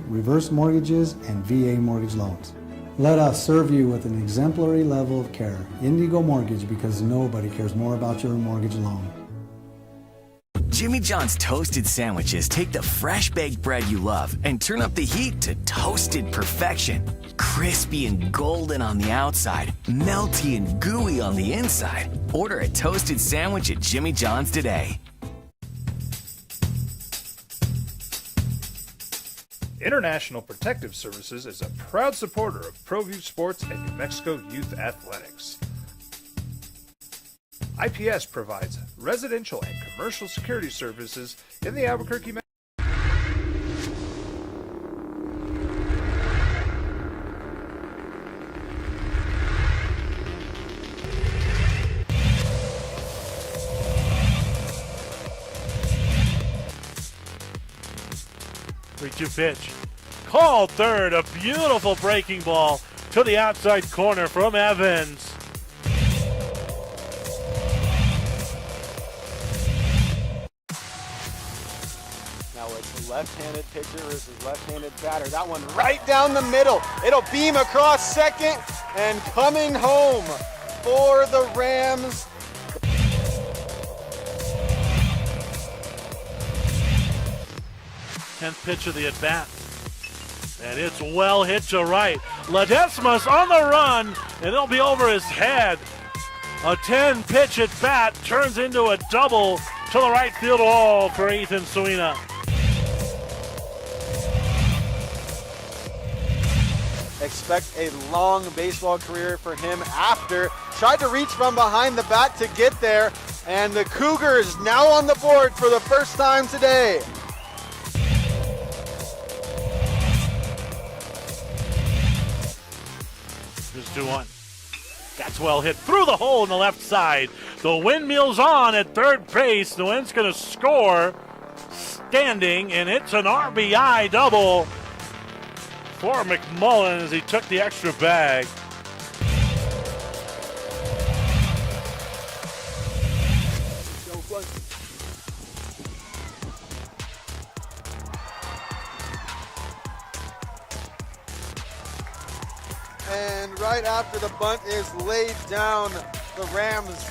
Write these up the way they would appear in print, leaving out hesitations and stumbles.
reverse mortgages, and VA mortgage loans. Let us serve you with an exemplary level of care. Indigo Mortgage, because nobody cares more about your mortgage loan. Jimmy John's toasted sandwiches take the fresh baked bread you love and turn up the heat to toasted perfection. Crispy and golden on the outside, melty and gooey on the inside. Order a toasted sandwich at Jimmy John's today. International Protective Services is a proud supporter of ProView Sports and New Mexico Youth Athletics. IPS provides residential and commercial security services in the Albuquerque metro. Three-two pitch. Called third. A beautiful breaking ball to the outside corner from Evans. Now it's a left-handed pitcher versus left-handed batter. That one right down the middle. It'll beam across second and coming home for the Rams. Tenth pitch of the at-bat. And it's well hit to right. Ledesma's on the run, and it'll be over his head. A 10-pitch at-bat turns into a double to the right field wall for Ethan Suina. Expect a long baseball career for him after. Tried to reach from behind the bat to get there, and the Cougars now on the board for the first time today. Here's 2-1. That's well hit through the hole in the left side. The windmill's on at third base. The Wind's going to score standing, and it's an RBI double for McMullen as he took the extra bag. And right after the bunt is laid down, the Rams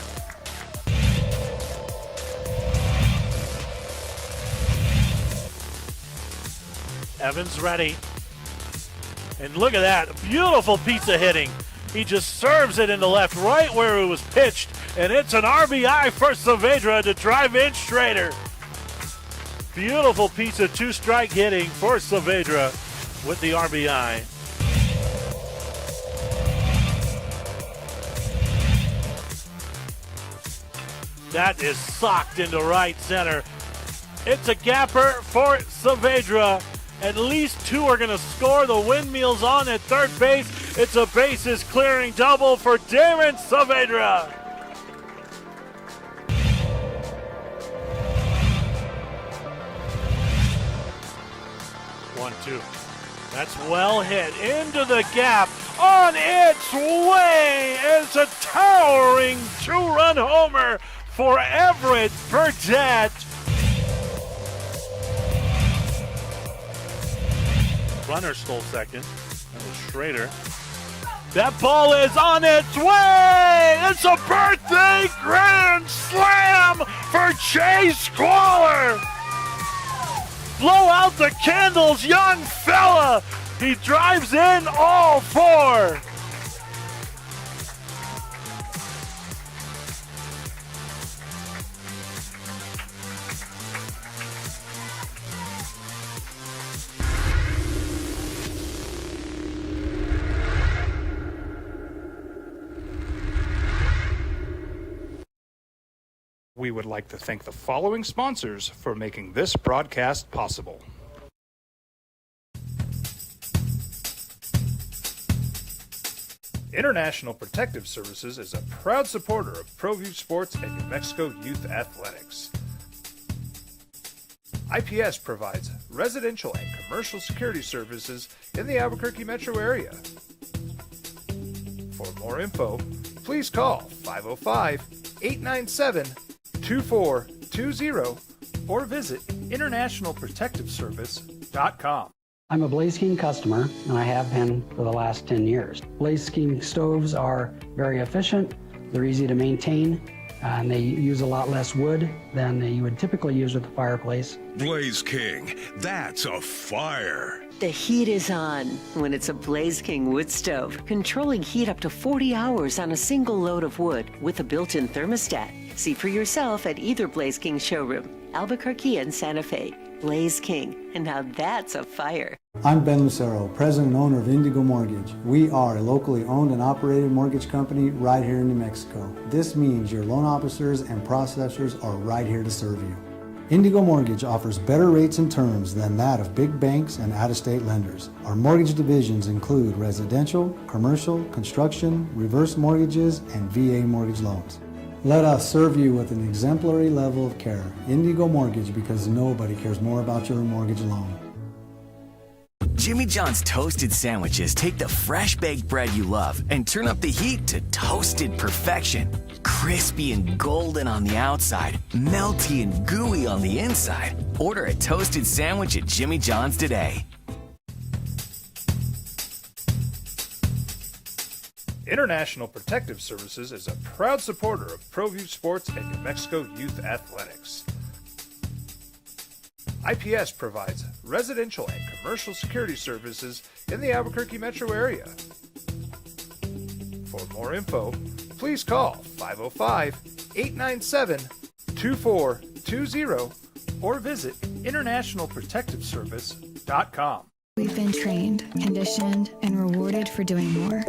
Evans ready. And look at that, beautiful piece of hitting. He just serves it into left, right where it was pitched, and it's an RBI for Saavedra to drive in Schrader. Beautiful piece of two-strike hitting for Saavedra with the RBI. That is socked into right center. It's a gapper for Saavedra. At least two are going to score. The windmill's on at third base. It's a bases clearing double for Damon Saavedra. One, two. That's well hit into the gap. On its way. It's a towering two-run homer for Everett Burdett. Runner stole second. That was Schrader. That ball is on its way! It's a birthday grand slam for Jay Squaller! Blow out the candles, young fella! He drives in all four! We would like to thank the following sponsors for making this broadcast possible. International Protective Services is a proud supporter of ProView Sports and New Mexico Youth Athletics. IPS provides residential and commercial security services in the Albuquerque metro area. For more info, please call 505-897-2420 or visit internationalprotectiveservice.com. I'm a Blaze King customer, and I have been for the last 10 years. Blaze King stoves are very efficient, they're easy to maintain, and they use a lot less wood than you would typically use with a fireplace. Blaze King, that's a fire. The heat is on when it's a Blaze King wood stove, controlling heat up to 40 hours on a single load of wood with a built-in thermostat. See for yourself at either Blaze King showroom, Albuquerque and Santa Fe. Blaze King, and now that's a fire. I'm Ben Lucero, president and owner of Indigo Mortgage. We are a locally owned and operated mortgage company right here in New Mexico. This means your loan officers and processors are right here to serve you. Indigo Mortgage offers better rates and terms than that of big banks and out-of-state lenders. Our mortgage divisions include residential, commercial, construction, reverse mortgages, and VA mortgage loans. Let us serve you with an exemplary level of care. Indigo Mortgage, because nobody cares more about your mortgage loan. Jimmy John's toasted sandwiches take the fresh baked bread you love and turn up the heat to toasted perfection. Crispy and golden on the outside, melty and gooey on the inside. Order a toasted sandwich at Jimmy John's today. International Protective Services is a proud supporter of ProView Sports and New Mexico Youth Athletics. IPS provides residential and commercial security services in the Albuquerque metro area. For more info, please call 505-897-2420 or visit internationalprotectiveservice.com. We've been trained, conditioned, and rewarded for doing more.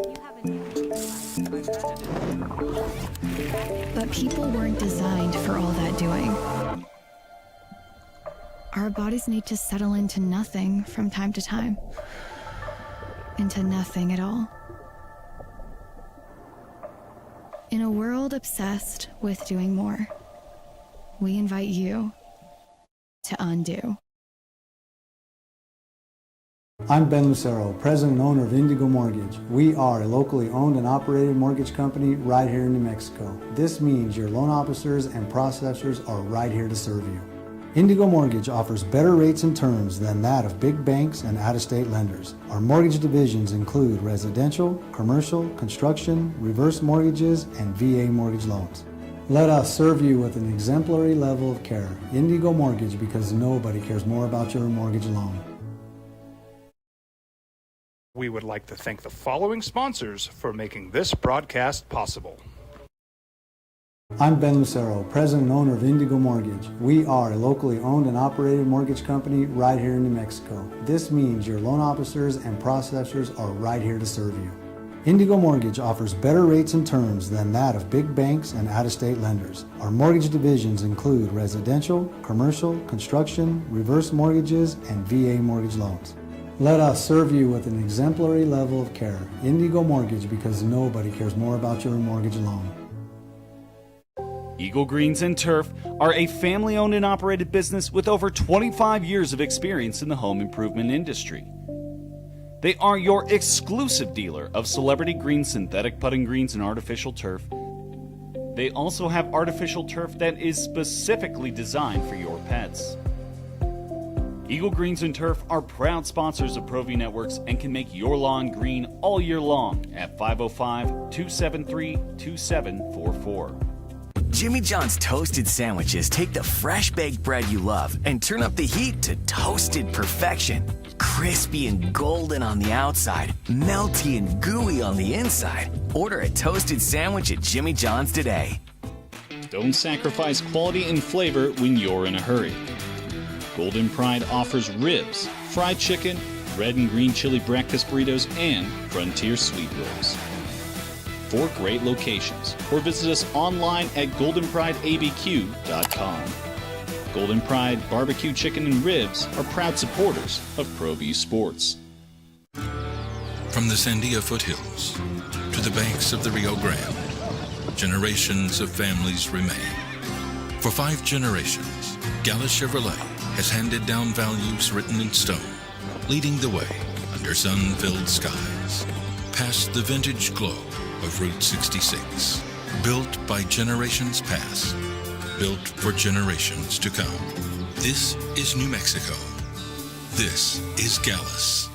But people weren't designed for all that doing. Our bodies need to settle into nothing from time to time. Into nothing at all. In a world obsessed with doing more, we invite you to undo. I'm Ben Lucero, president and owner of Indigo Mortgage. We are a locally owned and operated mortgage company right here in New Mexico. This means your loan officers and processors are right here to serve you. Indigo Mortgage offers better rates and terms than that of big banks and out-of-state lenders. Our mortgage divisions include residential, commercial, construction, reverse mortgages, and VA mortgage loans. Let us serve you with an exemplary level of care. Indigo Mortgage, because nobody cares more about your mortgage loan. We would like to thank the following sponsors for making this broadcast possible. I'm Ben Lucero, president and owner of Indigo Mortgage. We are a locally owned and operated mortgage company right here in New Mexico. This means your loan officers and processors are right here to serve you. Indigo Mortgage offers better rates and terms than that of big banks and out-of-state lenders. Our mortgage divisions include residential, commercial, construction, reverse mortgages, and VA mortgage loans. Let us serve you with an exemplary level of care. Indigo Mortgage, because nobody cares more about your mortgage loan. Eagle Greens and Turf are a family-owned and operated business with over 25 years of experience in the home improvement industry. They are your exclusive dealer of celebrity green, synthetic putting greens, and artificial turf. They also have artificial turf that is specifically designed for your pets. Eagle Greens and Turf are proud sponsors of ProView Networks and can make your lawn green all year long at 505-273-2744. Jimmy John's toasted sandwiches take the fresh baked bread you love and turn up the heat to toasted perfection. Crispy and golden on the outside, melty and gooey on the inside. Order a toasted sandwich at Jimmy John's today. Don't sacrifice quality and flavor when you're in a hurry. Golden Pride offers ribs, fried chicken, red and green chili breakfast burritos, and frontier sweet rolls. 4 great locations, or visit us online at goldenprideabq.com. Golden Pride Barbecue Chicken and Ribs are proud supporters of ProView Sports. From the Sandia foothills to the banks of the Rio Grande, generations of families remain. For 5 generations, Gala Chevrolet has handed down values written in stone, leading the way under sun-filled skies, past the vintage glow of Route 66. Built by generations past, built for generations to come. This is New Mexico. This is Gallus.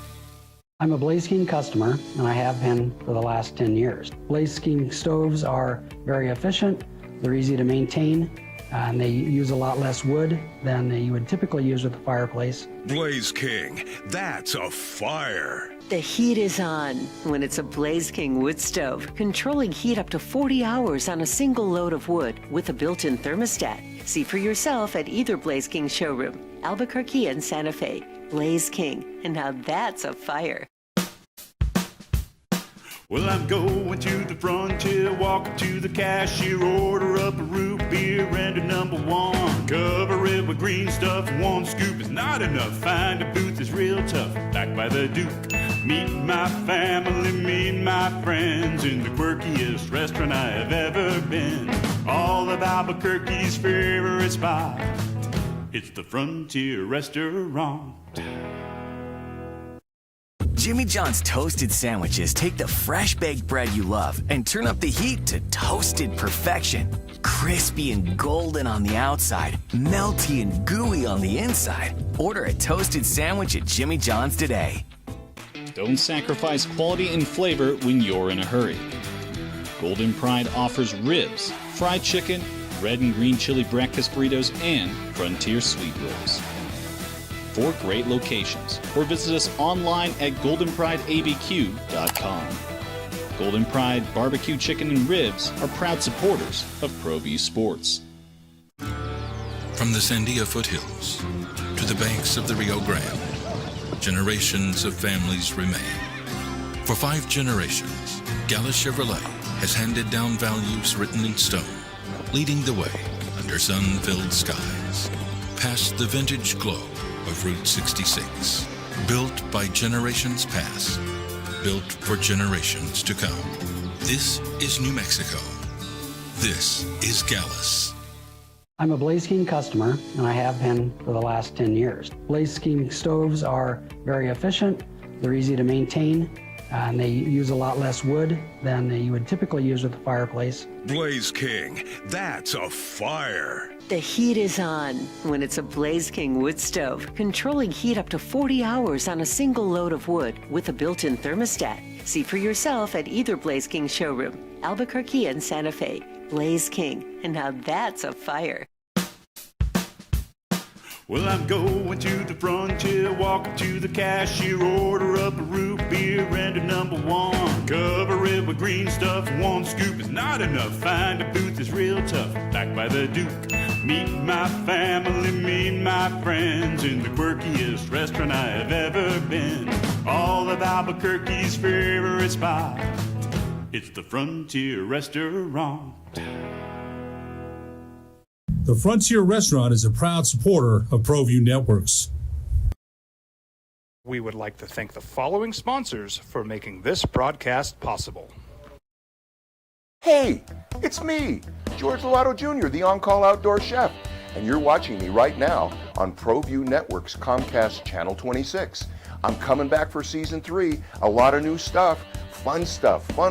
I'm a Blaze King customer, and I have been for the last 10 years. Blaze King stoves are very efficient, they're easy to maintain, and they use a lot less wood than you would typically use with a fireplace. Blaze King, that's a fire. The heat is on when it's a Blaze King wood stove, controlling heat up to 40 hours on a single load of wood with a built-in thermostat. See for yourself at either Blaze King showroom, Albuquerque and Santa Fe. Blaze King, and now that's a fire. Well, I'm going to the frontier, walking to the cashier, order up a root beer and a #1. Cover it with green stuff, one scoop is not enough. Find a booth is real tough, back by the Duke. Meet my family, meet my friends in the quirkiest restaurant I have ever been. All of Albuquerque's favorite spot, it's the Frontier Restaurant. Jimmy John's toasted sandwiches take the fresh baked bread you love and turn up the heat to toasted perfection. Crispy and golden on the outside, melty and gooey on the inside. Order a toasted sandwich at Jimmy John's today. Don't sacrifice quality and flavor when you're in a hurry. Golden Pride offers ribs, fried chicken, red and green chili breakfast burritos, and Frontier sweet rolls. 4 great locations, or visit us online at goldenprideabq.com. Golden Pride Barbecue Chicken and Ribs are proud supporters of ProView Sports. From the Sandia foothills to the banks of the Rio Grande, generations of families remain. For 5 generations, Gallus Chevrolet has handed down values written in stone, leading the way under sun-filled skies, past the vintage glow of Route 66. Built by generations past, built for generations to come. This is New Mexico. This is Gallus. I'm a Blaze King customer, and I have been for the last 10 years. Blaze King stoves are very efficient, they're easy to maintain, and they use a lot less wood than you would typically use with a fireplace. Blaze King, that's a fire. The heat is on when it's a Blaze King wood stove, controlling heat up to 40 hours on a single load of wood with a built-in thermostat. See for yourself at either Blaze King showroom, Albuquerque and Santa Fe. Blaze King, and now that's a fire. Well, I'm going to the frontier, walking to the cashier, order up a root beer and a #1. Cover it with green stuff, one scoop is not enough. Find a booth is real tough, back by the Duke. Meet my family, meet my friends in the quirkiest restaurant I have ever been. All of Albuquerque's favorite spot, it's the Frontier Restaurant. The Frontier Restaurant is a proud supporter of ProView Networks. We would like to thank the following sponsors for making this broadcast possible. Hey, it's me, George Lotto Jr., the on-call outdoor chef, and you're watching me right now on ProView Networks Comcast Channel 26. I'm coming back for Season 3, a lot of new stuff, fun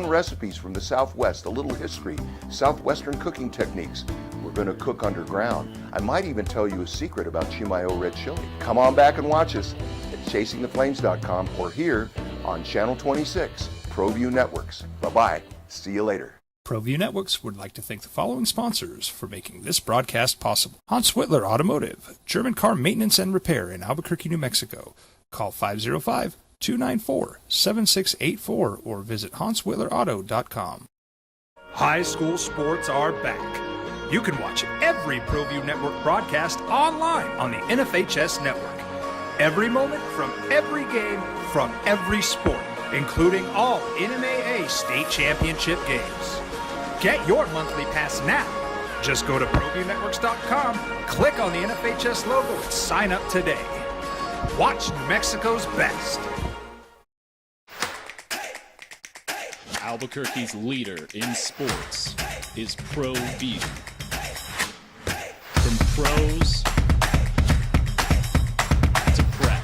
recipes from the Southwest, a little history, Southwestern cooking techniques. We're going to cook underground. I might even tell you a secret about Chimayo red chili. Come on back and watch us at chasingtheflames.com or here on Channel 26, ProView Networks. Bye-bye. See you later. ProView Networks would like to thank the following sponsors for making this broadcast possible. Hans Whitler Automotive, German car maintenance and repair in Albuquerque, New Mexico. Call 505-294-7684 or visit hanswhitlerauto.com. High school sports are back. You can watch every ProView Network broadcast online on the NFHS network. Every moment from every game from every sport, including all NMAA state championship games. Get your monthly pass now. Just go to ProViewNetworks.com, click on the NFHS logo, and sign up today. Watch New Mexico's best. Albuquerque's leader in sports is ProView. From pros to prep,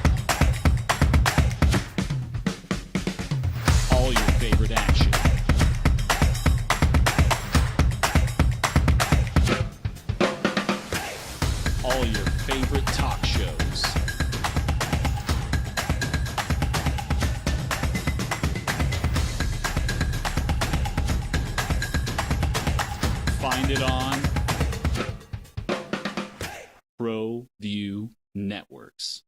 all your favorite action. All your favorite talk shows. Find it on ProView Networks.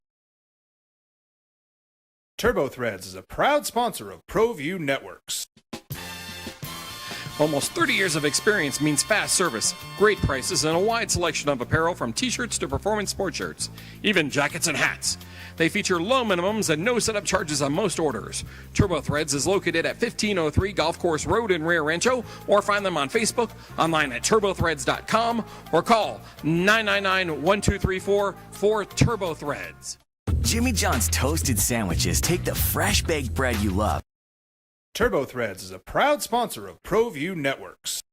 TurboThreads is a proud sponsor of ProView Networks. Almost 30 years of experience means fast service, great prices, and a wide selection of apparel from t-shirts to performance sport shirts, even jackets and hats. They feature low minimums and no setup charges on most orders. TurboThreads is located at 1503 Golf Course Road in Rio Rancho, or find them on Facebook, online at turbothreads.com, or call 999-1234 for TurboThreads. Jimmy John's toasted sandwiches take the fresh baked bread you love. TurboThreads is a proud sponsor of ProView Networks.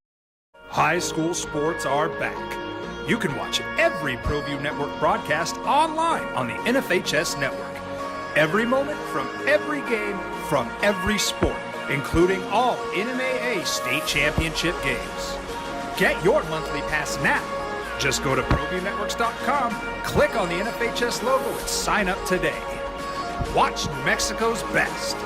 High school sports are back. You can watch every ProView Network broadcast online on the NFHS network. Every moment from every game from every sport, including all NMAA state championship games. Get your monthly pass now. Just go to ProViewNetworks.com, click on the NFHS logo, and sign up today. Watch New Mexico's best.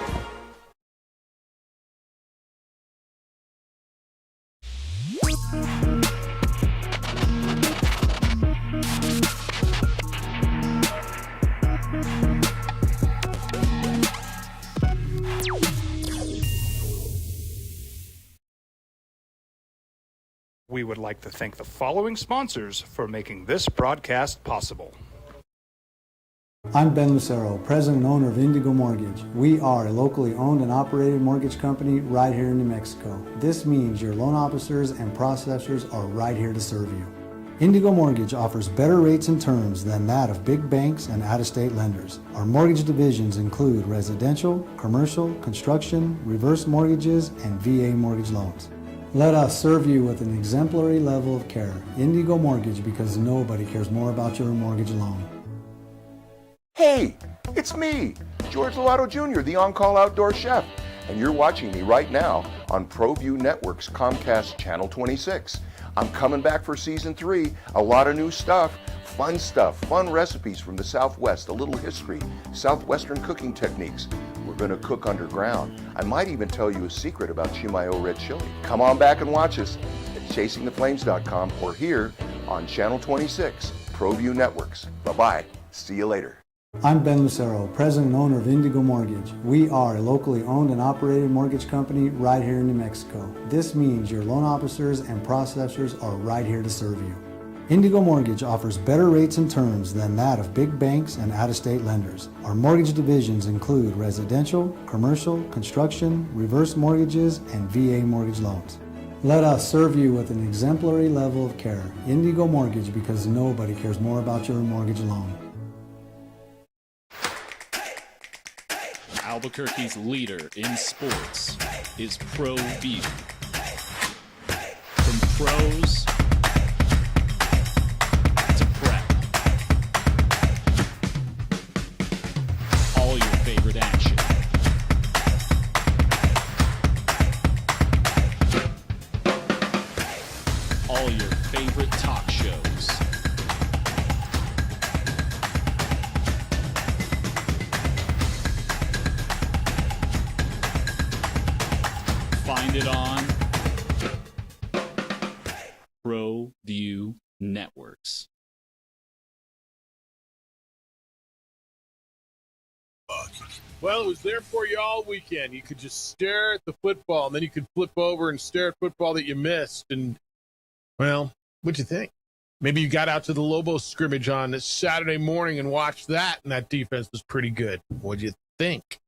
We would like to thank the following sponsors for making this broadcast possible. I'm Ben Lucero, president and owner of Indigo Mortgage. We are a locally owned and operated mortgage company right here in New Mexico. This means your loan officers and processors are right here to serve you. Indigo Mortgage offers better rates and terms than that of big banks and out-of-state lenders. Our mortgage divisions include residential, commercial, construction, reverse mortgages, and VA mortgage loans. Let us serve you with an exemplary level of care. Indigo Mortgage, because nobody cares more about your mortgage loan. Hey, it's me, George Lovato Jr., the on-call outdoor chef, and you're watching me right now on ProView Networks Comcast Channel 26. I'm coming back for Season 3, a lot of new stuff, fun recipes from the Southwest, a little history, Southwestern cooking techniques. We're going to cook underground. I might even tell you a secret about Chimayo red chili. Come on back and watch us at chasingtheflames.com or here on Channel 26, ProView Networks. Bye-bye. See you later. I'm Ben Lucero, president and owner of Indigo Mortgage. We are a locally owned and operated mortgage company right here in New Mexico. This means your loan officers and processors are right here to serve you. Indigo Mortgage offers better rates and terms than that of big banks and out-of-state lenders. Our mortgage divisions include residential, commercial, construction, reverse mortgages, and VA mortgage loans. Let us serve you with an exemplary level of care. Indigo Mortgage, because nobody cares more about your mortgage loan. Albuquerque's leader in sports is ProView. From pros to prep, all your favorite action. All your favorite talk shows. Find it on ProView Networks. Well, it was there for you all weekend. You could just stare at the football, and then you could flip over and stare at football that you missed. And, well, what'd you think? Maybe you got out to the Lobos scrimmage on this Saturday morning and watched that, and that defense was pretty good. What'd you think?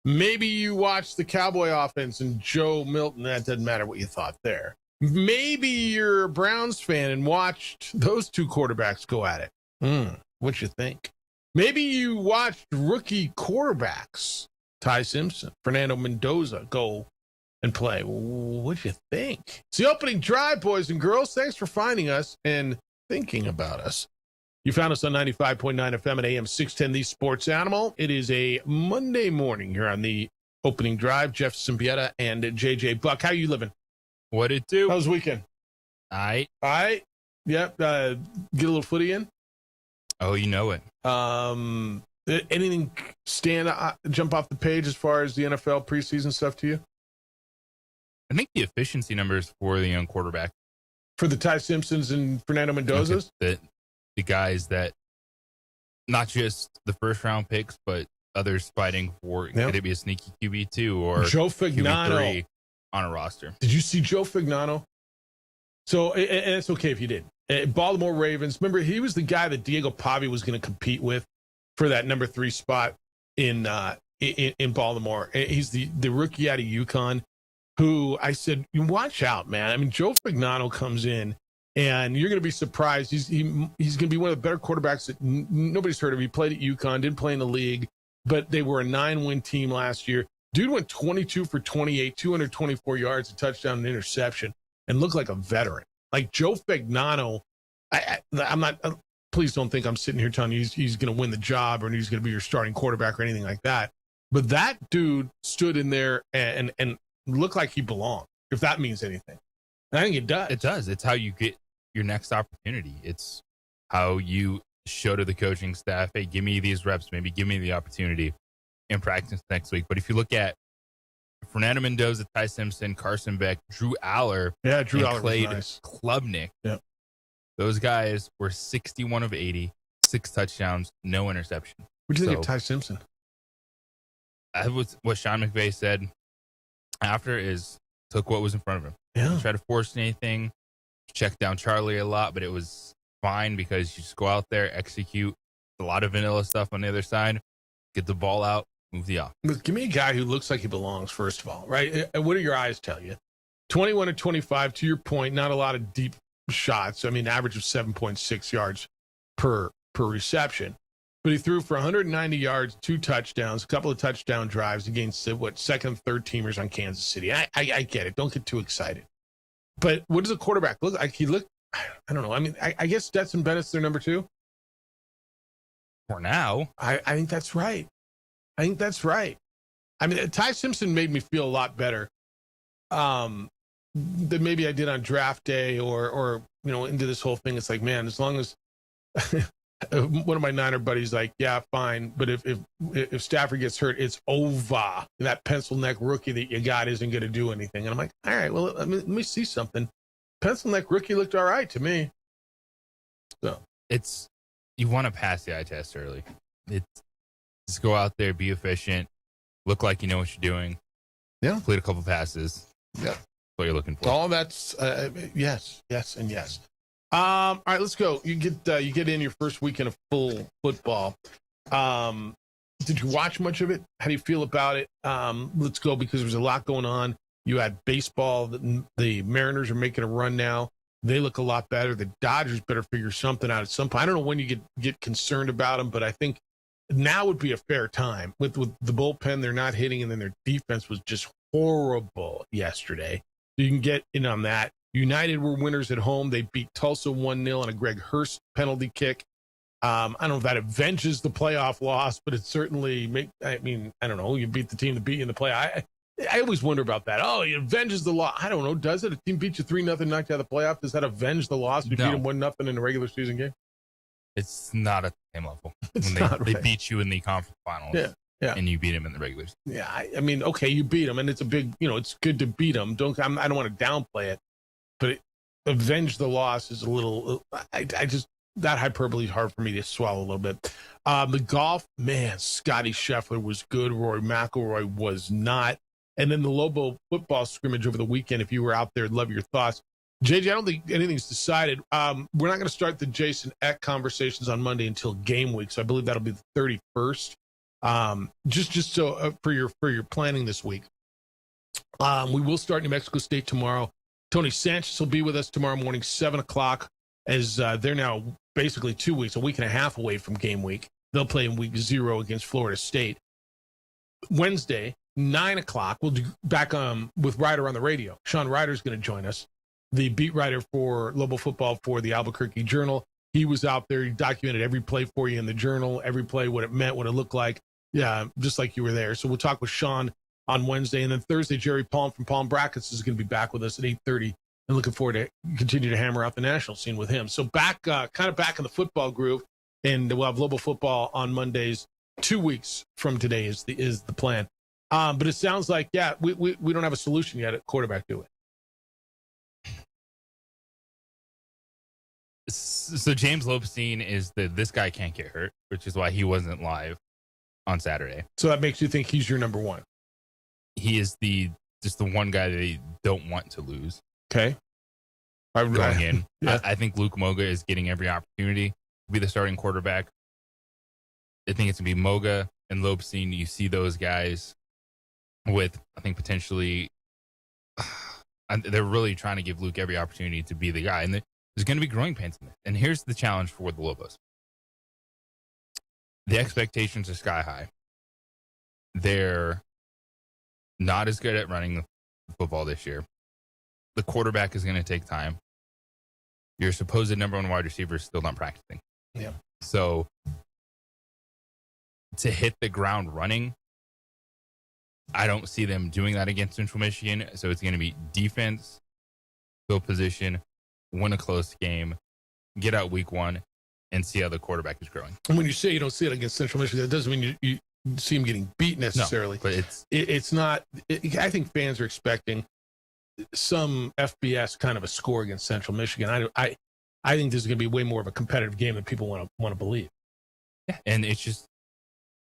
Maybe you watched the Cowboy offense and Joe Milton. That doesn't matter what you thought there. Maybe you're a Browns fan and watched those two quarterbacks go at it. What'd you think? Maybe you watched rookie quarterbacks, Ty Simpson, Fernando Mendoza, go and play. What'd you think? It's the opening drive, boys and girls. Thanks for finding us and thinking about us. You found us on 95.9 FM at AM 610, the Sports Animal. It is a Monday morning here on the opening drive. Jeff Simpieta and JJ Buck. How you living? What it do? How was the weekend? All right. Yep. Get a little footy in. Oh, you know it. Anything jump off the page as far as the NFL preseason stuff to you? I think the efficiency numbers for the young quarterback For the Ty Simpsons and Fernando Mendozas? The guys that, not just the first round picks, but others fighting for, could it be a sneaky QB2 or Joe Fignano QB3 on a roster? Did you see Joe Fignano? So, and it's okay if you did. Baltimore Ravens. Remember, he was the guy that Diego Pavi was going to compete with for that number 3 spot in Baltimore. He's the rookie out of UConn who I said, watch out, man. I mean, Joe Fignano comes in and you're going to be surprised. He's going to be one of the better quarterbacks that nobody's heard of. He played at UConn, didn't play in the league, but they were a 9-win team last year. Dude went 22 for 28, 224 yards, a touchdown, and interception, and looked like a veteran. Like Joe Fignano, I'm not. Please don't think I'm sitting here telling you he's going to win the job or he's going to be your starting quarterback or anything like that. But that dude stood in there and looked like he belonged, if that means anything. And I think it does. It does. It's how you get your next opportunity. It's how you show to the coaching staff, hey, give me these reps, maybe give me the opportunity in practice next week. But if you look at Fernando Mendoza, Ty Simpson, Carson Beck, Drew Aller, Drew Aller Clay was nice. Klubnik, those guys were 61 of 80, 6 touchdowns, no interception. What do you think of Ty Simpson? That was what Sean McVay said after is took what was in front of him. Didn't try to force anything, check down Charlie a lot, but it was fine because you just go out there, execute a lot of vanilla stuff on the other side, get the ball out, move the off. Give me a guy who looks like he belongs, first of all, right? And what do your eyes tell you? 21 to 25, to your point, not a lot of deep shots. I mean, average of 7.6 yards per reception. But he threw for 190 yards, 2 touchdowns, a couple of touchdown drives against, second and third teamers on Kansas City. I get it. Don't get too excited. But what does a quarterback look like? He looked, I don't know. I mean, I guess Stetson Bennett's their number 2. For now. I think that's right. I mean, Ty Simpson made me feel a lot better than maybe I did on draft day or into this whole thing. It's like, man, as long as one of my Niner buddies like, yeah, fine, but if Stafford gets hurt, it's over. That pencil neck rookie that you got isn't going to do anything. And I'm like, all right, well, let me see something. Pencil neck rookie looked all right to me. So you want to pass the eye test early. Just go out there, be efficient, look like you know what you're doing. Yeah, complete a couple passes. Yeah, what you're looking for. All that's yes, and yes. All right, let's go. You get in your first weekend of full football. Did you watch much of it? How do you feel about it? Let's go, because there's a lot going on. You had baseball. The Mariners are making a run now. They look a lot better. The Dodgers better figure something out at some point. I don't know when you get concerned about them, but I think now would be a fair time. With the bullpen, they're not hitting, and then their defense was just horrible yesterday. You can get in on that. United were winners at home. They beat Tulsa 1-0 on a Greg Hurst penalty kick. I don't know if that avenges the playoff loss, but it certainly I don't know. You beat the team that beat you in the play. I always wonder about that. Oh, it avenges the loss. I don't know. Does it? A team beat you 3-0, knocked you out of the playoff. Does that avenge the loss? You beat them 1-0 in a regular season game? It's not at the same level. They beat you in the conference finals. Yeah. And you beat them in the regular season. Yeah. I mean, okay, you beat them, and it's a big, it's good to beat them. I don't want to downplay it, but avenge the loss is a little, that hyperbole is hard for me to swallow a little bit. The golf, man, Scotty Scheffler was good. Rory McIlroy was not. And then the Lobo football scrimmage over the weekend, if you were out there, I'd love your thoughts. JJ, I don't think anything's decided. We're not going to start the Jason Eck conversations on Monday until game week, so I believe that'll be the 31st. Just so for your planning this week. We will start New Mexico State tomorrow. Tony Sanchez will be with us tomorrow morning, 7:00, as they're now basically 2 weeks, a week and a half away from game week. They'll play in week 0 against Florida State. Wednesday, 9:00, we'll be back with Ryder on the radio. Sean Ryder's going to join us, the beat writer for Lobo football for the Albuquerque Journal. He was out there. He documented every play for you in the Journal, every play, what it meant, what it looked like. Yeah, just like you were there. So we'll talk with Sean on Wednesday. And then Thursday, Jerry Palm from Palm Brackets is going to be back with us at 8:30. And looking forward to continue to hammer out the national scene with him. So back in the football groove. And we'll have Lobo football on Mondays 2 weeks from today is the plan. But it sounds like, we don't have a solution yet at quarterback, do we? So James Lopestein is this guy can't get hurt, which is why he wasn't live on Saturday. So that makes you think he's your number one. He is just the one guy they don't want to lose. Okay. Going in. Yeah. I think Luke Moga is getting every opportunity to be the starting quarterback. I think it's going to be Moga and Lopestein. You see those guys with, I think, potentially, they're really trying to give Luke every opportunity to be the guy. And there's going to be growing pains in this. And here's the challenge for the Lobos. The expectations are sky high. They're not as good at running the football this year. The quarterback is going to take time. Your supposed number one wide receiver is still not practicing. Yeah. So to hit the ground running, I don't see them doing that against Central Michigan. So it's going to be defense, field position, win a close game, get out week one, and see how the quarterback is growing. And when you say you don't see it against Central Michigan, that doesn't mean you see him getting beat necessarily. No, but it's not. I think fans are expecting some FBS kind of a score against Central Michigan. I think this is going to be way more of a competitive game than people want to believe. Yeah, and it's just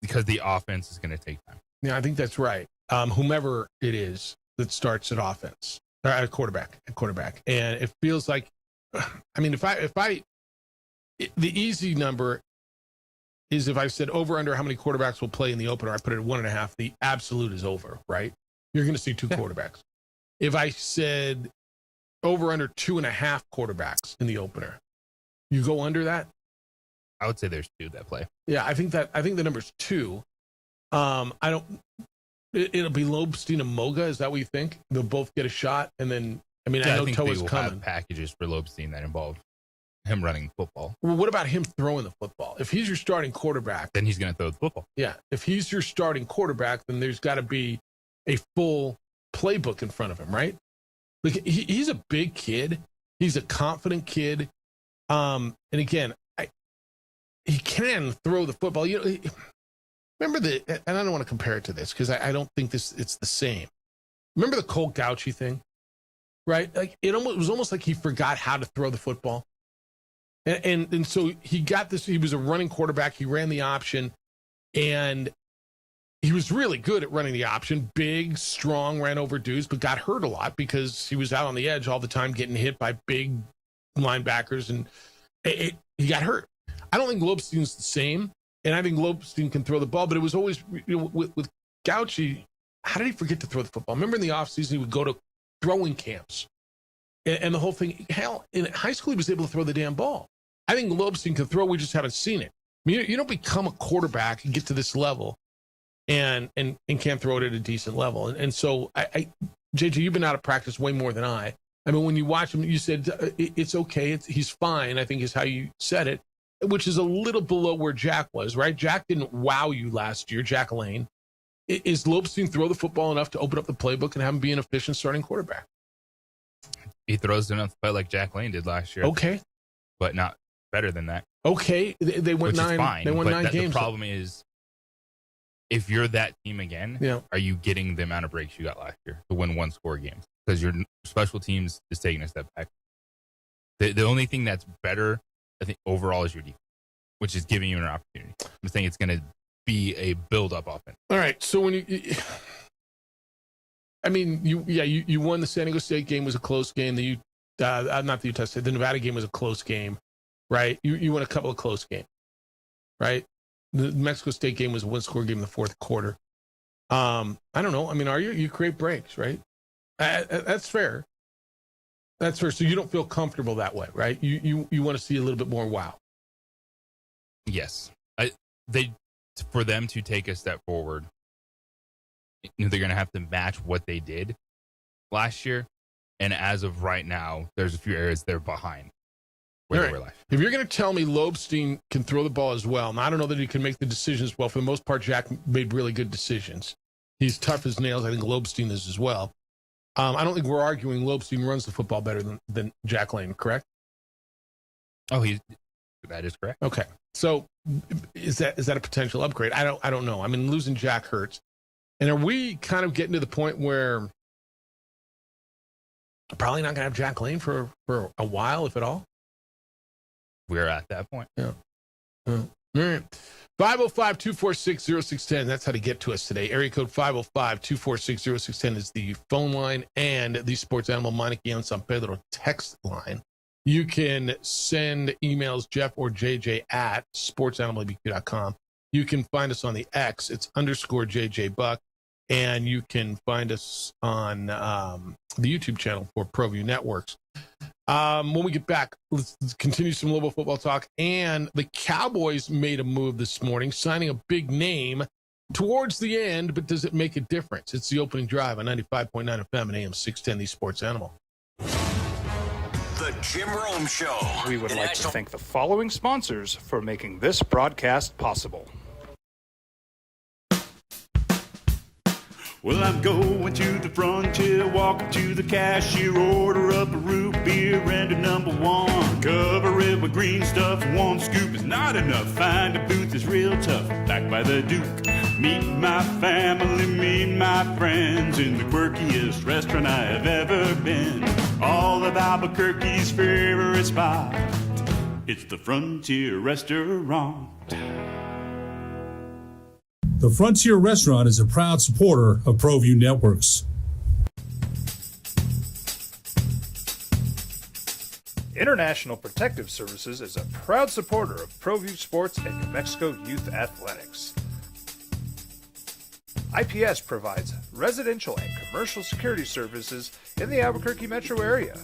because the offense is going to take time. Yeah, I think that's right. Whomever it is that starts at offense, or at quarterback, and it feels like, I mean, the easy number is if I said over under how many quarterbacks will play in the opener, I put it at 1.5. The absolute is over, right? You're going to see two quarterbacks. If I said over under 2.5 quarterbacks in the opener, you go under that? I would say there's two that play. Yeah, I think the number's 2. It'll be Lopestein and Moga. Is that what you think? They'll both get a shot, and then I know think Toa's they will coming. have packages for Lopestein that involve him running the football. Well, what about him throwing the football? If he's your starting quarterback, then he's going to throw the football. Yeah, if he's your starting quarterback, then there's got to be a full playbook in front of him, right? Like he's a big kid. He's a confident kid. And again, he can throw the football. Remember and I don't want to compare it to this because I don't think it's the same. Remember the Colt Gauchi thing, right? Like it was almost like he forgot how to throw the football. And so he got this, he was a running quarterback. He ran the option and he was really good at running the option. Big, strong, ran over dudes, but got hurt a lot because he was out on the edge all the time getting hit by big linebackers and he got hurt. I don't think Lopestein's the same. And I think Lopestein can throw the ball, but it was always, with Gauchi, how did he forget to throw the football? Remember in the offseason, he would go to throwing camps. And the whole thing, hell, in high school, he was able to throw the damn ball. I think Lopestein can throw, we just haven't seen it. I mean, you don't become a quarterback and get to this level and can't throw it at a decent level. And so, JJ, you've been out of practice way more than I. I mean, when you watch him, you said, it's okay, he's fine, I think is how you said it, which is a little below where Jack was, right? Jack didn't wow you last year, Jack Lane. Is Lopestein throw the football enough to open up the playbook and have him be an efficient starting quarterback? He throws enough to play like Jack Lane did last year. Okay. But not better than that. Okay. They won 9 fine, they won 9 games. The problem is, if you're that team again, are you getting the amount of breaks you got last year to win one score games? Because your special teams is taking a step back. The only thing that's better, I think, overall is your defense, which is giving you an opportunity. I'm saying it's going to be a build-up offense. All right. So when you won the San Diego State game, was a close game. Not the Utah State, the Nevada game was a close game, right? You won a couple of close games, right? The Mexico State game was a one-score game in the fourth quarter. I don't know. I mean, you create breaks, right? That's fair. That's fair. So you don't feel comfortable that way, right? You want to see a little bit more wow. Yes. For them to take a step forward, they're going to have to match what they did last year. And as of right now, there's a few areas they're behind where they were last year. If you're going to tell me Lopestein can throw the ball as well, and I don't know that he can make the decisions well. For the most part, Jack made really good decisions. He's tough as nails. I think Lopestein is as well. I don't think we're arguing Lopestein runs the football better than Jack Lane, correct? Oh, that is correct. Okay. So is that a potential upgrade? I don't know. I mean, losing Jack hurts. And are we kind of getting to the point where probably not going to have Jack Lane for a while, if at all? we're at that point. Yeah. All right. 505-246-0610. That's how to get to us today. Area code 505-246-0610 is the phone line, and the Sports Animal Meineke on San Pedro text line. You can send emails, Jeff or JJ, at sportsanimalabq.com. You can find us on the X. It's _JJ Buck. And you can find us on the YouTube channel for ProView Networks. When we get back, let's continue some Louisville football talk. And the Cowboys made a move this morning, signing a big name towards the end, but does it make a difference? It's the opening drive on 95.9 FM and AM 610, the Sports Animal. The Jim Rome Show. We would like to thank the following sponsors for making this broadcast possible. Well, I'm going to the frontier, walking to the cashier, order up a root beer and a number one. Cover it with green stuff, one scoop is not enough. Find a booth is real tough, back by the Duke. Meet my family, meet my friends in the quirkiest restaurant I have ever been. All of Albuquerque's favorite spot, it's the Frontier Restaurant. The Frontier Restaurant is a proud supporter of ProView Networks. International Protective Services is a proud supporter of ProView Sports and New Mexico Youth Athletics. IPS provides residential and commercial security services in the Albuquerque metro area.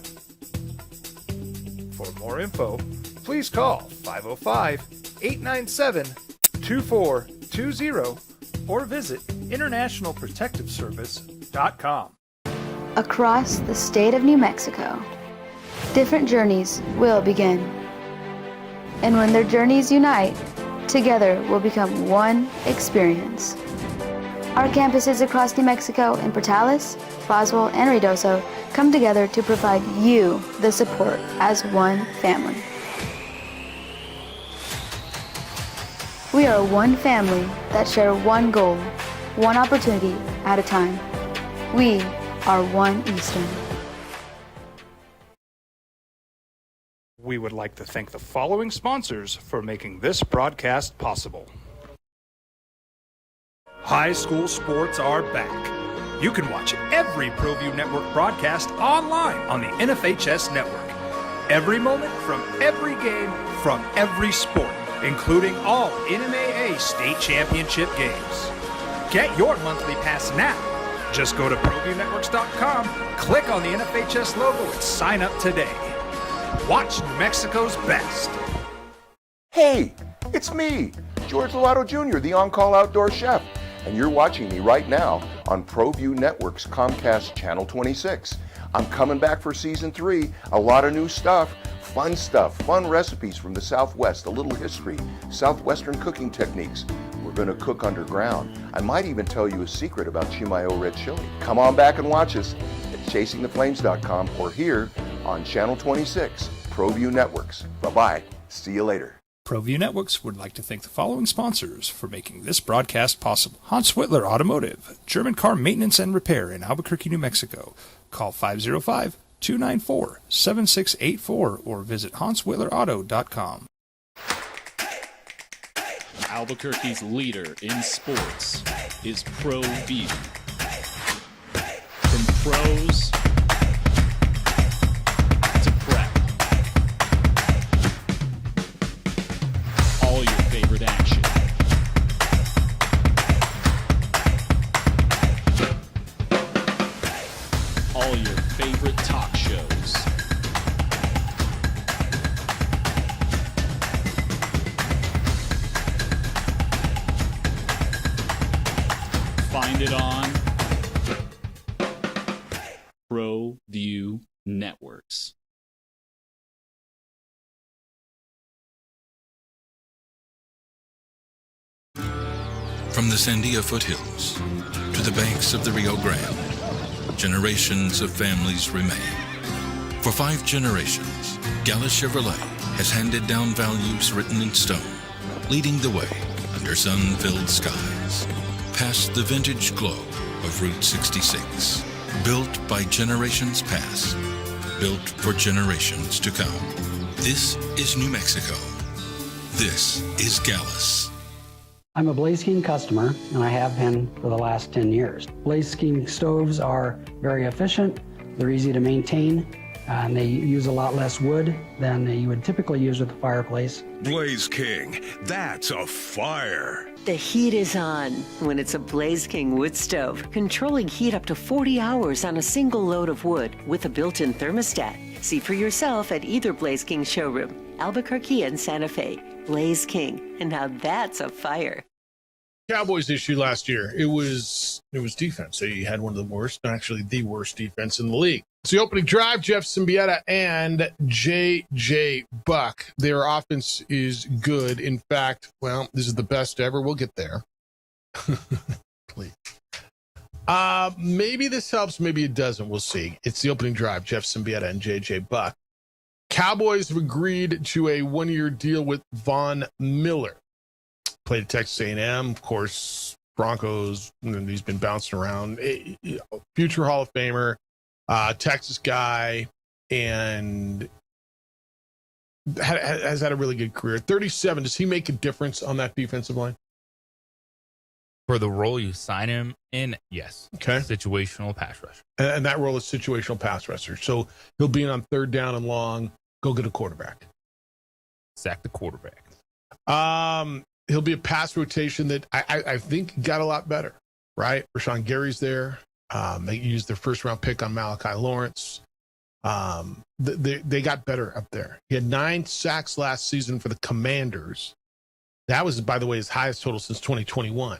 For more info, please call 505-897-2420 or visit internationalprotectiveservice.com. Across the state of New Mexico, different journeys will begin. And when their journeys unite, together will become one experience. Our campuses across New Mexico in Portales, Boswell, and Ruidoso come together to provide you the support as one family. We are one family that share one goal, one opportunity at a time. We are one Eastern. We would like to thank the following sponsors for making this broadcast possible. High school sports are back. You can watch every ProView Network broadcast online on the NFHS network. Every moment from every game from every sport, including all NMAA state championship games. Get your monthly pass now. Just go to ProViewNetworks.com, click on the NFHS logo, and sign up today. Watch New Mexico's best. Hey, it's me, George Lovato Jr., the on-call outdoor chef, and you're watching me right now on ProView Networks Comcast Channel 26. I'm coming back for Season 3, a lot of new stuff, fun recipes from the Southwest, a little history, Southwestern cooking techniques. We're going to cook underground. I might even tell you a secret about Chimayo red chili. Come on back and watch us at chasingtheflames.com or here on Channel 26, ProView Networks. Bye-bye. See you later. ProView Networks would like to thank the following sponsors for making this broadcast possible. Hans Whitler Automotive, German car maintenance and repair in Albuquerque, New Mexico. Call 505-294-7684 or visit hanswhitlerauto.com. Albuquerque's leader in sports is ProView. From pros to prep. All your favorite action. All your favorite talk shows. Find it on ProView Networks. From the Sandia foothills to the banks of the Rio Grande, generations of families remain. For 5 generations, Gala Chevrolet has handed down values written in stone, leading the way under sun-filled skies, past the vintage glow of Route 66. Built by generations past, built for generations to come. This is New Mexico. This is Gallus. I'm a Blaze King customer, and I have been for the last 10 years. Blaze King stoves are very efficient, they're easy to maintain, and they use a lot less wood than you would typically use with a fireplace. Blaze King, that's a fire. The heat is on when it's a Blaze King wood stove, controlling heat up to 40 hours on a single load of wood with a built-in thermostat. See for yourself at either Blaze King showroom, Albuquerque and Santa Fe. Blaze King, and now that's a fire. Cowboys issue last year, it was defense. They had one of the worst, actually the worst defense in the league. It's the opening drive. Jeff Symbieta and J.J. Buck. Their offense is good. In fact, well, this is the best ever. We'll get there. Please. Maybe this helps. Maybe it doesn't. We'll see. It's the opening drive. Jeff Symbieta and J.J. Buck. Cowboys have agreed to a one-year deal with Von Miller. Played at Texas A&M, of course, Broncos, and he's been bouncing around. Future Hall of Famer, Texas guy, and has had a really good career. 37, does he make a difference on that defensive line? For the role you sign him in, yes. Okay. Situational pass rusher. And that role is situational pass rusher. So he'll be in on third down and long, go get a quarterback. Sack the quarterback. He'll be a pass rotation that I think got a lot better, right? Rashawn Gary's there. They used their first-round pick on Malachi Lawrence. They got better up there. He had 9 sacks last season for the Commanders. That was, by the way, his highest total since 2021.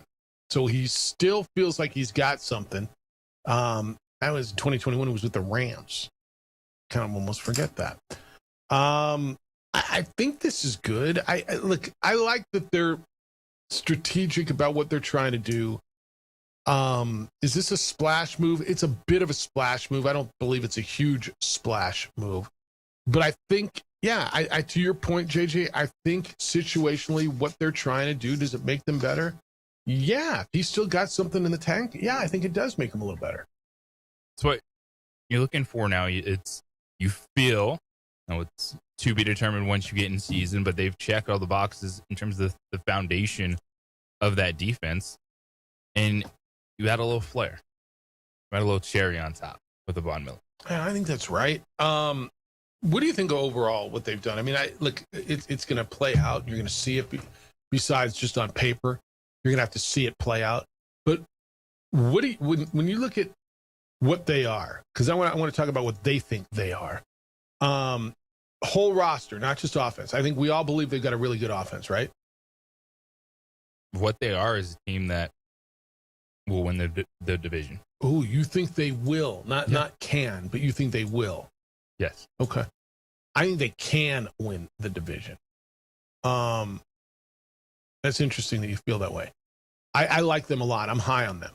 So he still feels like he's got something. That was 2021. He was with the Rams. Kind of almost forget that. I think this is good. I like that they're strategic about what they're trying to do. Is this a splash move? It's a bit of a splash move. I don't believe it's a huge splash move. But I think, yeah, I to your point, JJ, I think situationally what they're trying to do, does it make them better? Yeah. If he's still got something in the tank, yeah, I think it does make him a little better. That's what you're looking for now. It's, you feel, now it's to be determined once you get in season, but they've checked all the boxes in terms of the foundation of that defense. And you add a little flair, you add a little cherry on top with the Von Miller. Yeah, I think that's right. What do you think overall what they've done? I mean, it's going to play out. You're going to see it besides just on paper. You're going to have to see it play out. But what do you, when you look at what they are, because I want to talk about what they think they are. Whole roster, not just offense. I think we all believe they've got a really good offense, right? What they are is a team that will win the division. Oh, you think they will? Not can, but you think they will? Yes. Okay. I think they can win the division. That's interesting that you feel that way. I like them a lot. I'm high on them.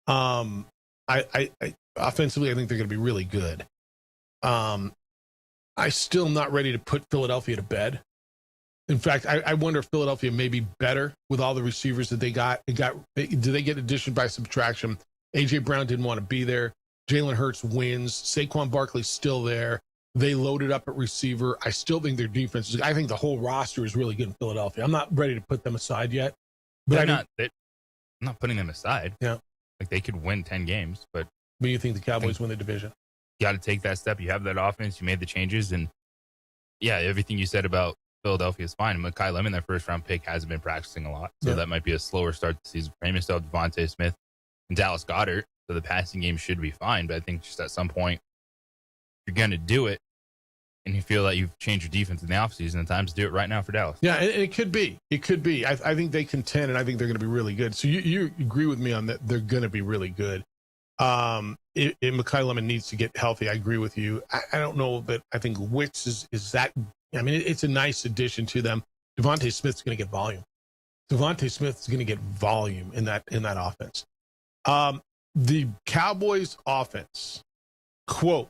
I offensively, I think they're going to be really good. I still am not ready to put Philadelphia to bed. In fact, I wonder if Philadelphia may be better with all the receivers that they got. Do they get addition by subtraction? A.J. Brown didn't want to be there. Jalen Hurts wins. Saquon Barkley's still there. They loaded up at receiver. I still think their defense is, I think the whole roster is really good in Philadelphia. I'm not ready to put them aside yet. But I'm not putting them aside. Yeah. Like they could win 10 games, but you think the Cowboys win the division? You got to take that step. You have that offense. You made the changes. And yeah, everything you said about Philadelphia is fine. Mekhi Lemon, their first round pick, hasn't been practicing a lot. So that might be a slower start to the season for him. You still have Devontae Smith and Dallas Goedert. So the passing game should be fine. But I think just at some point, if you're going to do it and you feel that you've changed your defense in the offseason, the time to do it right now for Dallas. Yeah, and it could be. It could be. I think they contend, and I think they're going to be really good. So you agree with me on that. They're going to be really good. Mekhi Lemon needs to get healthy. I agree with you. I don't know, but I think Wicks is that. I mean, it's a nice addition to them. Devontae Smith's going to get volume. Devontae Smith is going to get volume in that offense. The Cowboys offense, quote,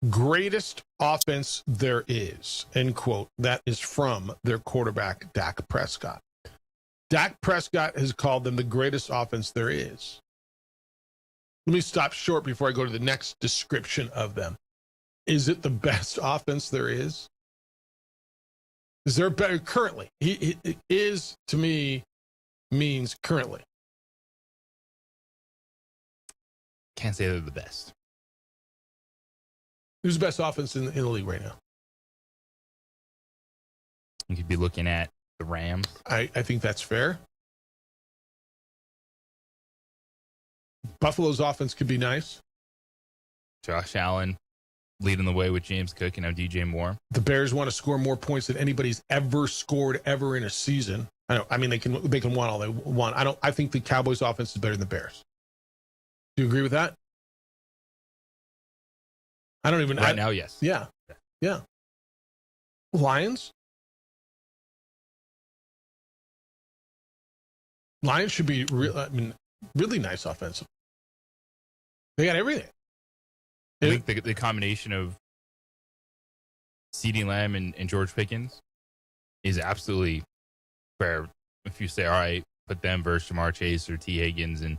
greatest offense there is, end quote. That is from their quarterback, Dak Prescott. Dak Prescott has called them the greatest offense there is. Let me stop short before I go to the next description of them. Is it the best offense there is? Is there a better currently? It is, to me, means currently. Can't say they're the best. Who's the best offense in the league right now? You could be looking at the Rams. I think that's fair. Buffalo's offense could be nice. Josh Allen leading the way with James Cook and now DJ Moore. The Bears want to score more points than anybody's ever scored ever in a season. I mean, they can want all they want. I think the Cowboys' offense is better than the Bears. Do you agree with that? I don't even right now. Yes. Yeah. Lions should be really nice offensive. They got everything. I think the combination of CeeDee Lamb and George Pickens is absolutely fair. If you say, all right, put them versus Jamar Chase or T. Higgins and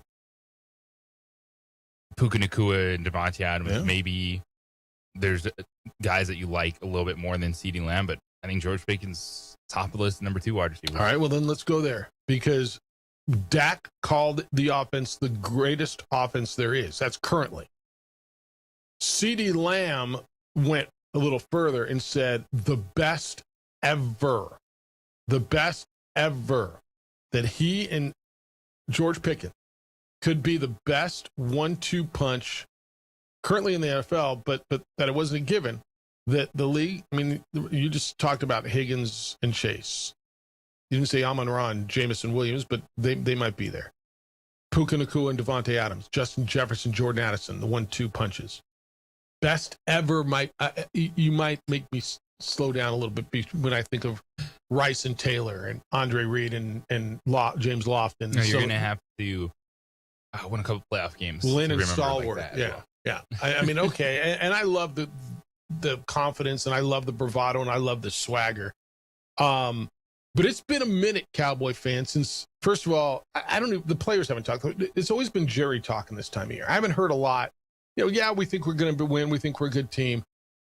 Puka Nacua and Devontae Adams, maybe there's guys that you like a little bit more than CeeDee Lamb, but I think George Pickens top of the list, number 2 wide receiver. All right, well then let's go there because Dak called the offense the greatest offense there is. That's currently. CeeDee Lamb went a little further and said the best ever that he and George Pickens could be the best 1-2 punch currently in the NFL, but that it wasn't a given that the league. I mean, you just talked about Higgins and Chase. You didn't say Amon-Ra and Jamison Williams, but they might be there. Puka Nacua and Devontae Adams, Justin Jefferson, Jordan Addison, the 1-2 punches. Best ever you might make me slow down a little bit when I think of Rice and Taylor and Andre Reed and James Lofton. No, you're going to have to win a couple playoff games. Lynn and Stalwart. Like yeah. I mean, okay. And I love the confidence and I love the bravado and I love the swagger. But it's been a minute, Cowboy fans, since, first of all, I don't know, the players haven't talked. It's always been Jerry talking this time of year. I haven't heard a lot. We think we're going to win. We think we're a good team.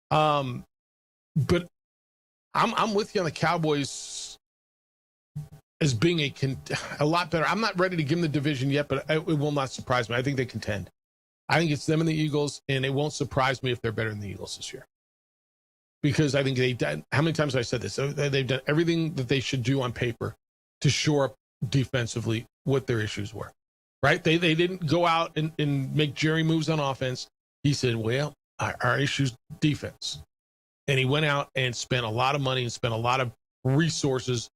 But I'm with you on the Cowboys as being a lot better. I'm not ready to give them the division yet, but it will not surprise me. I think they contend. I think it's them and the Eagles, and it won't surprise me if they're better than the Eagles this year. Because I think how many times have I said this? They've done everything that they should do on paper to shore up defensively what their issues were. Right? They didn't go out and make Jerry moves on offense. He said, well, our issue's defense. And he went out and spent a lot of money and spent a lot of resources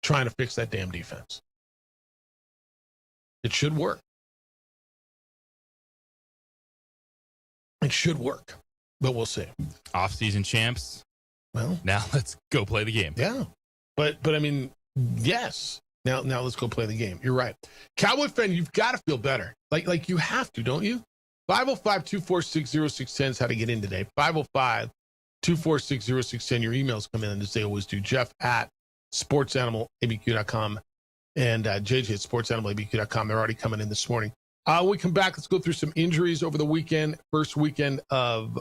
trying to fix that damn defense. It should work. It should work, but we'll see. Off-season champs. Well, now let's go play the game. Yeah, but I mean, yes. Now let's go play the game. You're right. Cowboy fan, you've got to feel better. Like you have to, don't you? 505-246-0610 is how to get in today. 505-246-0610. Your emails come in as they always do. Jeff at sportsanimалabq.com and JJ at sportsanimалabq.com. They're already coming in this morning. When we come back, let's go through some injuries over the weekend. First weekend of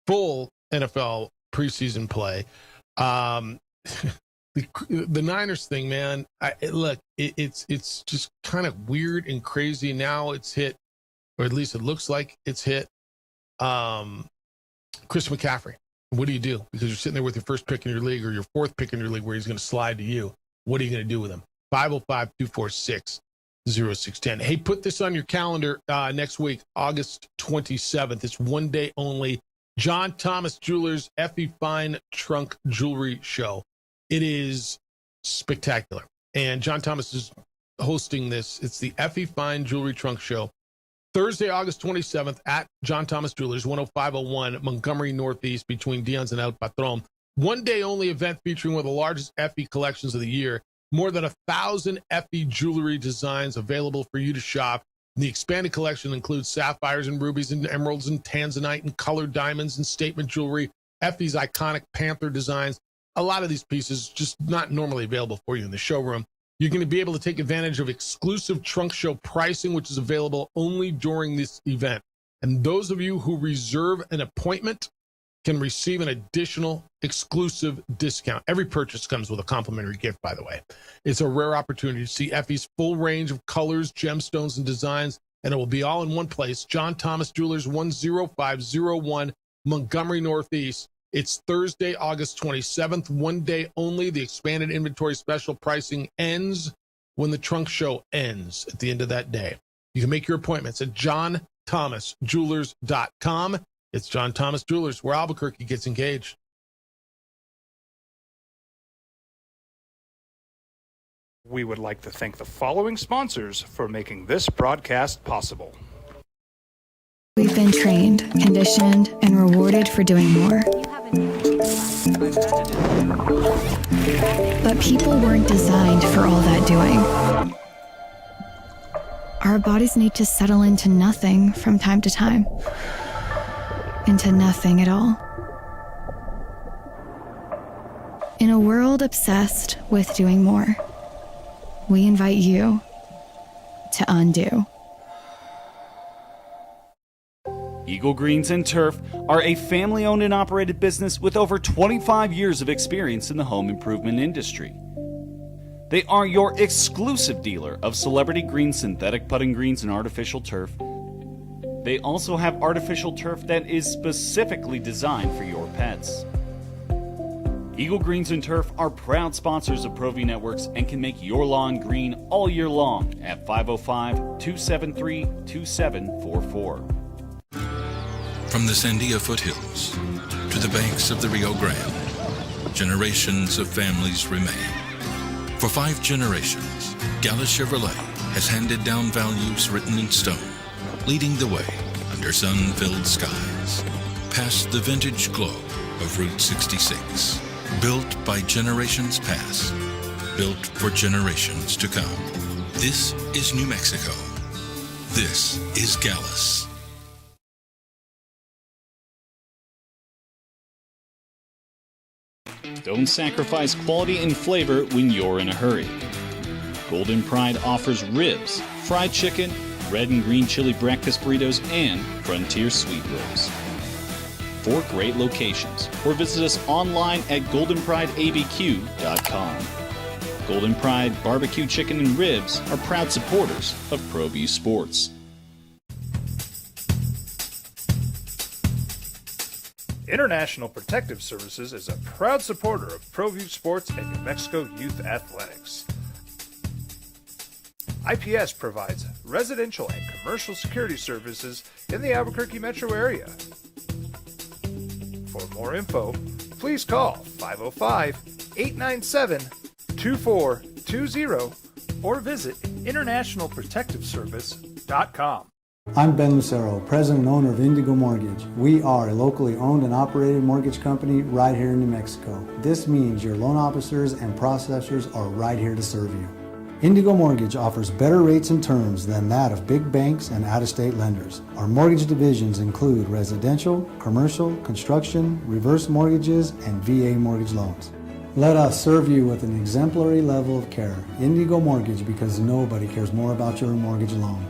full NFL preseason play. The Niners thing, man. It's just kind of weird and crazy. Now it's hit, or at least it looks like it's hit. Chris McCaffrey. What do you do? Because you're sitting there with your first pick in your league or your fourth pick in your league where he's going to slide to you. What are you going to do with him? 505-246-0610. Hey, put this on your calendar next week, August 27th. It's one day only. John Thomas Jewelers Effie Fine Trunk Jewelry Show. It is spectacular. And John Thomas is hosting this. It's the Effie Fine Jewelry Trunk Show. Thursday, August 27th at John Thomas Jewelers, 10501 Montgomery Northeast between Dion's and El Patron. One day only event featuring one of the largest Effie collections of the year. More than 1,000 Effie jewelry designs available for you to shop. The expanded collection includes sapphires and rubies and emeralds and tanzanite and colored diamonds and statement jewelry. Effie's iconic Panther designs. A lot of these pieces just not normally available for you in the showroom. You're going to be able to take advantage of exclusive trunk show pricing, which is available only during this event. And those of you who reserve an appointment can receive an additional exclusive discount. Every purchase comes with a complimentary gift, by the way. It's a rare opportunity to see Effie's full range of colors, gemstones, and designs, and it will be all in one place. John Thomas Jewelers, 10501 Montgomery Northeast. It's Thursday, August 27th, one day only. The expanded inventory special pricing ends when the trunk show ends at the end of that day. You can make your appointments at johnthomasjewelers.com. It's John Thomas Jewelers, where Albuquerque gets engaged. We would like to thank the following sponsors for making this broadcast possible. We've been trained, conditioned, and rewarded for doing more. But people weren't designed for all that doing. Our bodies need to settle into nothing from time to time. Into nothing at all. In a world obsessed with doing more, we invite you to undo. Eagle Greens and Turf are a family-owned and operated business with over 25 years of experience in the home improvement industry. They are your exclusive dealer of celebrity green, synthetic putting greens, and artificial turf. They also have artificial turf that is specifically designed for your pets. Eagle Greens and Turf are proud sponsors of ProView Networks and can make your lawn green all year long at 505-273-2744. From the Sandia foothills to the banks of the Rio Grande, generations of families remain. For 5 generations, Gala Chevrolet has handed down values written in stone, leading the way under sun-filled skies, past the vintage glow of Route 66. Built by generations past, built for generations to come. This is New Mexico. This is Gallus. Don't sacrifice quality and flavor when you're in a hurry. Golden Pride offers ribs, fried chicken, red and green chili breakfast burritos, and Frontier sweet rolls. 4 great locations, or visit us online at goldenprideabq.com. Golden Pride Barbecue Chicken and Ribs are proud supporters of ProView Sports. International Protective Services is a proud supporter of ProView Sports and New Mexico Youth Athletics. IPS provides residential and commercial security services in the Albuquerque metro area. For more info, please call 505-897-2420 or visit internationalprotectiveservice.com. I'm Ben Lucero, president and owner of Indigo Mortgage. We are a locally owned and operated mortgage company right here in New Mexico. This means your loan officers and processors are right here to serve you. Indigo Mortgage offers better rates and terms than that of big banks and out-of-state lenders. Our mortgage divisions include residential, commercial, construction, reverse mortgages, and VA mortgage loans. Let us serve you with an exemplary level of care. Indigo Mortgage, because nobody cares more about your mortgage loan.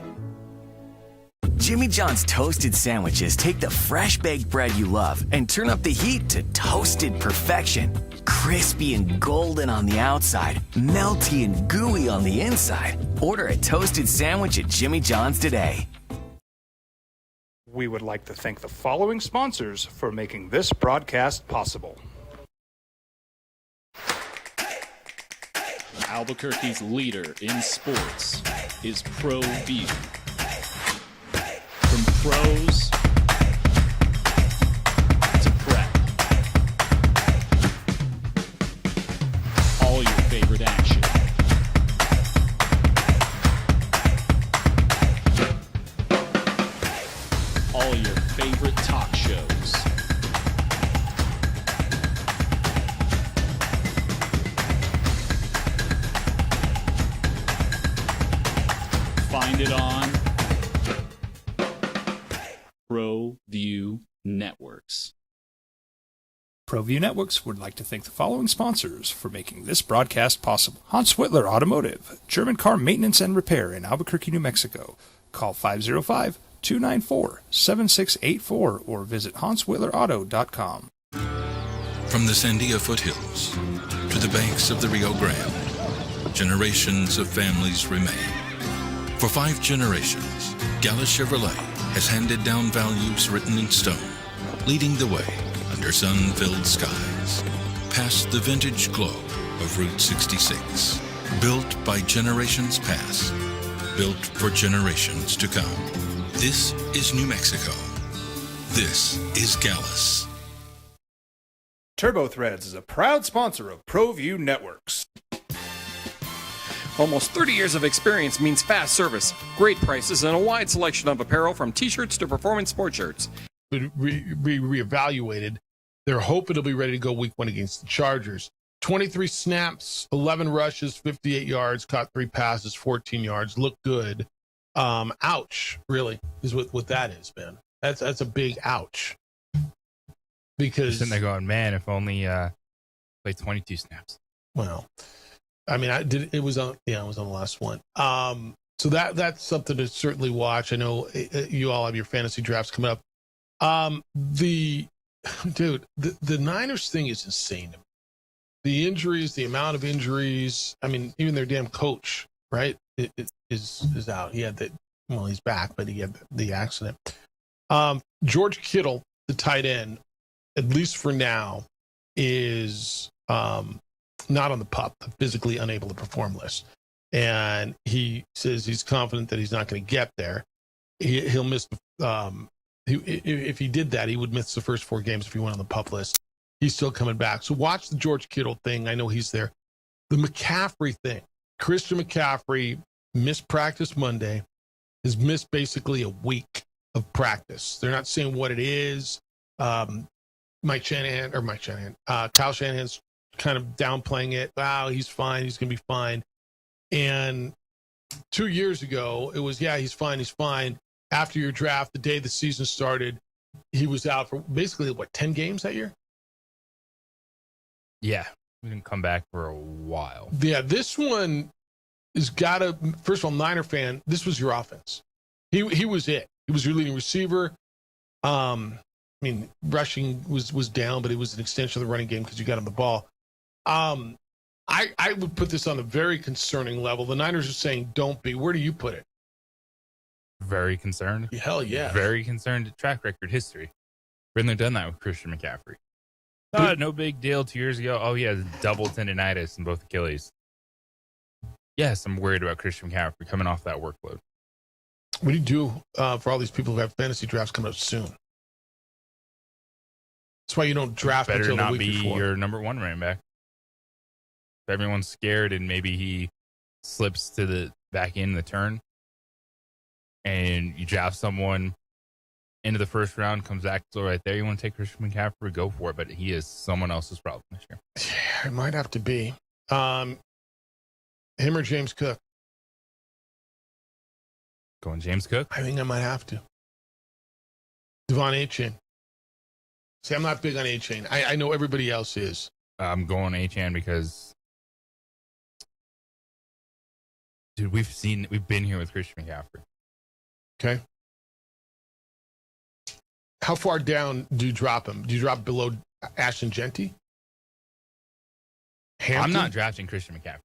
Jimmy John's toasted sandwiches take the fresh baked bread you love and turn up the heat to toasted perfection. Crispy and golden on the outside, melty and gooey on the inside. Order a toasted sandwich at Jimmy John's today. We would like to thank the following sponsors for making this broadcast possible. Albuquerque's leader in sports is ProView. From pros to prep, all your favorite action. All your favorite talk shows. Find it on ProView Networks. ProView Networks would like to thank the following sponsors for making this broadcast possible. Hans Whitler Automotive, German car maintenance and repair in Albuquerque, New Mexico. Call 505-2 294-7684 or visit HansWillerAuto.com. From the Sandia foothills to the banks of the Rio Grande, generations of families remain. For 5 generations, Gala Chevrolet has handed down values written in stone, leading the way under sun-filled skies, past the vintage glow of Route 66. Built by generations past, built for generations to come. This is New Mexico. This is Gallus. TurboThreads is a proud sponsor of ProView Networks. Almost 30 years of experience means fast service, great prices, and a wide selection of apparel from t-shirts to performance sport shirts. Reevaluated. They're hoping to be ready to go week 1 against the Chargers. 23 snaps, 11 rushes, 58 yards, caught 3 passes, 14 yards. Look good. Ouch, really, is what that is, man. That's a big ouch. Because sitting there going, man, if only played 22 snaps. Well, I mean, it was on the last one. So that's something to certainly watch. I know you all have your fantasy drafts coming up. The Niners thing is insane. The injuries, the amount of injuries. I mean, even their damn coach, right, is out. He had he's back, but he had the accident. George Kittle, the tight end, at least for now, is not on the physically unable to perform list. And he says he's confident that he's not going to get there. He'll miss. If he did that, he would miss the first 4 games if he went on the PUP list. He's still coming back. So watch the George Kittle thing. I know he's there. The McCaffrey thing. Christian McCaffrey missed practice Monday. Has missed basically a week of practice. They're not saying what it is. Kyle Shanahan's kind of downplaying it. Wow, he's fine. He's going to be fine. And 2 years ago, it was, he's fine. He's fine. After your draft, the day the season started, he was out for basically, 10 games that year? Yeah. We didn't come back for a while. Yeah, this one has got to, first of all, Niner fan, this was your offense. He was it. He was your leading receiver. I mean, rushing was down, but it was an extension of the running game because you got him the ball. I would put this on a very concerning level. The Niners are saying, don't be. Where do you put it? Very concerned. Hell yeah. Very concerned. Track record history. Been there, done that with Christian McCaffrey. No big deal 2 years ago. Oh, he has double tendonitis in both Achilles. Yes, I'm worried about Christian McCaffrey coming off that workload. What do you do for all these people who have fantasy drafts coming up soon? That's why you don't draft Better until the not week be before. your number 1 running back. If everyone's scared and maybe he slips to the back end of the turn and you draft someone into the first round, comes back still right there, you want to take Christian McCaffrey, go for it, but he is someone else's problem this year. Yeah, it might have to be. Him or James Cook? Going James Cook? I think I might have to. Devon A-Chain. See, I'm not big on A-Chain. I know everybody else is. I'm going A-Chain because, dude, we've been here with Christian McCaffrey. Okay. How far down do you drop him? Do you drop below Ashton Genty? Hampton? I'm not drafting Christian McCaffrey.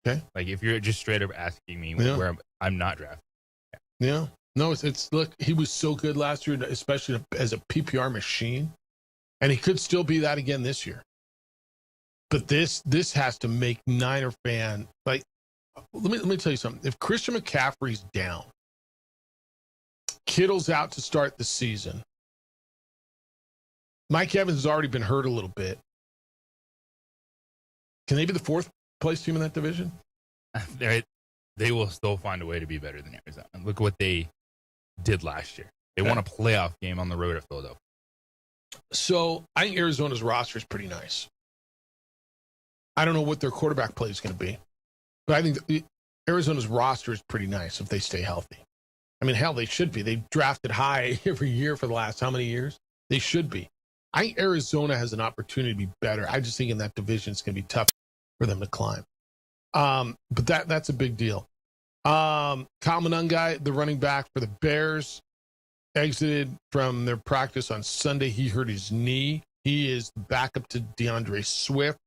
Okay. Like, if you're just straight up asking me where I'm not drafting. Yeah. No, it's look, he was so good last year, especially as a PPR machine. And he could still be that again this year. But this has to make Niner fan, like, let me tell you something. If Christian McCaffrey's down, Kittle's out to start the season, Mike Evans has already been hurt a little bit. Can they be the 4th place team in that division? They will still find a way to be better than Arizona. Look what they did last year. They won a playoff game on the road at Philadelphia. So I think Arizona's roster is pretty nice. I don't know what their quarterback play is going to be, but I think Arizona's roster is pretty nice if they stay healthy. I mean, hell, they should be. They drafted high every year for the last how many years? They should be. I think Arizona has an opportunity to be better. I just think in that division it's going to be tough for them to climb. But that's a big deal. Kyle Monangai, the running back for the Bears, exited from their practice on Sunday. He hurt his knee. He is backup to DeAndre Swift.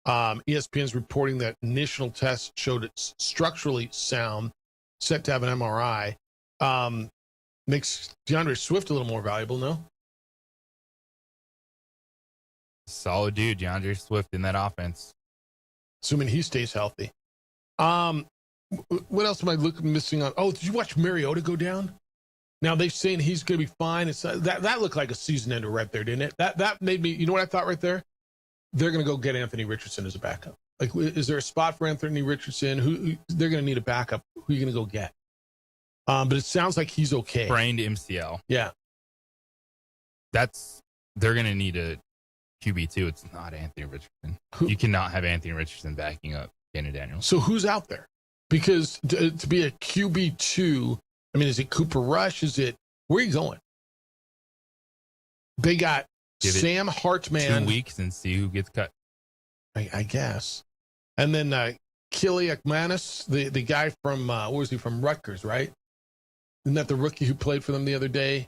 ESPN's reporting that initial tests showed it's structurally sound, set to have an MRI. Makes DeAndre Swift a little more valuable, no? Solid dude, DeAndre Swift in that offense. Assuming he stays healthy. What else am I missing on? Oh, did you watch Mariota go down? Now they're saying he's going to be fine. It's that looked like a season ender right there, didn't it? That made me. You know what I thought right there? They're going to go get Anthony Richardson as a backup. Like, is there a spot for Anthony Richardson? Who they're going to need a backup? Who are you going to go get? But it sounds like he's okay. Sprained MCL. Yeah, they're going to need a QB2. It's not Anthony Richardson. You cannot have Anthony Richardson backing up Daniel Daniels. So who's out there? Because to be a QB2, I mean, is it Cooper Rush? Is it, where are you going? They got Sam Hartman. 2 weeks and see who gets cut. I guess. And then Kaliakmanis, the guy from, where was he from? Rutgers, right? Isn't that the rookie who played for them the other day?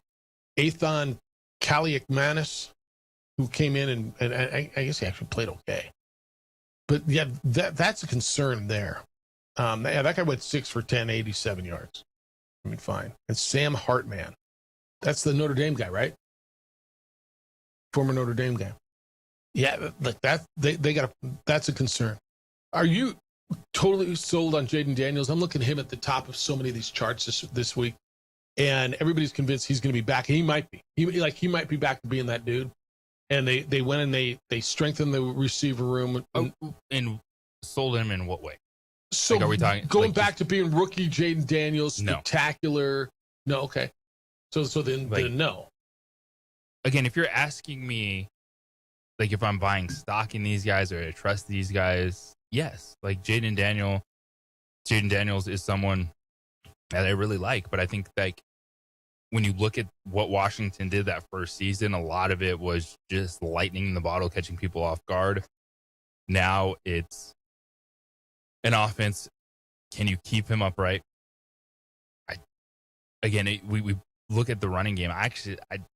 Athan Kaliakmanis, who came in and I guess he actually played okay. But yeah, that's a concern there. Yeah, that guy went 6 for 10, 87 yards. I mean, fine. And Sam Hartman. That's the Notre Dame guy, right? Former Notre Dame guy. Yeah, like that. They got that's a concern. Are you totally sold on Jaden Daniels? I'm looking at him at the top of so many of these charts this week, and everybody's convinced he's going to be back. He might be. He might be back to being that dude. And they went and they strengthened the receiver room. And sold him in what way? So like, are we talking going back to being rookie Jaden Daniels, spectacular? No, okay. So then no. Again, if you're asking me, like, if I'm buying stock in these guys or I trust these guys, yes. Like, Jaden Daniels is someone that I really like, but I think, like, when you look at what Washington did that first season, a lot of it was just lightning in the bottle, catching people off guard. Now it's an offense. Can you keep him upright? We look at the running game. I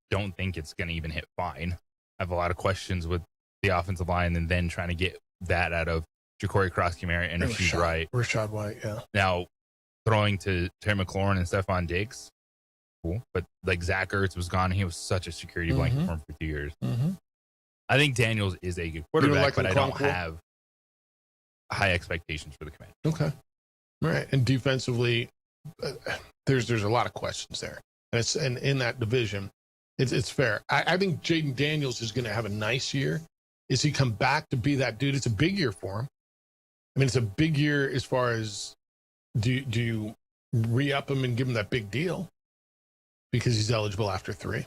don't think it's going to even hit fine. I have a lot of questions with the offensive line and then trying to get that out of Ja'Cory Cross-Camara and Rashad Wright. Rashad White, yeah. Now, throwing to Terry McLaurin and Stephon Diggs, cool. But like Zach Ertz was gone. He was such a security blanket for him for 2 years. Mm-hmm. I think Daniels is a good quarterback, but I don't have high expectations for the Commanders. Okay. All right. And defensively, there's a lot of questions there. And in that division, it's fair. I think Jaden Daniels is going to have a nice year. Is he come back to be that dude? It's a big year for him. I mean, it's a big year as far as do you re-up him and give him that big deal because he's eligible after 3?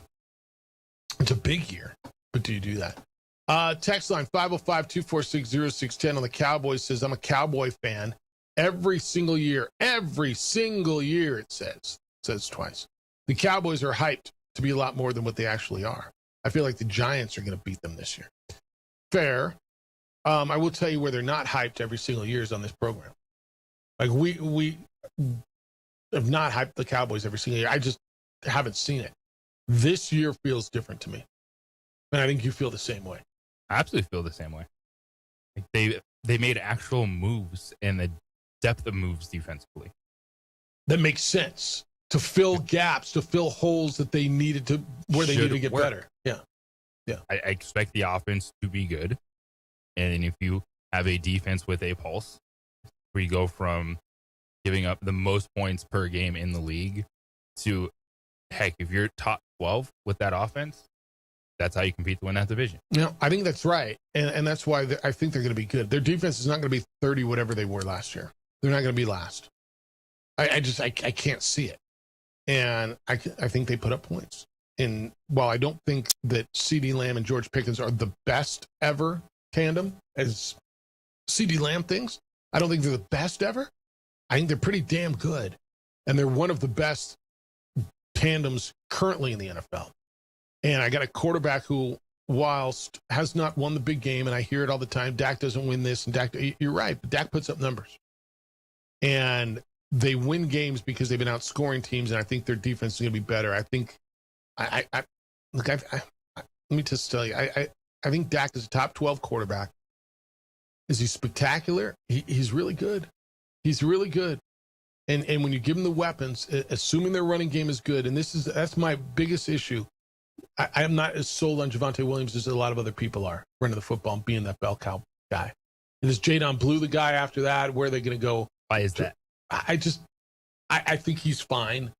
It's a big year, but do you do that? Text line 505-246-0610 on the Cowboys says, I'm a Cowboy fan every single year, it says twice. The Cowboys are hyped to be a lot more than what they actually are. I feel like the Giants are going to beat them this year. Fair. I will tell you where they're not hyped every single year is on this program. Like we have not hyped the Cowboys every single year. I just haven't seen it. This year feels different to me. And I think you feel the same way. I absolutely feel the same way. Like they made actual moves and the depth of moves defensively. That makes sense. To fill gaps, to fill holes that they needed to, where they needed to get better. Yeah. Yeah. I expect the offense to be good. And if you have a defense with a pulse, where you go from giving up the most points per game in the league to, heck, if you're top 12 with that offense, that's how you compete to win that division. Yeah, I think that's right. And that's why I think they're going to be good. Their defense is not going to be 30, whatever they were last year. They're not going to be last. I can't see it. And I think they put up points. And while I don't think that CeeDee Lamb and George Pickens are the best ever tandem as CeeDee Lamb thinks, I don't think they're the best ever. I think they're pretty damn good. And they're one of the best tandems currently in the NFL. And I got a quarterback who, whilst has not won the big game, and I hear it all the time, Dak doesn't win this, and Dak, you're right, but Dak puts up numbers. And they win games because they've been outscoring teams, and I think their defense is going to be better. I think Look, let me just tell you, I think Dak is a top 12 quarterback. Is he spectacular? He's really good. He's really good. And when you give him the weapons, assuming their running game is good, and that's my biggest issue. I am not as sold on Javonte Williams as a lot of other people are, running the football and being that bell cow guy. And is Jadon Blue the guy after that? Where are they going to go? Why is that? I think he's fine.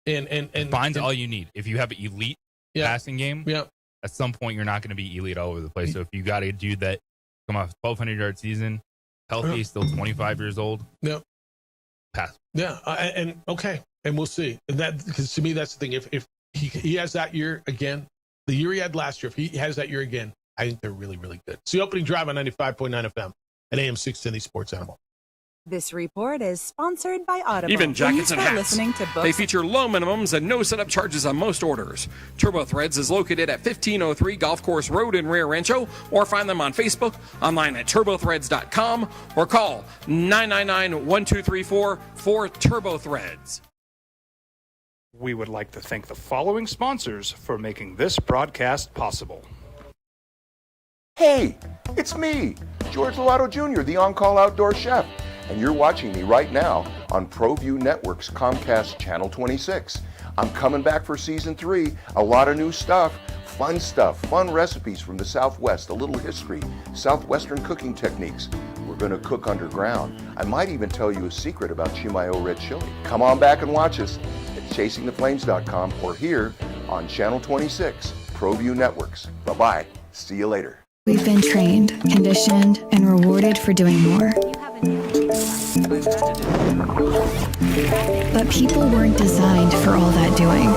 And Fine's all you need. If you have an elite passing game, at some point you're not going to be elite all over the place. So if you got a dude that come off 1,200-yard season, healthy, still 25 years old, pass. Yeah, and we'll see. And that, because to me that's the thing. If he has that year again, the year he had last year, if he has that year again, I think they're really, really good. It's the opening drive on 95.9 FM and AM 610 Sports Animal. This report is sponsored by Audible. Even jackets and hats. Listening to books. They feature low minimums and no setup charges on most orders. Turbo Threads is located at 1503 Golf Course Road in Rio Rancho, or find them on Facebook, online at turbothreads.com, or call 999-1234 for Turbo Threads. We would like to thank the following sponsors for making this broadcast possible. Hey, it's me, George Lovato Jr., the on-call outdoor chef. And you're watching me right now on ProView Network's Comcast Channel 26. I'm coming back for Season 3. A lot of new stuff, fun recipes from the Southwest, a little history, Southwestern cooking techniques. We're going to cook underground. I might even tell you a secret about Chimayo red chili. Come on back and watch us at chasingtheflames.com or here on Channel 26, ProView Networks. Bye-bye. See you later. We've been trained, conditioned, and rewarded for doing more. But people weren't designed for all that doing.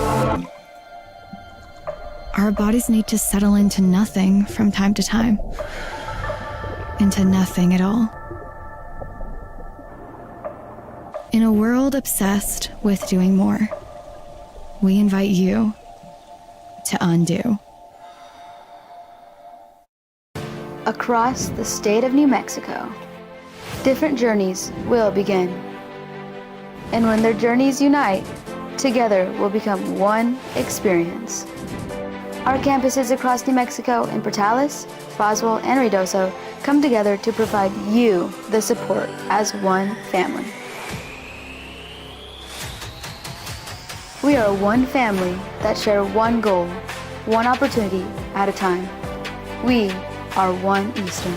Our bodies need to settle into nothing from time to time. Into nothing at all. In a world obsessed with doing more, we invite you to undo. Across the state of New Mexico, different journeys will begin. And when their journeys unite, together will become one experience. Our campuses across New Mexico in Portales, Roswell, and Ruidoso come together to provide you the support as one family. We are one family that share one goal, one opportunity at a time. We are One Eastern.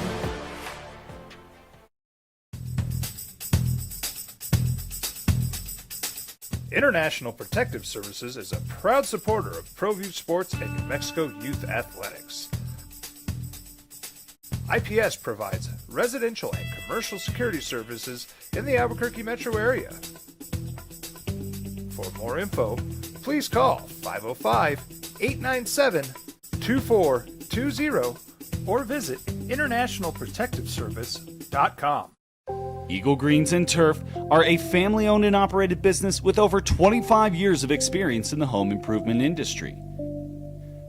International Protective Services is a proud supporter of ProView Sports and New Mexico Youth Athletics. IPS provides residential and commercial security services in the Albuquerque metro area. For more info, please call 505-897-2420 or visit internationalprotectiveservice.com. Eagle Greens and Turf are a family-owned and operated business with over 25 years of experience in the home improvement industry.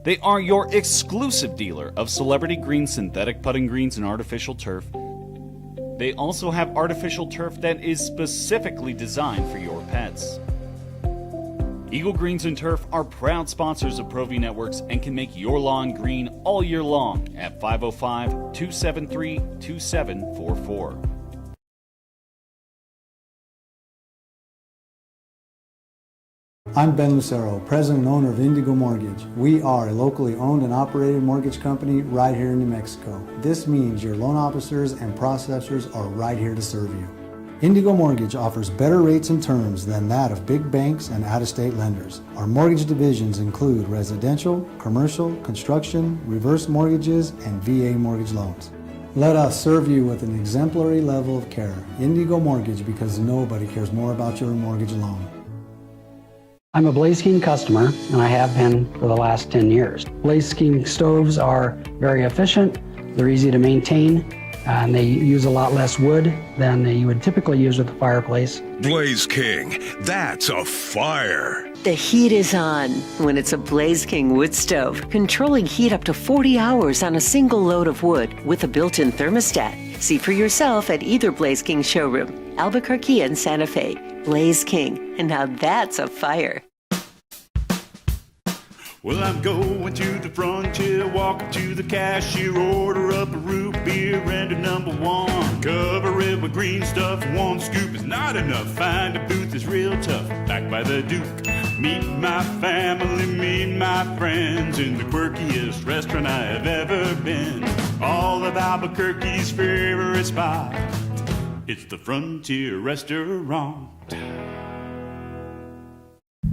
They are your exclusive dealer of celebrity green synthetic putting greens and artificial turf. They also have artificial turf that is specifically designed for your pets. Eagle Greens and Turf are proud sponsors of ProView Networks and can make your lawn green all year long at 505-273-2744. I'm Ben Lucero, president and owner of Indigo Mortgage. We are a locally owned and operated mortgage company right here in New Mexico. This means your loan officers and processors are right here to serve you. Indigo Mortgage offers better rates and terms than that of big banks and out-of-state lenders. Our mortgage divisions include residential, commercial, construction, reverse mortgages, and VA mortgage loans. Let us serve you with an exemplary level of care. Indigo Mortgage, because nobody cares more about your mortgage loan. I'm a Blaze King customer, and I have been for the last 10 years. Blaze King stoves are very efficient, they're easy to maintain, and they use a lot less wood than you would typically use with a fireplace. Blaze King, that's a fire. The heat is on when it's a Blaze King wood stove, controlling heat up to 40 hours on a single load of wood with a built-in thermostat. See for yourself at either Blaze King showroom, Albuquerque and Santa Fe. Blaze King, and now that's a fire. Well, I'm going to the frontier, walking to the cashier, order up a root beer and a number one. Cover it with green stuff, one scoop is not enough. Find a booth is real tough, back by the Duke. Meet my family, meet my friends in the quirkiest restaurant I have ever been. All of Albuquerque's favorite spot, it's the Frontier Restaurant.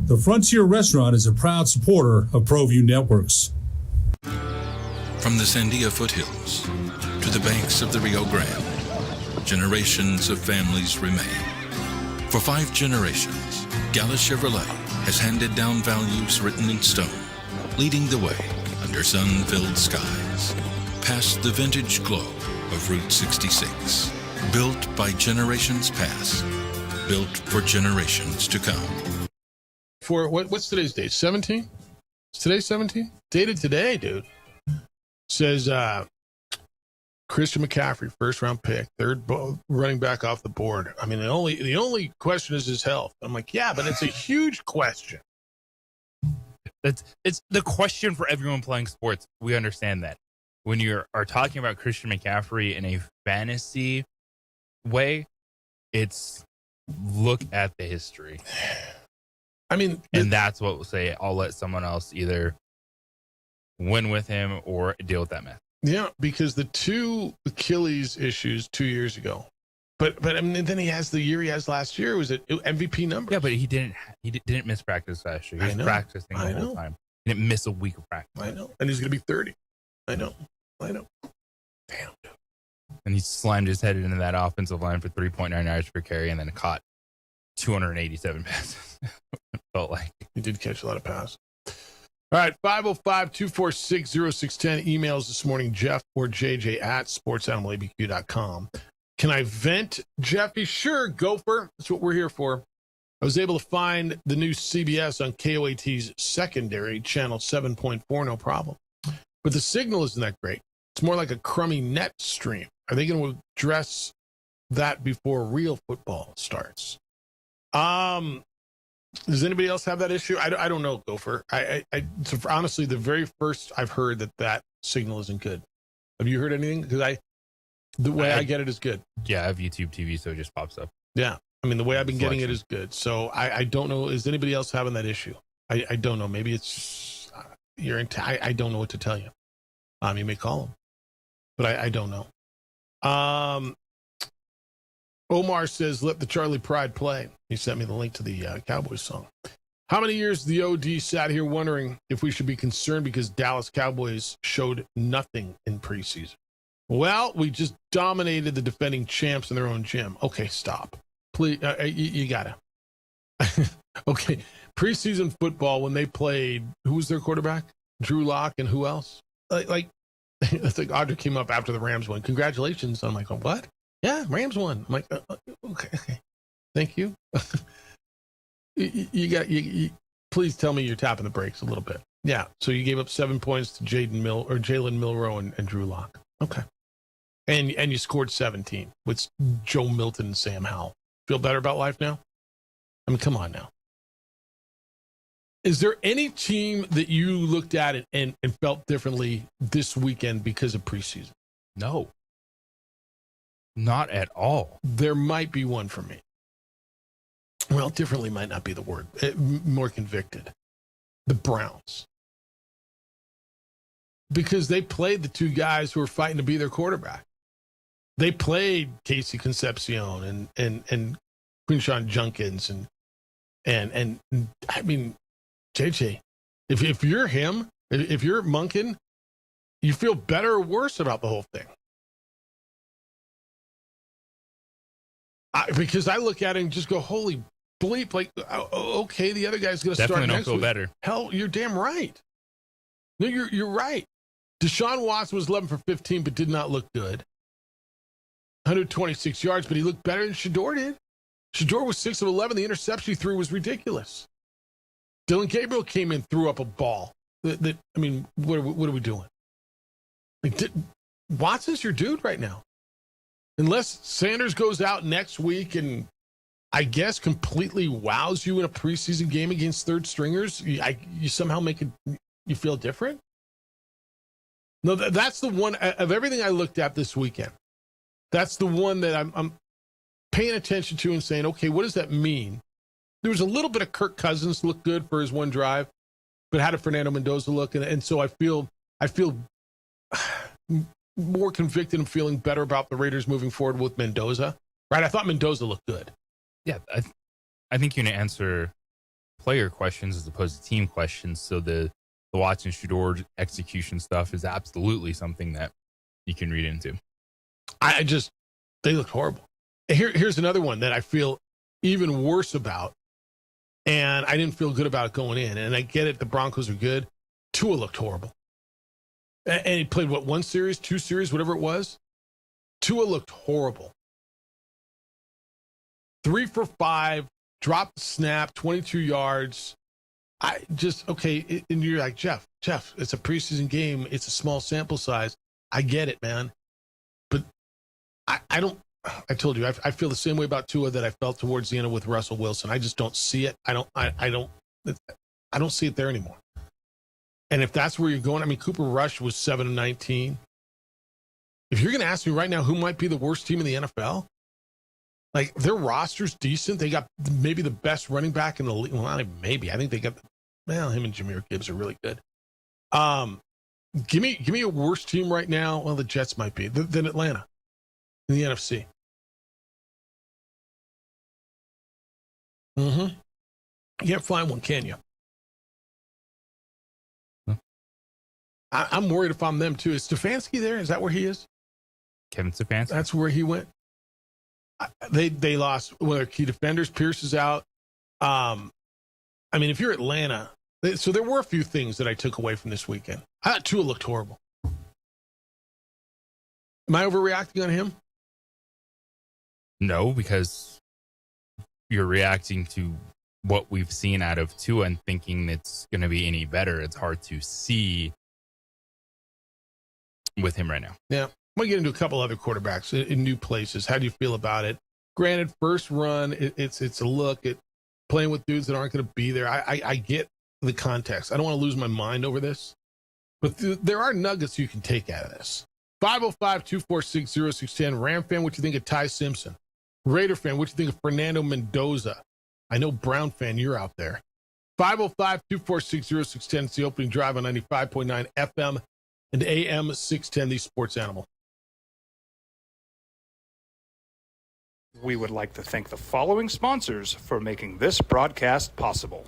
The Frontier Restaurant is a proud supporter of ProView Networks. From the Sandia foothills to the banks of the Rio Grande, generations of families remain. For 5 generations, Gala Chevrolet has handed down values written in stone, leading the way under sun-filled skies, past the vintage glow of Route 66. Built by generations past, built for generations to come. For what's today's date? 17? Is today 17? Dated today, dude. Says Christian McCaffrey, first round pick, third running back off the board. I mean, the only question is his health. I'm like, yeah, but it's a huge question. It's the question for everyone playing sports. We understand that. When you are talking about Christian McCaffrey in a fantasy way, it's look at the history. I mean, and that's what we'll say. I'll let someone else either win with him or deal with that mess. Yeah, because the 2 Achilles issues 2 years ago, but I mean, then he has the year he has last year. Was it MVP number? Yeah, but he didn't miss practice last year. He was practicing the whole time. He didn't miss a week of practice. I know, and he's going to be 30. I know. Damn. Dude. And he slammed his head into that offensive line for 3.9 yards per carry, and then caught 287 passes. It felt like he did catch a lot of passes. All right, 505-246-0610. Emails this morning, Jeff or JJ at sportsanimalabq.com. Can I vent, Jeffy? Sure, Gopher. That's what we're here for. I was able to find the new CBS on KOAT's secondary, channel 7.4, no problem. But the signal isn't that great. It's more like a crummy net stream. Are they going to address that before real football starts? Does anybody else have that issue? I don't know, Gopher. So honestly, the very first I've heard that signal isn't good. Have you heard anything? Because the way I get it is good. Yeah, I have YouTube TV, so it just pops up. Yeah. I mean, the way I've been getting it is good. So I don't know. Is anybody else having that issue? I don't know. Maybe it's I don't know what to tell you. You may call them, but I don't know. Omar says, let the Charlie Pride play. He sent me the link to the Cowboys song. How many years the OD sat here wondering if we should be concerned because Dallas Cowboys showed nothing in preseason? Well, we just dominated the defending champs in their own gym. Okay, stop. Please, you gotta. Okay, preseason football, when they played, who was their quarterback? Drew Lock and who else? Like it's like Audrey came up after the Rams won. Congratulations. I'm like, oh, what? Yeah, Rams won. I'm like, okay. Thank you. you please tell me you're tapping the brakes a little bit. Yeah. So you gave up 7 points to Jalen Milroe and Drew Lock. Okay. And you scored 17 with Joe Milton and Sam Howell. Feel better about life now? I mean, come on now. Is there any team that you looked at and felt differently this weekend because of preseason? No. Not at all. There might be one for me. Well, differently might not be the word. More convicted. The Browns. Because they played the 2 guys who were fighting to be their quarterback. They played Casey Concepcion and Quinshawn Junkins and I mean, JJ, if you're him, if you're Monken, you feel better or worse about the whole thing. Because I look at it and just go, holy bleep, like, okay, the other guy's going to start next week. Definitely don't feel better. Hell, you're damn right. No, you're right. Deshaun Watson was 11 for 15, but did not look good. 126 yards, but he looked better than Shador did. Shador was 6 of 11. The interception he threw was ridiculous. Dylan Gabriel came in, threw up a ball. I mean, what are we doing? Like, Watson's your dude right now. Unless Sanders goes out next week and I guess completely wows you in a preseason game against third stringers, you somehow make You feel different? No, that's the one of everything I looked at this weekend. That's the one that I'm paying attention to and saying, okay, what does that mean? There was a little bit of Kirk Cousins look good for his one drive, but how did Fernando Mendoza look? And so I feel more convicted and feeling better about the Raiders moving forward with Mendoza. Right? I thought Mendoza looked good. Yeah, I think you can answer player questions as opposed to team questions. So the Watson Shedeur execution stuff is absolutely something that you can read into. They looked horrible. Here's another one that I feel even worse about, and I didn't feel good about it going in. And I get it, the Broncos are good. Tua looked horrible. And he played, one series, 2 series, whatever it was? Tua looked horrible. 3 for 5, dropped the snap, 22 yards. And you're like, Jeff, it's a preseason game. It's a small sample size. I get it, man. But I told you, I feel the same way about Tua that I felt towards the end with Russell Wilson. I just don't see it. I don't see it there anymore. And if that's where you're going, I mean, Cooper Rush was 7-19. If you're going to ask me right now who might be the worst team in the NFL, like, their roster's decent. They got maybe the best running back in the league. Well, not even maybe. I think they got him and Jahmyr Gibbs are really good. Give me a worse team right now. Well, the Jets might be than Atlanta in the NFC. You can't find one, can you? I'm worried if I'm them too. Is Stefanski there? Is that where he is? Kevin Stefanski. That's where he went. They lost one of their key defenders. Pierce is out. I mean, if you're Atlanta, so there were a few things that I took away from this weekend. I thought Tua looked horrible. Am I overreacting on him? No, because you're reacting to what we've seen out of Tua and thinking it's going to be any better. It's hard to see with him right now. Yeah. I'm going to get into a couple other quarterbacks in new places. How do you feel about it? Granted, first run, it's a look at playing with dudes that aren't going to be there. I get the context. I don't want to lose my mind over this. But there are nuggets you can take out of this. 505-246-0610. Ram fan, what you think of Ty Simpson? Raider fan, what you think of Fernando Mendoza? I know Brown fan, you're out there. 505-246-0610. It's the opening drive on 95.9 FM and AM 610, the Sports Animal. We would like to thank the following sponsors for making this broadcast possible.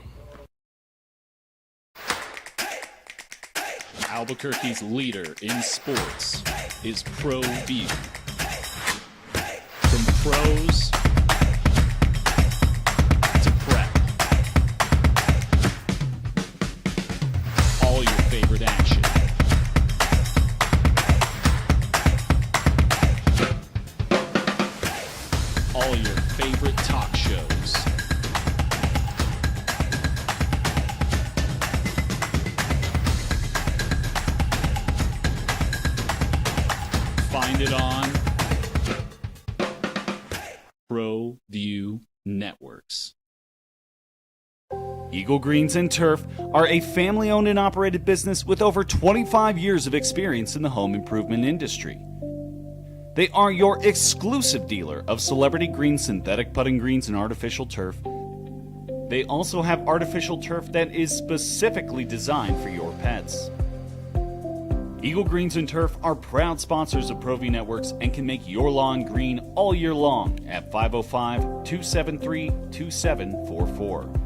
Albuquerque's leader in sports is ProView. From pros to prep, all your favorite action. All your favorite talk shows. Find it on ProView Networks. Eagle Greens and Turf are a family-owned and operated business with over 25 years of experience in the home improvement industry. They are your exclusive dealer of celebrity green, synthetic putting greens, and artificial turf. They also have artificial turf that is specifically designed for your pets. Eagle Greens and Turf are proud sponsors of ProView Networks and can make your lawn green all year long at 505-273-2744.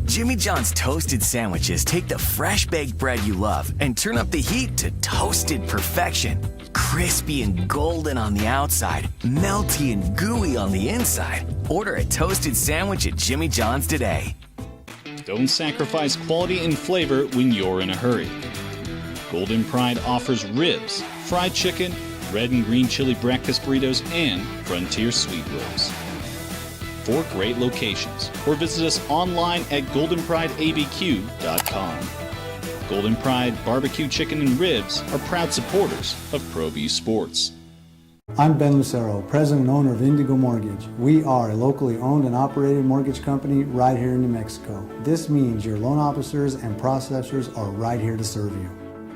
Jimmy John's toasted sandwiches take the fresh baked bread you love and turn up the heat to toasted perfection. Crispy and golden on the outside, melty and gooey on the inside. Order a toasted sandwich at Jimmy John's today. Don't sacrifice quality and flavor when you're in a hurry. Golden Pride offers ribs, fried chicken, red and green chili breakfast burritos, and Frontier sweet rolls. 4 great locations, or visit us online at goldenprideabq.com. Golden Pride Barbecue Chicken and Ribs are proud supporters of ProView Sports. I'm Ben Lucero, president and owner of Indigo Mortgage. We are a locally owned and operated mortgage company right here in New Mexico. This means your loan officers and processors are right here to serve you.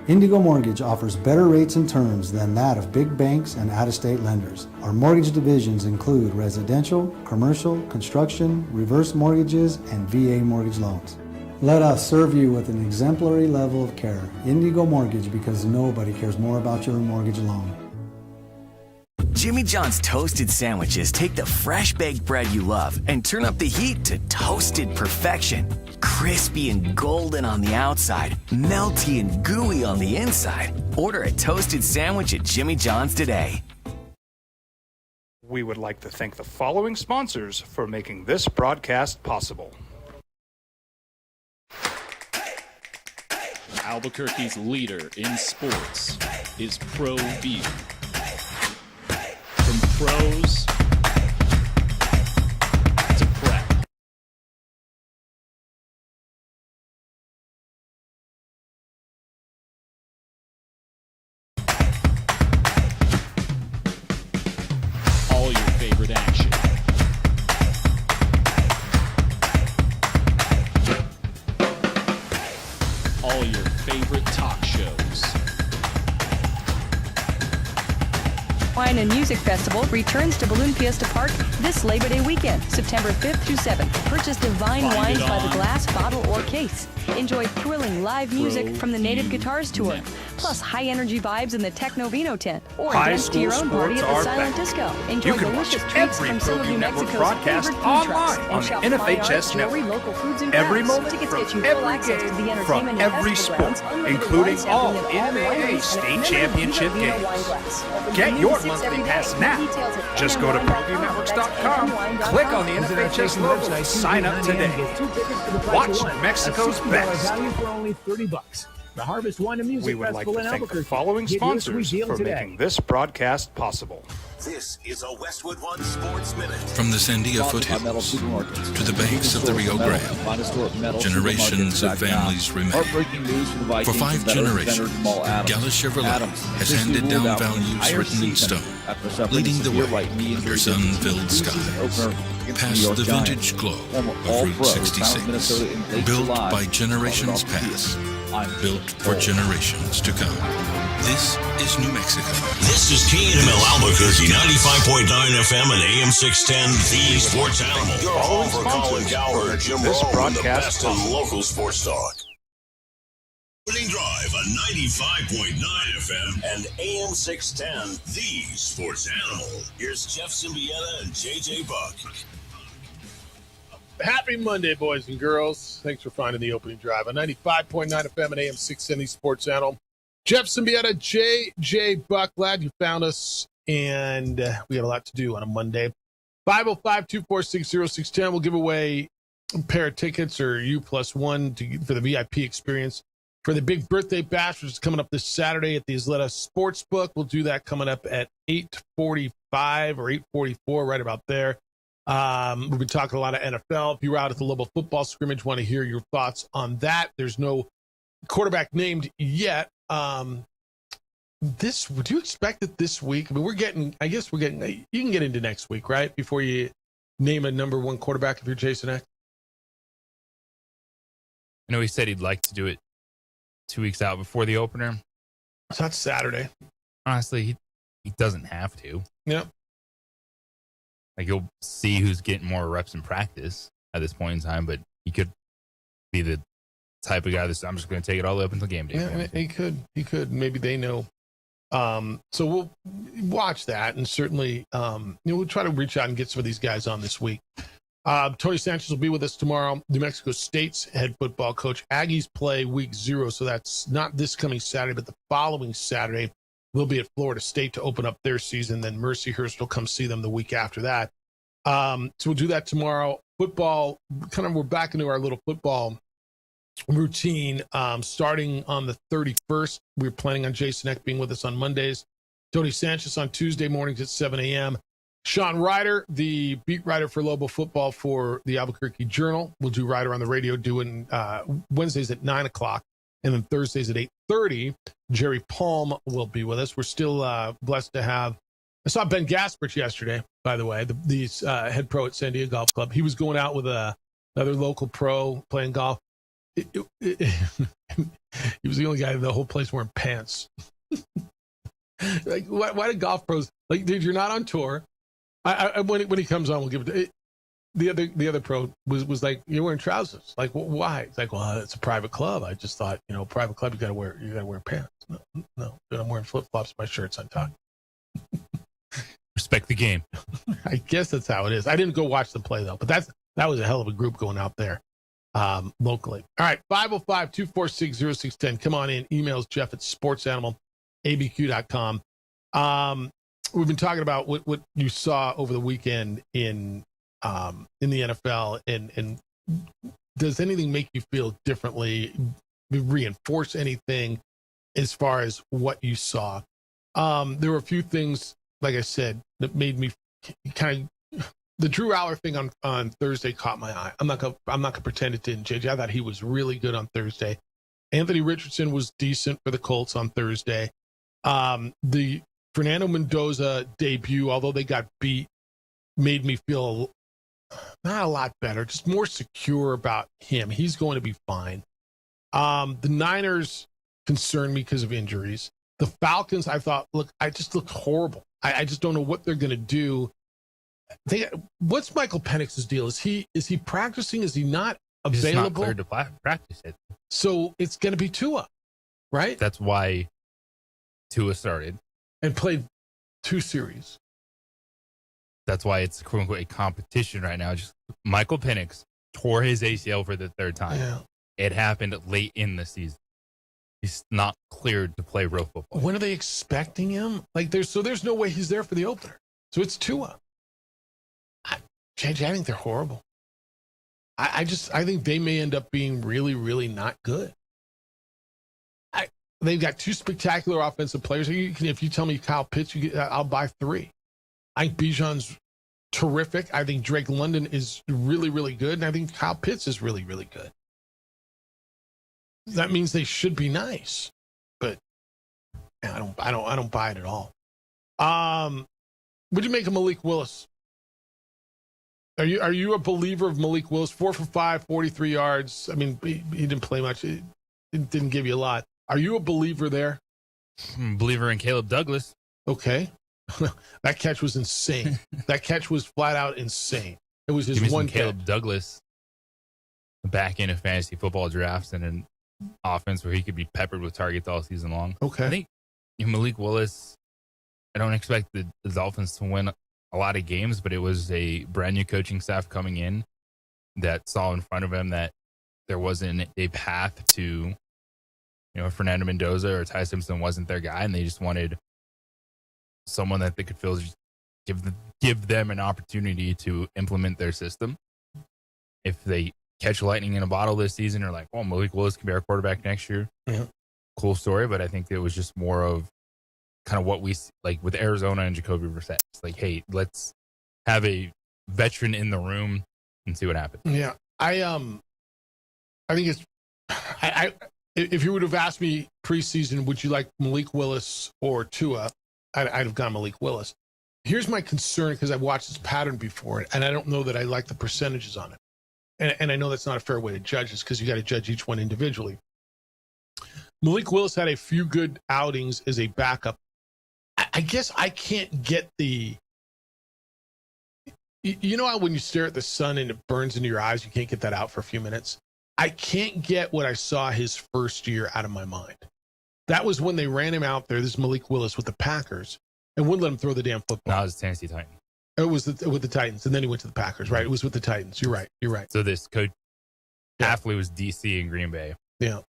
Indigo Mortgage offers better rates and terms than that of big banks and out-of-state lenders. Our mortgage divisions include residential, commercial, construction, reverse mortgages, and VA mortgage loans. Let us serve you with an exemplary level of care. Indigo Mortgage, because nobody cares more about your mortgage loan. Jimmy John's toasted sandwiches take the fresh baked bread you love and turn up the heat to toasted perfection. Crispy and golden on the outside, melty and gooey on the inside. Order a toasted sandwich at Jimmy John's today. We would like to thank the following sponsors for making this broadcast possible. Albuquerque's leader in sports is Pro Beer. From pros to prep. All your favorite action. All your favorite talk shows. Wine and Music Festival returns to Balloon Fiesta Park this Labor Day weekend, September 5th through 7th. Purchase divine wines by the glass, bottle, or case. Enjoy thrilling live music from the Native Guitars Tour, plus high-energy vibes in the Techno Vino tent, or dance to your own party at the Silent Disco. Enjoy delicious treats from some of New Mexico's favorite food trucks, and shop fine art, jewelry, local foods, and Every crafts. moment Tickets from get you full every access to the game, entertainment from and every festival sport, grounds, unlimited including wine all sampling at NAA wineries, state and championship Viva Vino games. wine glass. Open Get from your noon to 6 monthly every day. pass More now. details at Just go to NMWine.com. ProViewNetworks.com, That's click on the NMWine.com. NFHS logo, sign up today. Watch Mexico's best. Value for only $30. The Harvest Wine and Music We would like Festival to in thank the Albuquerque. following Get your sweet sponsors deal for today. making this broadcast possible. This is a Westwood One Sports Minute. From the Sandia foothills to the banks of the Rio Grande, generations of families remain. For 5 generations, Gala Chevrolet has handed down values written in stone, leading the way under sun-filled skies, past the vintage glow of Route 66, built by generations past, built for generations to come. This is New Mexico. This is KNML Albuquerque, 95.9 FM and AM 610, the Sports Animal. Your home for Colin Gower, Jim Rome, and the best in local sports talk. Opening Drive on 95.9 FM and AM 610, the Sports Animal. Here's Jeff Symbieta and JJ Buck. Happy Monday, boys and girls. Thanks for finding the Opening Drive on 95.9 FM and AM 670 Sports Channel. Jeff Symbieta, JJ Buck, glad you found us. And we got a lot to do on a Monday. 505-246-0610. We'll give away a pair of tickets or U+1 for the VIP experience for the big birthday bash, which is coming up this Saturday at the Isleta Sportsbook. We'll do that coming up at 8:45 or 8:44, right about there. We'll be talking a lot of NFL. If you're out at the Lobo football scrimmage, want to hear your thoughts on that. There's no quarterback named yet. Would you expect it this week? I mean, you can get into next week, right? Before you name a number 1 quarterback if you're Jason X. I know he said he'd like to do it 2 weeks out before the opener. So that's Saturday. Honestly, he doesn't have to. Yeah. Like, you'll see who's getting more reps in practice at this point in time, but he could be the type of guy that's, I'm just going to take it all the way up until game day. Yeah, he could. Maybe they know. So we'll watch that, and certainly we'll try to reach out and get some of these guys on this week. Tony Sanchez will be with us tomorrow, New Mexico State's head football coach. Aggies play week 0, so that's not this coming Saturday, but the following Saturday. They'll be at Florida State to open up their season. Then Mercyhurst will come see them the week after that. So we'll do that tomorrow. Football, we're back into our little football routine starting on the 31st. We're planning on Jason Eck being with us on Mondays. Tony Sanchez on Tuesday mornings at 7 a.m. Sean Ryder, the beat writer for Lobo football for the Albuquerque Journal, will do Ryder on the radio doing Wednesdays at 9 o'clock. And then Thursdays at 8:30, Jerry Palm will be with us. We're still blessed to have I saw Ben Gasparich yesterday, by the way, the head pro at San Diego Golf Club. He was going out with another local pro playing golf. He was the only guy in the whole place wearing pants. Like, why do golf pros, like, dude, you're not on tour. When he comes on, we'll give it. The other pro was like, you're wearing trousers. Like, why? It's like, well, it's a private club. I just thought, private club, you gotta wear pants. No, I'm wearing flip flops. My shirt's untucked. Respect the game. I guess that's how it is. I didn't go watch them play though, but that was a hell of a group going out there locally. All right, 505-246-0610. Come on in. Emails Jeff at sportsanimalabq.com. We've been talking about what you saw over the weekend in the NFL, and does anything make you feel differently, reinforce anything as far as what you saw? There were a few things, like I said, that made me kind of, the Drew Aller thing on Thursday caught my eye. I'm not gonna pretend it didn't change. I thought he was really good on Thursday. Anthony Richardson was decent for the Colts on Thursday. The Fernando Mendoza debut, although they got beat, made me feel not a lot better, just more secure about him. He's going to be fine. The Niners concerned me because of injuries. The Falcons, I thought, just looked horrible. I just don't know what they're going to do. What's Michael Penix's deal? Is he practicing? Is he not available? He's not cleared to practice it. So it's going to be Tua, right? That's why Tua started and played 2 series. That's why it's quote unquote a competition right now. Just Michael Penix tore his ACL for the 3rd time. Yeah. It happened late in the season. He's not cleared to play real football. When are they expecting him? There's no way he's there for the opener. So it's Tua. JJ, I think they're horrible. I think they may end up being really, really not good. They've got 2 spectacular offensive players. If you tell me Kyle Pitts, I'll buy 3. I think Bijan's terrific. I think Drake London is really, really good. And I think Kyle Pitts is really, really good. That means they should be nice. But I don't buy it at all. What'd you make of Malik Willis? Are you a believer of Malik Willis? 4 for 5, 43 yards. I mean, he didn't play much. It didn't give you a lot. Are you a believer there? I'm a believer in Caleb Douglas. Okay. That catch was insane. That catch was flat out insane. It was his Give me one some Caleb Douglas back in a fantasy football drafts and an offense where he could be peppered with targets all season long. Okay. I think Malik Willis, I don't expect the Dolphins to win a lot of games, but it was a brand new coaching staff coming in that saw in front of him that there wasn't a path to, Fernando Mendoza or Ty Simpson wasn't their guy, and they just wanted someone that they could feel give them an opportunity to implement their system. If they catch lightning in a bottle this season, or like, oh, Malik Willis can be our quarterback next year. Yeah. Cool story, but I think it was just more of kind of what we like with Arizona and Jacoby Brissett. It's like, hey, let's have a veteran in the room and see what happens. Yeah, I think it's. If you would have asked me preseason, would you like Malik Willis or Tua? I'd have gone Malik Willis. Here's my concern, because I've watched this pattern before, and I don't know that I like the percentages on it. And I know that's not a fair way to judge this, because you got to judge each one individually. Malik Willis had a few good outings as a backup. I guess I can't get the. You know how when you stare at the sun and it burns into your eyes, you can't get that out for a few minutes? I can't get what I saw his first year out of my mind. That was when they ran him out there, this Malik Willis with the Packers, and wouldn't let him throw the damn football. No, it was Tennessee Titans. It was with the Titans, and then he went to the Packers, right? It was with the Titans. You're right. So this coach, Hafley was DC in Green Bay. Yeah.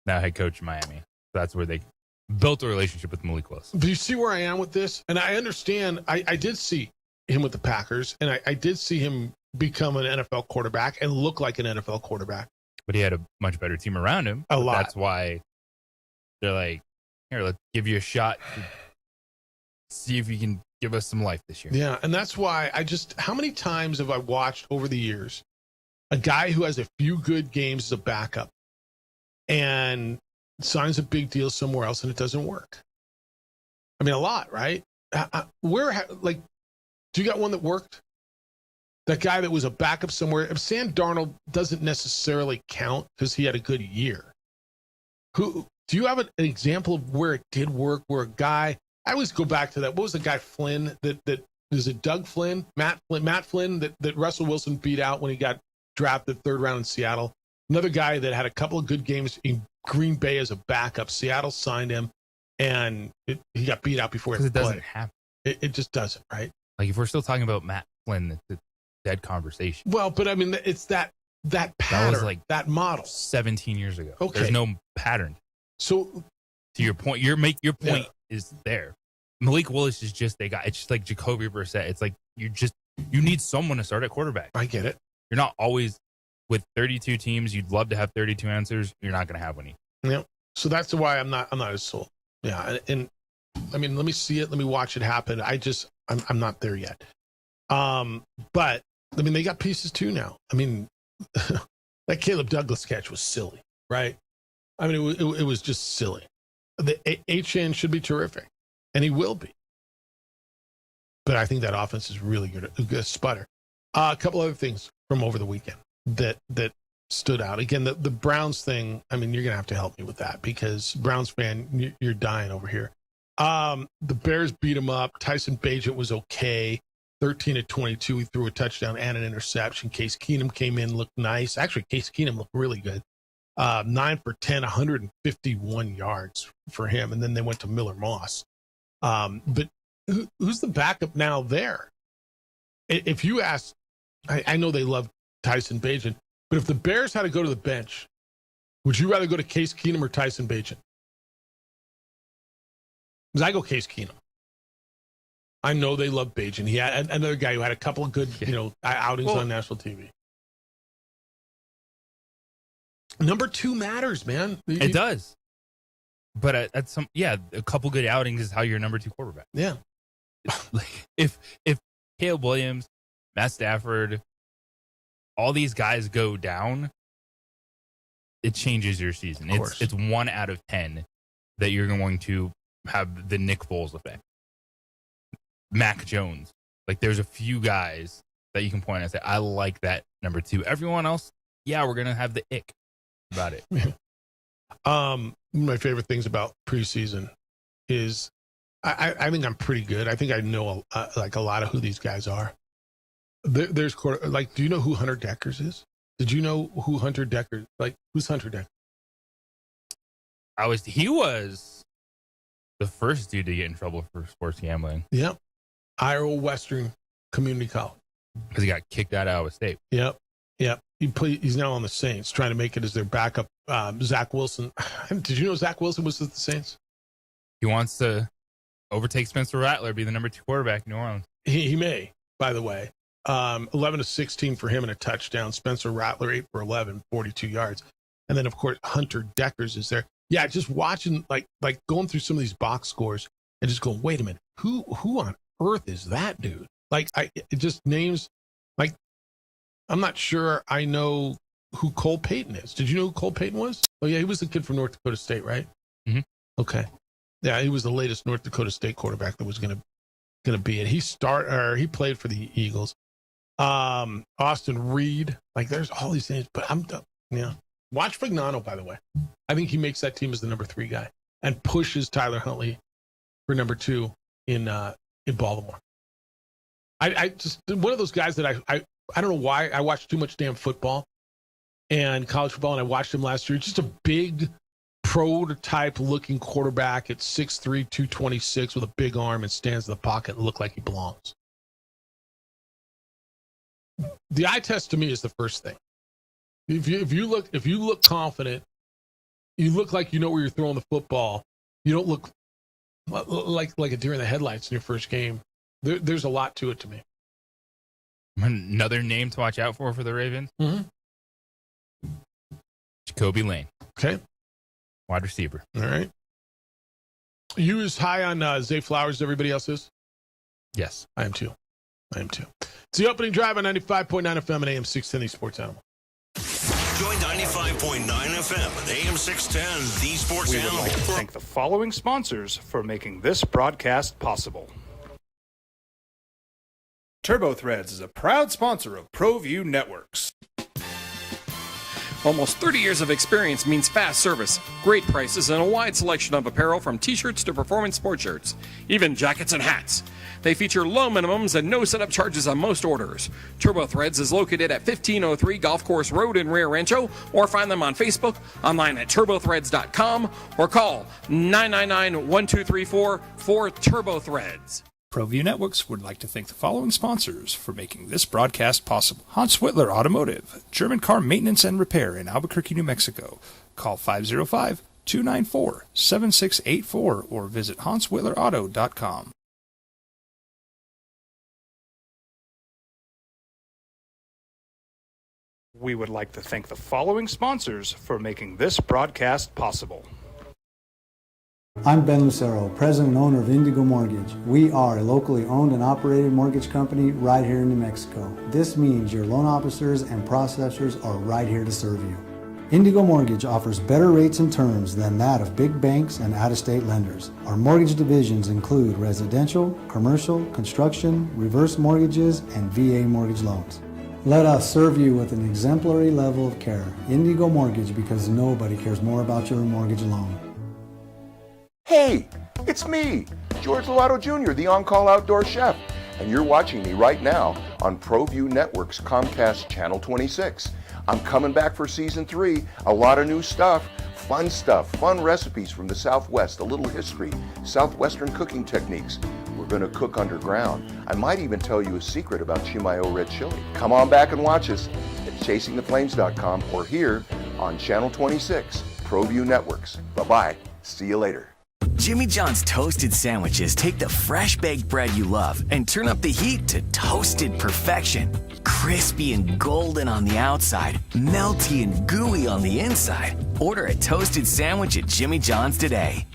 Now head coach in Miami. That's where they built a relationship with Malik Willis. Do you see where I am with this? And I understand, I did see him with the Packers, and I did see him become an NFL quarterback and look like an NFL quarterback. But he had a much better team around him. A lot. That's why they're like, here, let's give you a shot to see if you can give us some life this year. Yeah, and that's why how many times have I watched over the years a guy who has a few good games as a backup and signs a big deal somewhere else and it doesn't work? I mean, a lot, right? do you got one that worked? That guy that was a backup somewhere. Sam Darnold doesn't necessarily count because he had a good year. Do you have an example of where it did work? Where a guy, I always go back to that. What was the guy Flynn that is it Doug Flynn, Matt Flynn that Russell Wilson beat out when he got drafted 3rd round in Seattle? Another guy that had a couple of good games in Green Bay as a backup. Seattle signed him, and he got beat out before he Because it doesn't played. happen. It just doesn't, right? Like if we're still talking about Matt Flynn, it's a dead conversation. Well, but I mean, it's that pattern, That was like that model 17 years ago. Okay. There's no pattern. So to your point, your point is there. Malik Willis is just it's just like Jacoby Brissett. It's like you need someone to start at quarterback. I get it. You're not always with 32 teams. You'd love to have 32 answers. You're not going to have any. Yeah. So that's why I'm not as sold. Yeah. And I mean, let me see it. Let me watch it happen. I'm not there yet. But I mean, they got pieces too now. I mean, that Caleb Douglas catch was silly, right? I mean, it was just silly. The HN should be terrific, and he will be. But I think that offense is really good. A sputter. A couple other things from over the weekend that stood out. Again, the Browns thing. I mean, you're gonna have to help me with that because Browns fan, you're dying over here. The Bears beat him up. Tyson Bagent was okay. 13-22. He threw a touchdown and an interception. Case Keenum came in, looked nice. Actually, Case Keenum looked really good. 9 for 10, 151 yards for him. And then they went to Miller Moss. But who's the backup now there? If you ask, I know they love Tyson Bagent, but if the Bears had to go to the bench, would you rather go to Case Keenum or Tyson Bagent? Because I go Case Keenum. I know they love Bagent. He had another guy who had a couple of good, outings on national TV. Number 2 matters, man. It does. But a couple good outings is how you're number 2 quarterback. Yeah. Like if Caleb Williams, Matt Stafford, all these guys go down, it changes your season. It's 1 out of 10 that you're going to have the Nick Foles effect. Mac Jones. Like there's a few guys that you can point at and say, I like that number 2. Everyone else, we're going to have the ick about it. One of my favorite things about preseason is I think I'm pretty good. I think I know a lot of who these guys are. There's do you know who Hunter Deckers is? Did you know who Hunter Deckers? Who's Hunter Deckers? He was the first dude to get in trouble for sports gambling. Yep. Iowa Western Community College. Because he got kicked out of Iowa State. Yep. He's now on the Saints, trying to make it as their backup. Zach Wilson. Did you know Zach Wilson was with the Saints? He wants to overtake Spencer Rattler, be the number 2 quarterback in New Orleans. He may, by the way. 11-16 for him and a touchdown. Spencer Rattler 8 for 11, 42 yards. And then, of course, Hunter Deckers is there. Yeah, just watching, like going through some of these box scores and just going, wait a minute, who on earth is that dude? It just names, I'm not sure I know who Cole Payton is. Did you know who Cole Payton was? Oh, yeah, he was the kid from North Dakota State, right? Mm-hmm. Okay. Yeah, he was the latest North Dakota State quarterback that was going to be it. He played for the Eagles. Austin Reed. There's all these names, but Watch Fignano, by the way. I think he makes that team as the number 3 guy and pushes Tyler Huntley for number 2 in Baltimore. I just one of those guys that I don't know why I watch too much damn football and college football, and I watched him last year. Just a big prototype looking quarterback at 6'3", 226 with a big arm and stands in the pocket and look like he belongs. The eye test to me is the first thing. If you look confident, you look like you know where you're throwing the football. You don't look like a deer in the headlights in your first game. There's a lot to it to me. Another name to watch out for the Ravens. Mm-hmm. Jacoby Lane. Okay. Wide receiver. All right. You as high on Zay Flowers as everybody else is? Yes. I am too. It's the opening drive on 95.9 FM and AM 610, the Sports Animal. Join 95.9 FM and AM 610, the Sports We would Animal. like to thank the following sponsors for making this broadcast possible. TurboThreads is a proud sponsor of ProView Networks. Almost 30 years of experience means fast service, great prices, and a wide selection of apparel from t-shirts to performance sport shirts, even jackets and hats. They feature low minimums and no setup charges on most orders. TurboThreads is located at 1503 Golf Course Road in Rio Rancho, or find them on Facebook, online at turbothreads.com, or call 999-1234 for TurboThreads. ProView Networks would like to thank the following sponsors for making this broadcast possible. Hans Whitler Automotive, German car maintenance and repair in Albuquerque, New Mexico. Call 505-294-7684 or visit hanswhitlerauto.com. We would like to thank the following sponsors for making this broadcast possible. I'm Ben Lucero, president and owner of Indigo Mortgage. We are a locally owned and operated mortgage company right here in New Mexico. This means your loan officers and processors are right here to serve you. Indigo Mortgage offers better rates and terms than that of big banks and out-of-state lenders. Our mortgage divisions include residential, commercial, construction, reverse mortgages, and VA mortgage loans. Let us serve you with an exemplary level of care. Indigo Mortgage, because nobody cares more about your mortgage loan. Hey, it's me, George Lovato Jr., the on-call outdoor chef, and you're watching me right now on ProView Networks Comcast Channel 26. I'm coming back for Season 3, a lot of new stuff, fun recipes from the Southwest, a little history, Southwestern cooking techniques. We're going to cook underground. I might even tell you a secret about Chimayo red chili. Come on back and watch us at chasingtheflames.com or here on Channel 26, ProView Networks. Bye-bye. See you later. Jimmy John's toasted sandwiches take the fresh baked bread you love and turn up the heat to toasted perfection. Crispy and golden on the outside, melty and gooey on the inside. Order a toasted sandwich at Jimmy John's today.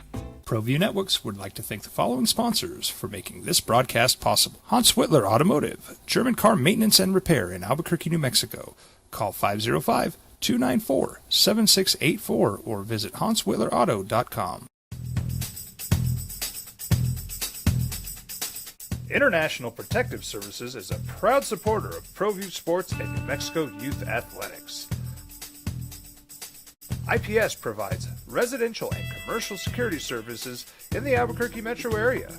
ProView Networks would like to thank the following sponsors for making this broadcast possible. Hans Whitler Automotive, German car maintenance and repair in Albuquerque, New Mexico. Call 505-294-7684 or visit hanswhitlerauto.com. International Protective Services is a proud supporter of ProView Sports and New Mexico Youth Athletics. IPS provides residential and commercial security services in the Albuquerque metro area.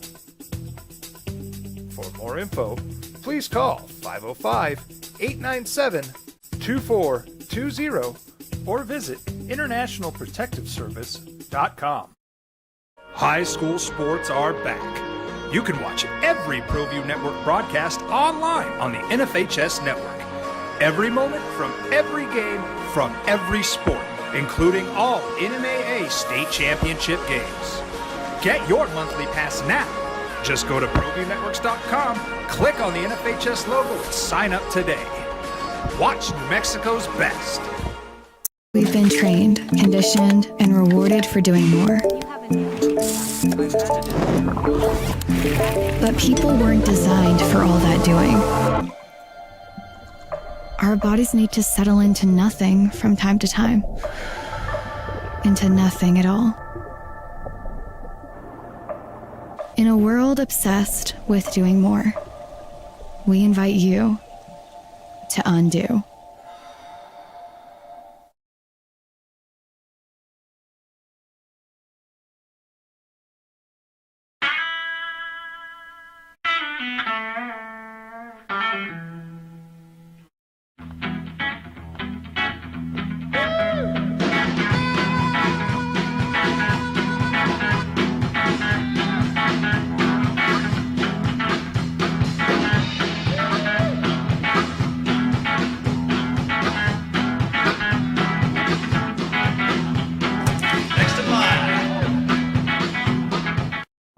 For more info, please call 505-897-2420 or visit internationalprotectiveservice.com. High school sports are back. You can watch every ProView Network broadcast online on the NFHS network. Every moment from every game from every sport, including all NMAA state championship games. Get your monthly pass now. Just go to ProViewNetworks.com, click on the NFHS logo, and sign up today. Watch New Mexico's best. We've been trained, conditioned, and rewarded for doing more. But people weren't designed for all that doing. Our bodies need to settle into nothing from time to time. Into nothing at all. In a world obsessed with doing more, we invite you to undo.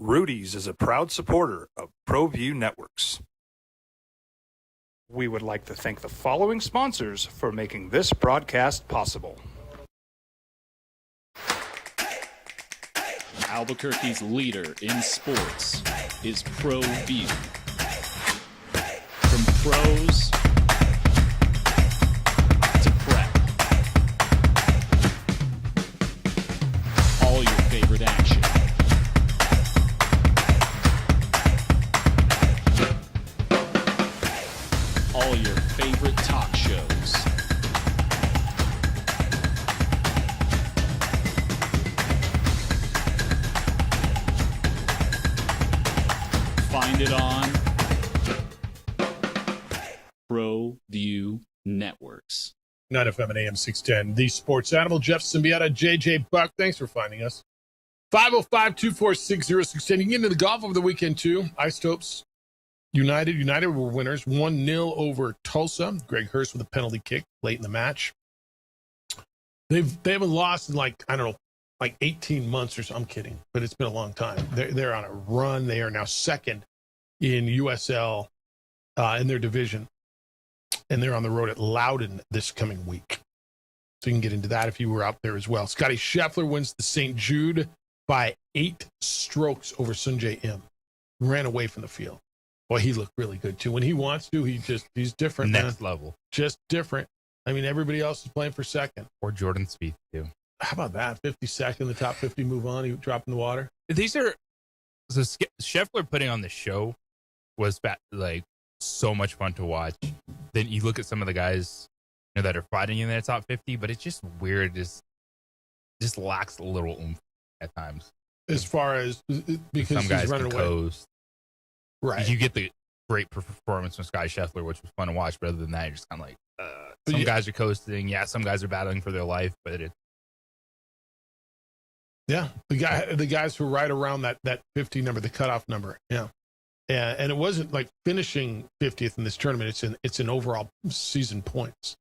Rudy's is a proud supporter of ProView Networks. We would like to thank the following sponsors for making this broadcast possible. Albuquerque's leader in sports is ProView. From pros to prep. All your favorite action. find it on ProView Networks. 9FM and AM 610, the Sports Animal. Jeff Symbieta, JJ Buck, thanks for finding us. 505-246-0610. You can get into the golf over the weekend, too. Isotopes United were winners. 1-0 over Tulsa. Greg Hurst with a penalty kick late in the match. They haven't lost in like 18 months or so. I'm kidding, but it's been a long time. They're on a run. They are now second in USL in their division, and they're on the road at Loudoun this coming week. So you can get into that if you were out there as well. Scotty Scheffler wins the St. Jude by 8 strokes over Sungjae Im. Ran away from the field. Well, he looked really good too. When he wants to, he's different. Next level. Just different. I mean, everybody else is playing for second. Or Jordan Spieth too. How about that? 52nd, the top 50 move on. He dropped in the water. These are so Scheffler putting on the show was like so much fun to watch. Then you look at some of the guys that are fighting in their top 50, but it's just weird. Just lacks a little oomph at times. As far as because some guys he's running away. Coast. Right. You get the great performance from Scotty Scheffler, which was fun to watch. But other than that, you're just kind of like, some guys are coasting. Yeah, some guys are battling for their life, but the guys who are right around that 50 number, the cutoff number. Yeah. And it wasn't like finishing 50th in this tournament. It's in overall season points.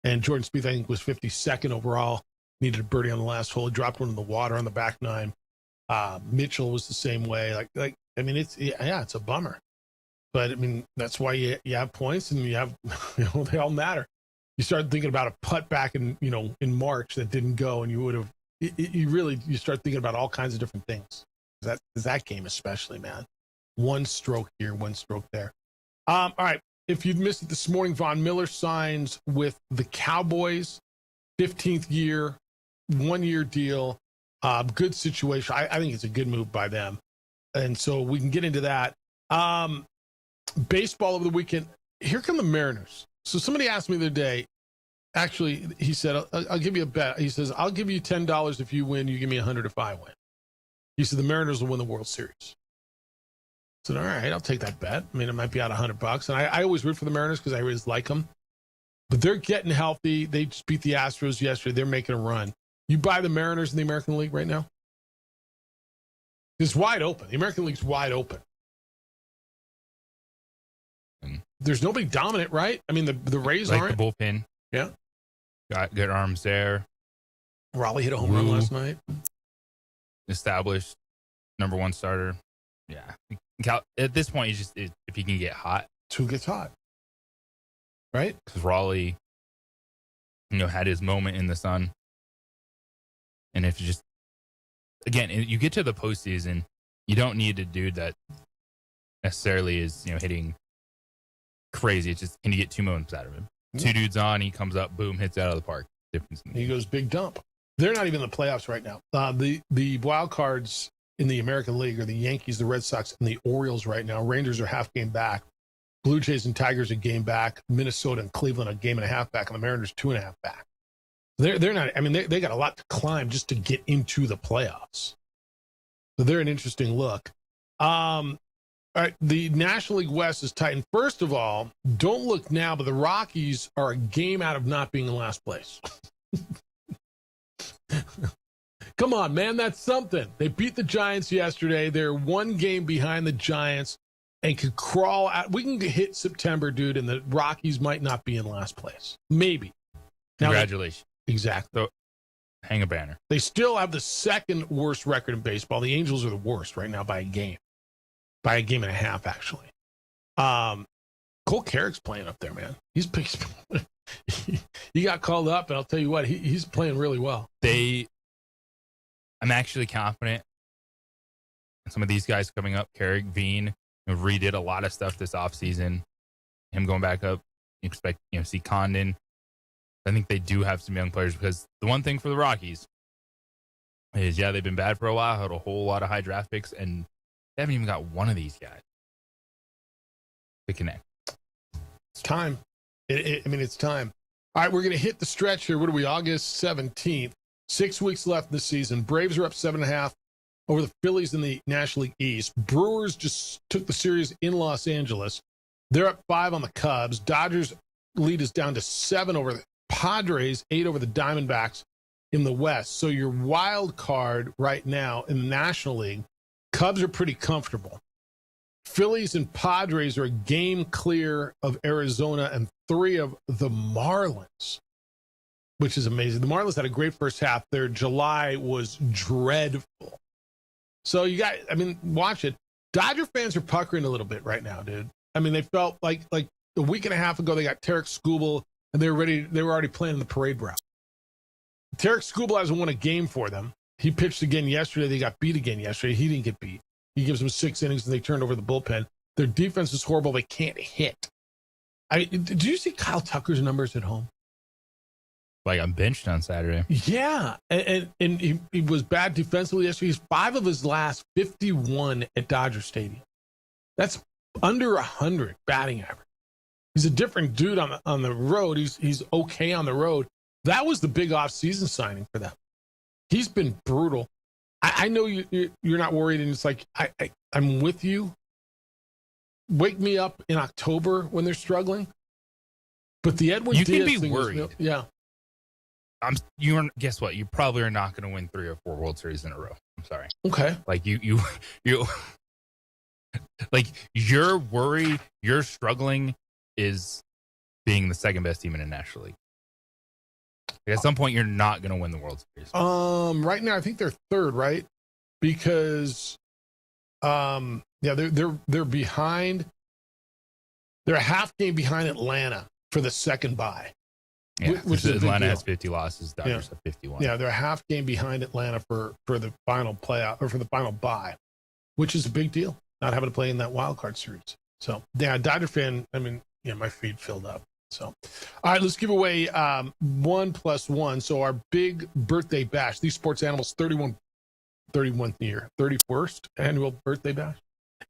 And Jordan Spieth, I think, was 52nd overall. Needed a birdie on the last hole. He dropped one in the water on the back nine. Mitchell was the same way. I mean, it's a bummer. But I mean, that's why you have points and you have, they all matter. You start thinking about a putt back in March that didn't go, and you would have. You start thinking about all kinds of different things. That game especially, man. One stroke here, one stroke there. All right. If you'd missed it this morning, Von Miller signs with the Cowboys, 15th year, 1-year deal. Good situation. I think it's a good move by them. And so we can get into that. Baseball over the weekend. Here come the Mariners. So somebody asked me the other day, actually, he said, I'll give you a bet. He says, I'll give you $10 if you win. You give me $100 if I win. He said, the Mariners will win the World Series. I said, all right, I'll take that bet. I mean, it might be out $100. And I always root for the Mariners because I always like them. But they're getting healthy. They just beat the Astros yesterday. They're making a run. You buy the Mariners in the American League right now? It's wide open. The American League's wide open. There's nobody dominant, right? I mean, the Rays aren't. The bullpen. Yeah. Got good arms there. Raleigh hit a home run last night. Established number one starter. Yeah. At this point, if he can get hot. It's who gets hot. Right? Because Raleigh, had his moment in the sun. And if you just, again, you get to the postseason, you don't need a dude that necessarily is, hitting crazy. It's just, can you get 2 moments out of him? Yeah. 2 dudes on, he comes up, boom, hits out of the park. Difference. He goes big dump. They're not even in the playoffs right now. The wild cards in the American League are the Yankees, the Red Sox, and the Orioles right now. Rangers are half game back. Blue Jays and Tigers a game back. Minnesota and Cleveland a game and a half back, and the Mariners 2.5 back. They're not. I mean, they got a lot to climb just to get into the playoffs. So they're an interesting look. All right, the National League West is tight. And first of all, don't look now, but the Rockies are a game out of not being in last place. Come on, man, that's something. They beat the Giants yesterday. They're 1 game behind the Giants and could crawl out. We can hit September, dude, and the Rockies might not be in last place. Maybe. Now, congratulations. Exactly. So, hang a banner. They still have the 2nd worst record in baseball. The Angels are the worst right now by a game. By a game and a half, actually. Cole Carrick's playing up there, man. He got called up, and I'll tell you what, he's playing really well. I'm actually confident in some of these guys coming up. Carrick, Veen, redid a lot of stuff this offseason. Him going back up, you expect see Condon. I think they do have some young players because the one thing for the Rockies is, they've been bad for a while, had a whole lot of high draft picks, and they haven't even got one of these guys to connect. It's time. It's time. All right, we're going to hit the stretch here. What are we, August 17th? 6 weeks left in the season. Braves are up 7.5 over the Phillies in the National League East. Brewers just took the series in Los Angeles. They're up 5 on the Cubs. Dodgers lead is down to 7 over the Padres, 8 over the Diamondbacks in the West. So your wild card right now in the National League, Cubs are pretty comfortable. Phillies and Padres are a game clear of Arizona and 3 of the Marlins, which is amazing. The Marlins had a great first half. Their July was dreadful. So you got, watch it. Dodger fans are puckering a little bit right now, dude. They felt like a week and a half ago they got Tarek Skubal and they were already playing the parade route. Tarek Skubal hasn't won a game for them. He pitched again yesterday. They got beat again yesterday. He didn't get beat. He gives them 6 innings and they turned over the bullpen. Their defense is horrible. They can't hit. Did you see Kyle Tucker's numbers at home? Like, I'm benched on Saturday. Yeah. And he was bad defensively yesterday. He's 5 of his last 51 at Dodger Stadium. That's under 100 batting average. He's a different dude on the road. He's okay on the road. That was the big offseason signing for them. He's been brutal. I know you're not worried, and it's like, I'm with you. Wake me up in October when they're struggling. But the Edwin Diaz can be thing worried. Yeah. Guess what? You probably are not going to win 3 or 4 World Series in a row. I'm sorry. Okay. Like you like your worry, your struggling is being the second best team in the National League. Like at some point, you're not going to win the World Series. Right now, I think they're 3rd, right? Because, they're behind. They're a half game behind Atlanta for the second bye. Yeah, which is Atlanta has 50 losses. Dodgers have 51. Yeah, they're a half game behind Atlanta for the final playoff or for the final bye, which is a big deal. Not having to play in that wild card series. So, yeah, Dodger fan. My feed filled up. So, all right, let's give away 1+1. So our big birthday bash. These Sports Animals 31st year, 31st annual birthday bash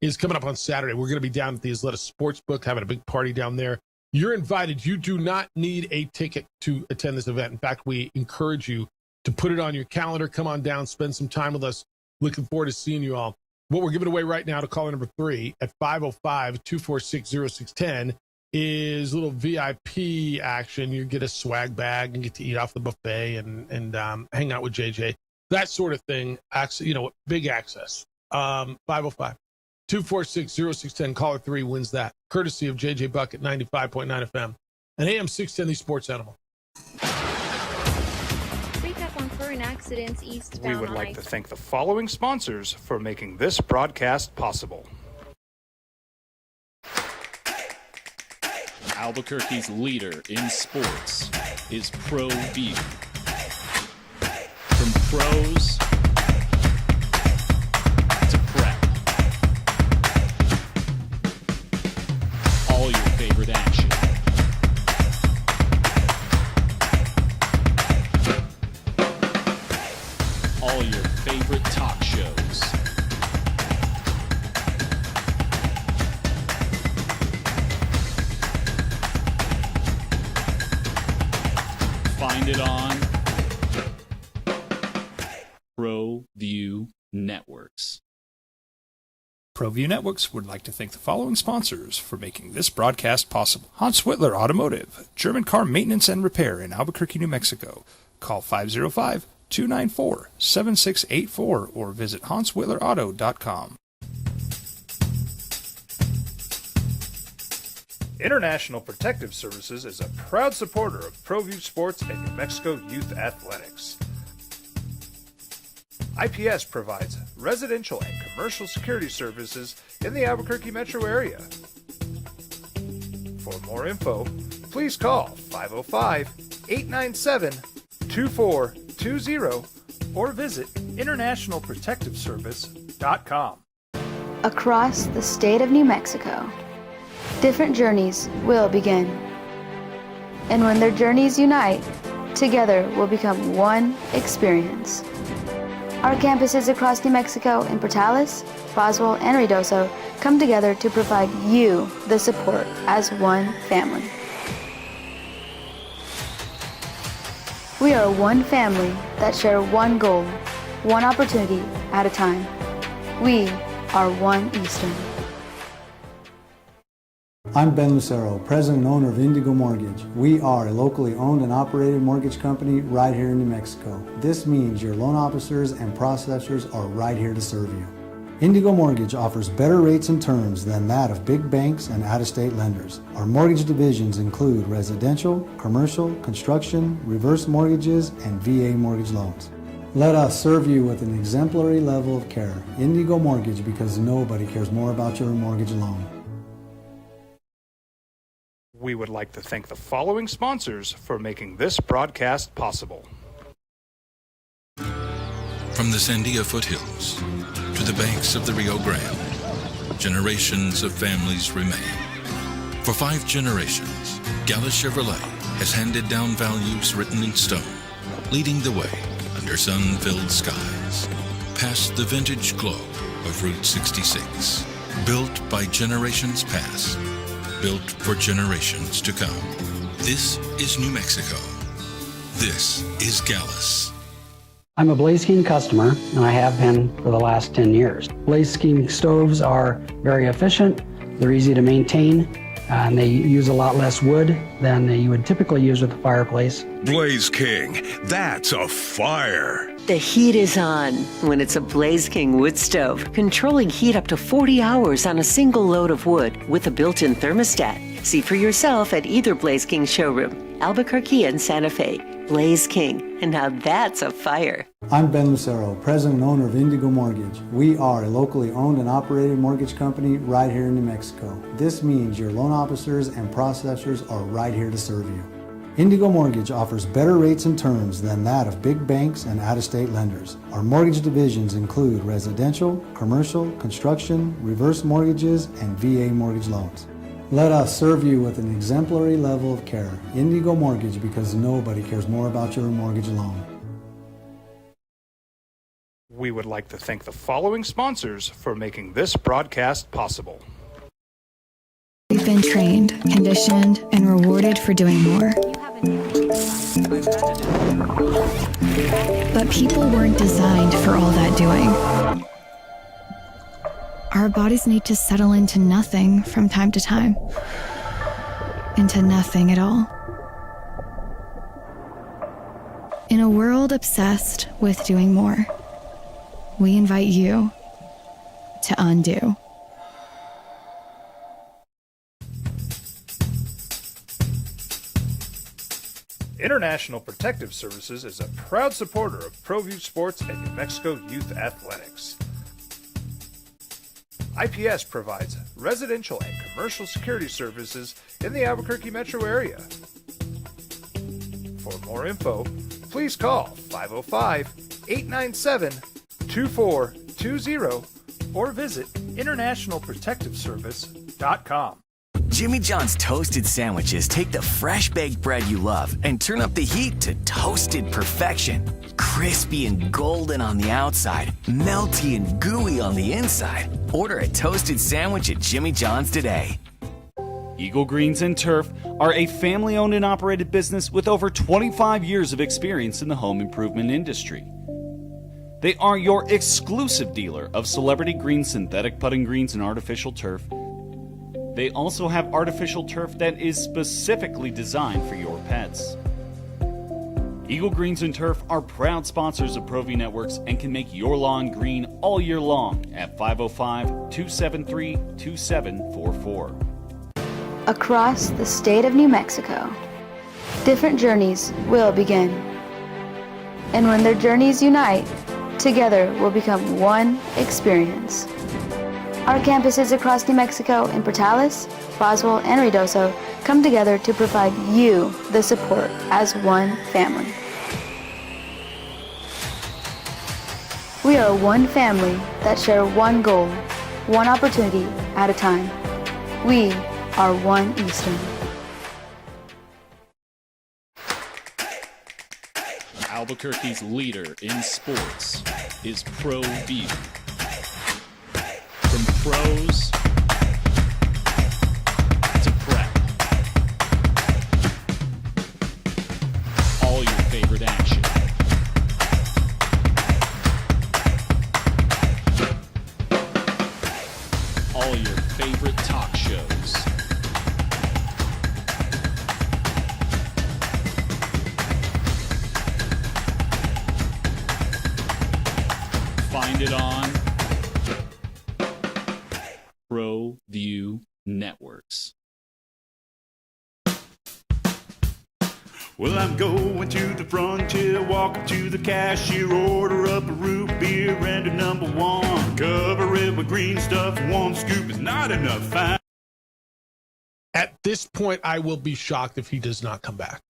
is coming up on Saturday. We're going to be down at the Isleta Sportsbook having a big party down there. You're invited. You do not need a ticket to attend this event. In fact, we encourage you to put it on your calendar. Come on down, spend some time with us. Looking forward to seeing you all. What we're giving away right now to caller number 3 at 505-246-0610 is a little VIP action. You get a swag bag and get to eat off the buffet and hang out with JJ. That sort of thing. Big access. 505-246-0610. Caller 3 wins that. Courtesy of JJ Buck at 95.9 FM. And AM 610, the Sports Animal. Recap on current accidents eastbound. We would like to thank the following sponsors for making this broadcast possible. Albuquerque's leader in sports is Pro View. From pros to prep, all your favorite action. All your favorite talk shows. Find it on ProView Networks. ProView Networks would like to thank the following sponsors for making this broadcast possible. Hans Whitler Automotive, German car maintenance and repair in Albuquerque, New Mexico. Call 505-294-7684 or visit hanswhitlerauto.com. International Protective Services is a proud supporter of ProView Sports and New Mexico Youth Athletics. IPS provides residential and commercial security services in the Albuquerque metro area. For more info, please call 505-897-2420 or visit internationalprotectiveservice.com. Across the state of New Mexico, different journeys will begin. And when their journeys unite, together will become one experience. Our campuses across New Mexico in Portales, Roswell, and Ruidoso come together to provide you the support as one family. We are one family that share one goal, one opportunity at a time. We are One Eastern. I'm Ben Lucero, President and owner of Indigo Mortgage. We are a locally owned and operated mortgage company right here in New Mexico. This means your loan officers and processors are right here to serve you. Indigo Mortgage offers better rates and terms than that of big banks and out-of-state lenders. Our mortgage divisions include residential, commercial, construction, reverse mortgages, and VA mortgage loans. Let us serve you with an exemplary level of care. Indigo Mortgage, because nobody cares more about your mortgage loan. We would like to thank the following sponsors for making this broadcast possible. From the Sandia foothills to the banks of the Rio Grande, generations of families remain. For 5 generations, Gallus Chevrolet has handed down values written in stone, leading the way under sun-filled skies, past the vintage glow of Route 66, built by generations past, built for generations to come. This is New Mexico. This is Gallus. I'm a Blaze King customer, and I have been for the last 10 years. Blaze King stoves are very efficient, they're easy to maintain, and they use a lot less wood than you would typically use with a fireplace. Blaze King, that's a fire. The heat is on when it's a Blaze King wood stove, controlling heat up to 40 hours on a single load of wood with a built-in thermostat. See for yourself at either Blaze King showroom, Albuquerque and Santa Fe. Blaze King, and now that's a fire. I'm Ben Lucero, President and owner of Indigo Mortgage. We are a locally owned and operated mortgage company right here in New Mexico. This means your loan officers and processors are right here to serve you. Indigo Mortgage offers better rates and terms than that of big banks and out-of-state lenders. Our mortgage divisions include residential, commercial, construction, reverse mortgages, and VA mortgage loans. Let us serve you with an exemplary level of care. Indigo Mortgage, because nobody cares more about your mortgage loan. We would like to thank the following sponsors for making this broadcast possible. We've been trained, conditioned, and rewarded for doing more. But people weren't designed for all that doing. Our bodies need to settle into nothing from time to time. Into nothing at all. In a world obsessed with doing more, we invite you to undo. International Protective Services is a proud supporter of ProView Sports and New Mexico Youth Athletics. IPS provides residential and commercial security services in the Albuquerque metro area. For more info, please call 505-897-2420 or visit internationalprotectiveservice.com. Jimmy John's toasted sandwiches take the fresh baked bread you love and turn up the heat to toasted perfection. Crispy and golden on the outside, melty and gooey on the inside. Order a toasted sandwich at Jimmy John's today. Eagle Greens and Turf are a family-owned and operated business with over 25 years of experience in the home improvement industry. They are your exclusive dealer of celebrity green synthetic putting greens and artificial turf. They also have artificial turf that is specifically designed for your pets. Eagle Greens and Turf are proud sponsors of ProView Networks and can make your lawn green all year long at 505-273-2744. Across the state of New Mexico, different journeys will begin. And when their journeys unite, together will become one experience. Our campuses across New Mexico in Portales, Boswell, and Ruidoso come together to provide you the support as one family. We are one family that share one goal, one opportunity at a time. We are One Eastern. Albuquerque's leader in sports is ProView. From pros to prep, all your favorite action find it on ProView Networks. Well, I'm going to the frontier, walk up to the cashier, order up a root beer and a number one. Cover it with green stuff, one scoop is not enough. Fine. At this point, I will be shocked if he does not come back.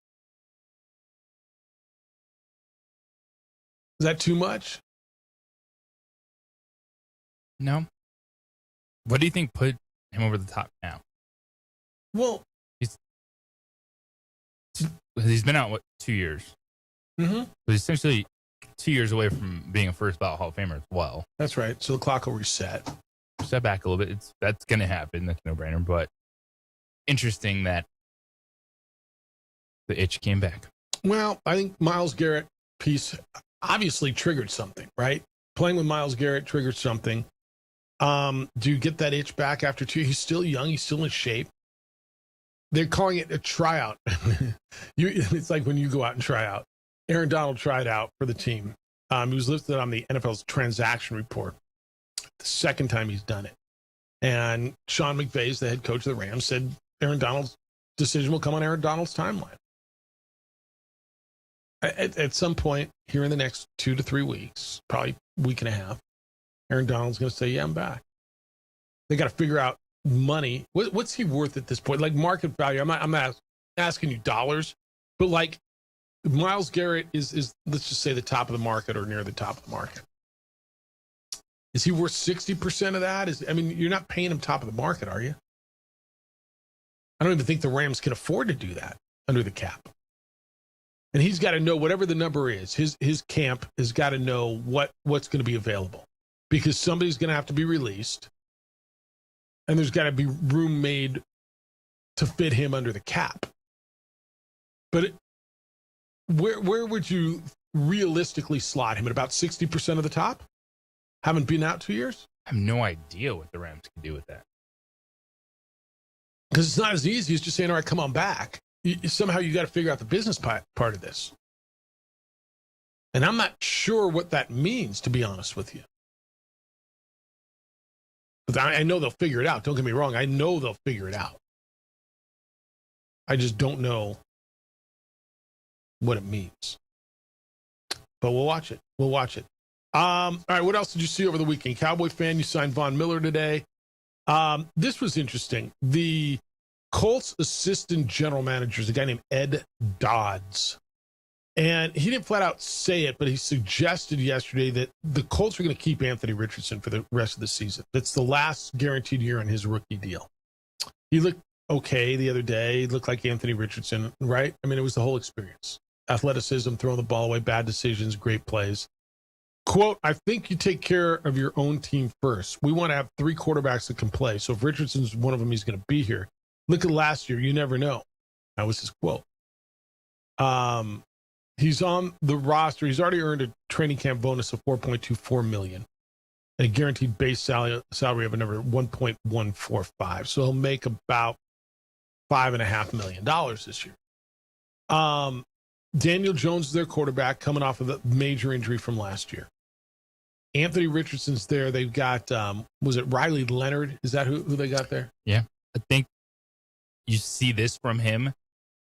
Is that too much? No. What do you think put him over the top now? Well, he's been out, 2 years? Mm-hmm. So he's essentially 2 years away from being a first ballot Hall of Famer as well. That's right. So the clock will reset. Step back a little bit. That's going to happen. That's a no-brainer. But interesting that the itch came back. Well, I think Myles Garrett piece obviously triggered something, right? Playing with Myles Garrett triggered something. Do you get that itch back after 2 years? He's still young. He's still in shape. They're calling it a tryout. It's like when you go out and try out. Aaron Donald tried out for the team. He was listed on the NFL's transaction report. The second time he's done it. And Sean McVay, the head coach of the Rams, said Aaron Donald's decision will come on Aaron Donald's timeline. At some point here in the next 2 to 3 weeks, probably a week and a half, Aaron Donald's going to say, yeah, I'm back. They got to figure out money. What's he worth at this point? Like market value. I'm not asking you dollars, but like Myles Garrett is let's just say the top of the market or near the top of the market. Is he worth 60% of that? You're not paying him top of the market, are you? I don't even think the Rams can afford to do that under the cap. And he's got to know whatever the number is. His camp has got to know what's going to be available, because somebody's going to have to be released, and there's got to be room made to fit him under the cap. But where would you realistically slot him? At about 60% of the top? Haven't been out 2 years? I have no idea what the Rams can do with that. Because it's not as easy as just saying, all right, come on back. Somehow you got to figure out the business part of this. And I'm not sure what that means, to be honest with you. But I know they'll figure it out. Don't get me wrong. I know they'll figure it out. I just don't know what it means. But we'll watch it. We'll watch it. All right, what else did you see over the weekend? Cowboy fan, you signed Von Miller today. This was interesting. The Colts assistant general manager is a guy named Ed Dodds. And he didn't flat out say it, but he suggested yesterday that the Colts are going to keep Anthony Richardson for the rest of the season. That's the last guaranteed year on his rookie deal. He looked okay the other day. He looked like Anthony Richardson, right? It was the whole experience. Athleticism, throwing the ball away, bad decisions, great plays. Quote, I think you take care of your own team first. We want to have 3 quarterbacks that can play. So if Richardson's one of them, he's going to be here. Look at last year. You never know. That was his quote. He's on the roster. He's already earned a training camp bonus of $4.24 million and a guaranteed base salary of a number 1.145. So he'll make about $5.5 million this year. Daniel Jones is their quarterback, coming off of the major injury from last year. Anthony Richardson's there. They've got, was it Riley Leonard? Is that who they got there? Yeah. I think you see this from him.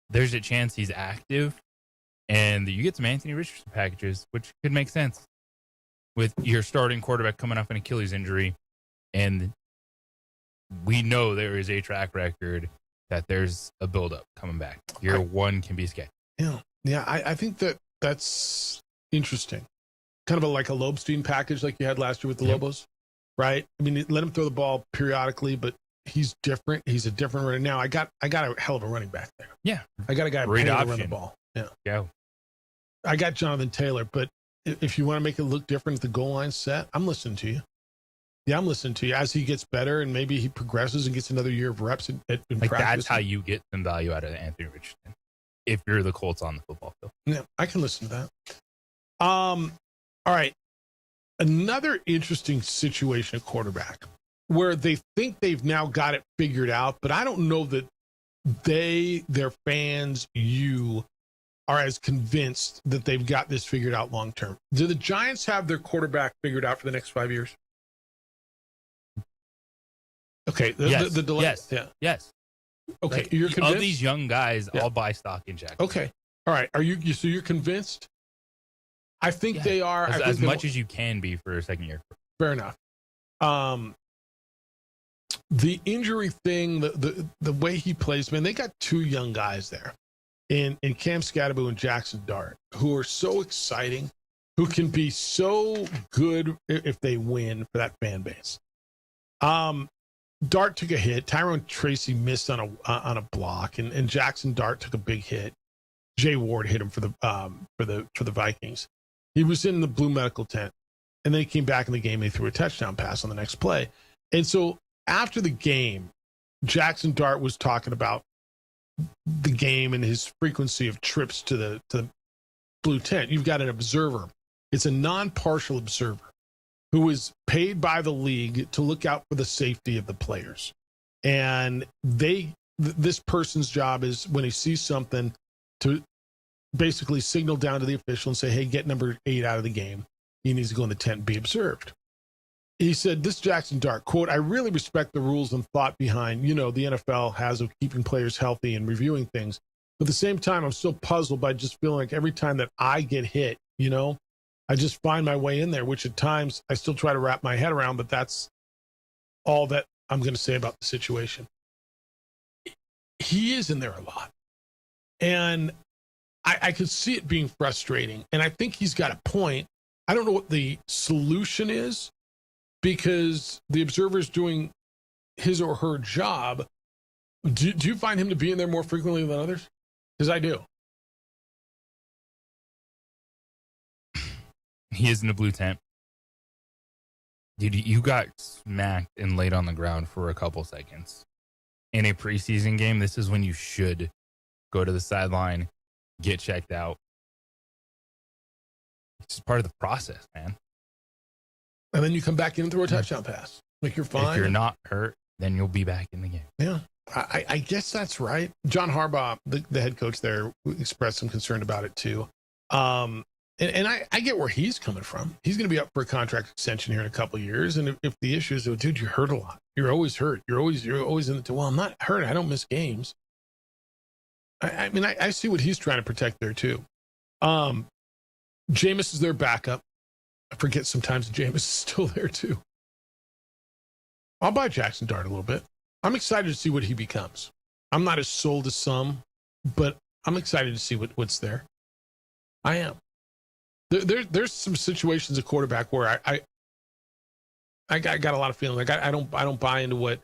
There's a chance he's active, and you get some Anthony Richardson packages, which could make sense with your starting quarterback coming off an Achilles injury. And we know there is a track record that there's a buildup coming back. Year one can be sketchy. Yeah, I think that's interesting. Kind of like a Lobstein package like you had last year with the Lobos, right? Let him throw the ball periodically, but he's different. He's a different runner. Now, I got a hell of a running back there. Yeah. I got a guy ready to run the ball. Yeah. I got Jonathan Taylor, but if you want to make it look different at the goal line set, I'm listening to you. Yeah, I'm listening to you. As he gets better and maybe he progresses and gets another year of reps in practice. That's how you get some value out of Anthony Richardson if you're the Colts on the football field. Yeah, I can listen to that. All right. Another interesting situation at quarterback where they think they've now got it figured out, but I don't know that their fans, you are as convinced that they've got this figured out long term. Do the Giants have their quarterback figured out for the next 5 years? Okay. Yes. The delay. Yes. Yeah. Yes. Okay. Like, You're convinced? of these young guys, I'll buy stock in Jackson. Okay. All right. Are you so you're convinced? I think they are. As much as you can be for a second year. Fair enough. The injury thing, the way he plays, man, they got two young guys there in Cam Scatterbo and Jackson Dart, who are so exciting, who can be so good if they win for that fan base. Dart took a hit. Tyrone Tracy missed on a block, and Jackson Dart took a big hit. Jay Ward hit him for the Vikings. He was in the blue medical tent, and then he came back in the game. They threw a touchdown pass on the next play, and so after the game, Jackson Dart was talking about the game and his frequency of trips to the blue tent. You've got an observer. It's a non-partial observer who is paid by the league to look out for the safety of the players. And this person's job is, when he sees something, to basically signal down to the official and say, hey, get number 8 out of the game. He needs to go in the tent and be observed. He said, this Jackson Dart, quote, I really respect the rules and thought behind, the NFL has of keeping players healthy and reviewing things. But at the same time, I'm still puzzled by just feeling like every time that I get hit, I just find my way in there, which at times I still try to wrap my head around, but that's all that I'm going to say about the situation. He is in there a lot. And I could see it being frustrating. And I think he's got a point. I don't know what the solution is, because the observer's doing his or her job. Do you find him to be in there more frequently than others? Because I do. He is in the blue tent. Dude, you got smacked and laid on the ground for a couple seconds. In a preseason game, this is when you should go to the sideline, get checked out. It's just part of the process, man. And then you come back in and throw a touchdown pass. Like, you're fine. If you're not hurt, then you'll be back in the game. Yeah, I guess that's right. John Harbaugh, the head coach there, expressed some concern about it too. And I get where he's coming from. He's going to be up for a contract extension here in a couple of years. And if the issue is, dude, you hurt a lot. You're always hurt. You're always in the, well, I'm not hurt. I don't miss games. I mean, I see what he's trying to protect there too. Jameis is their backup. I forget sometimes Jameis is still there too. I'll buy Jackson Dart a little bit. I'm excited to see what he becomes. I'm not as sold as some, but I'm excited to see what's there. I am. There's some situations at quarterback where I got a lot of feeling. Like I don't buy into what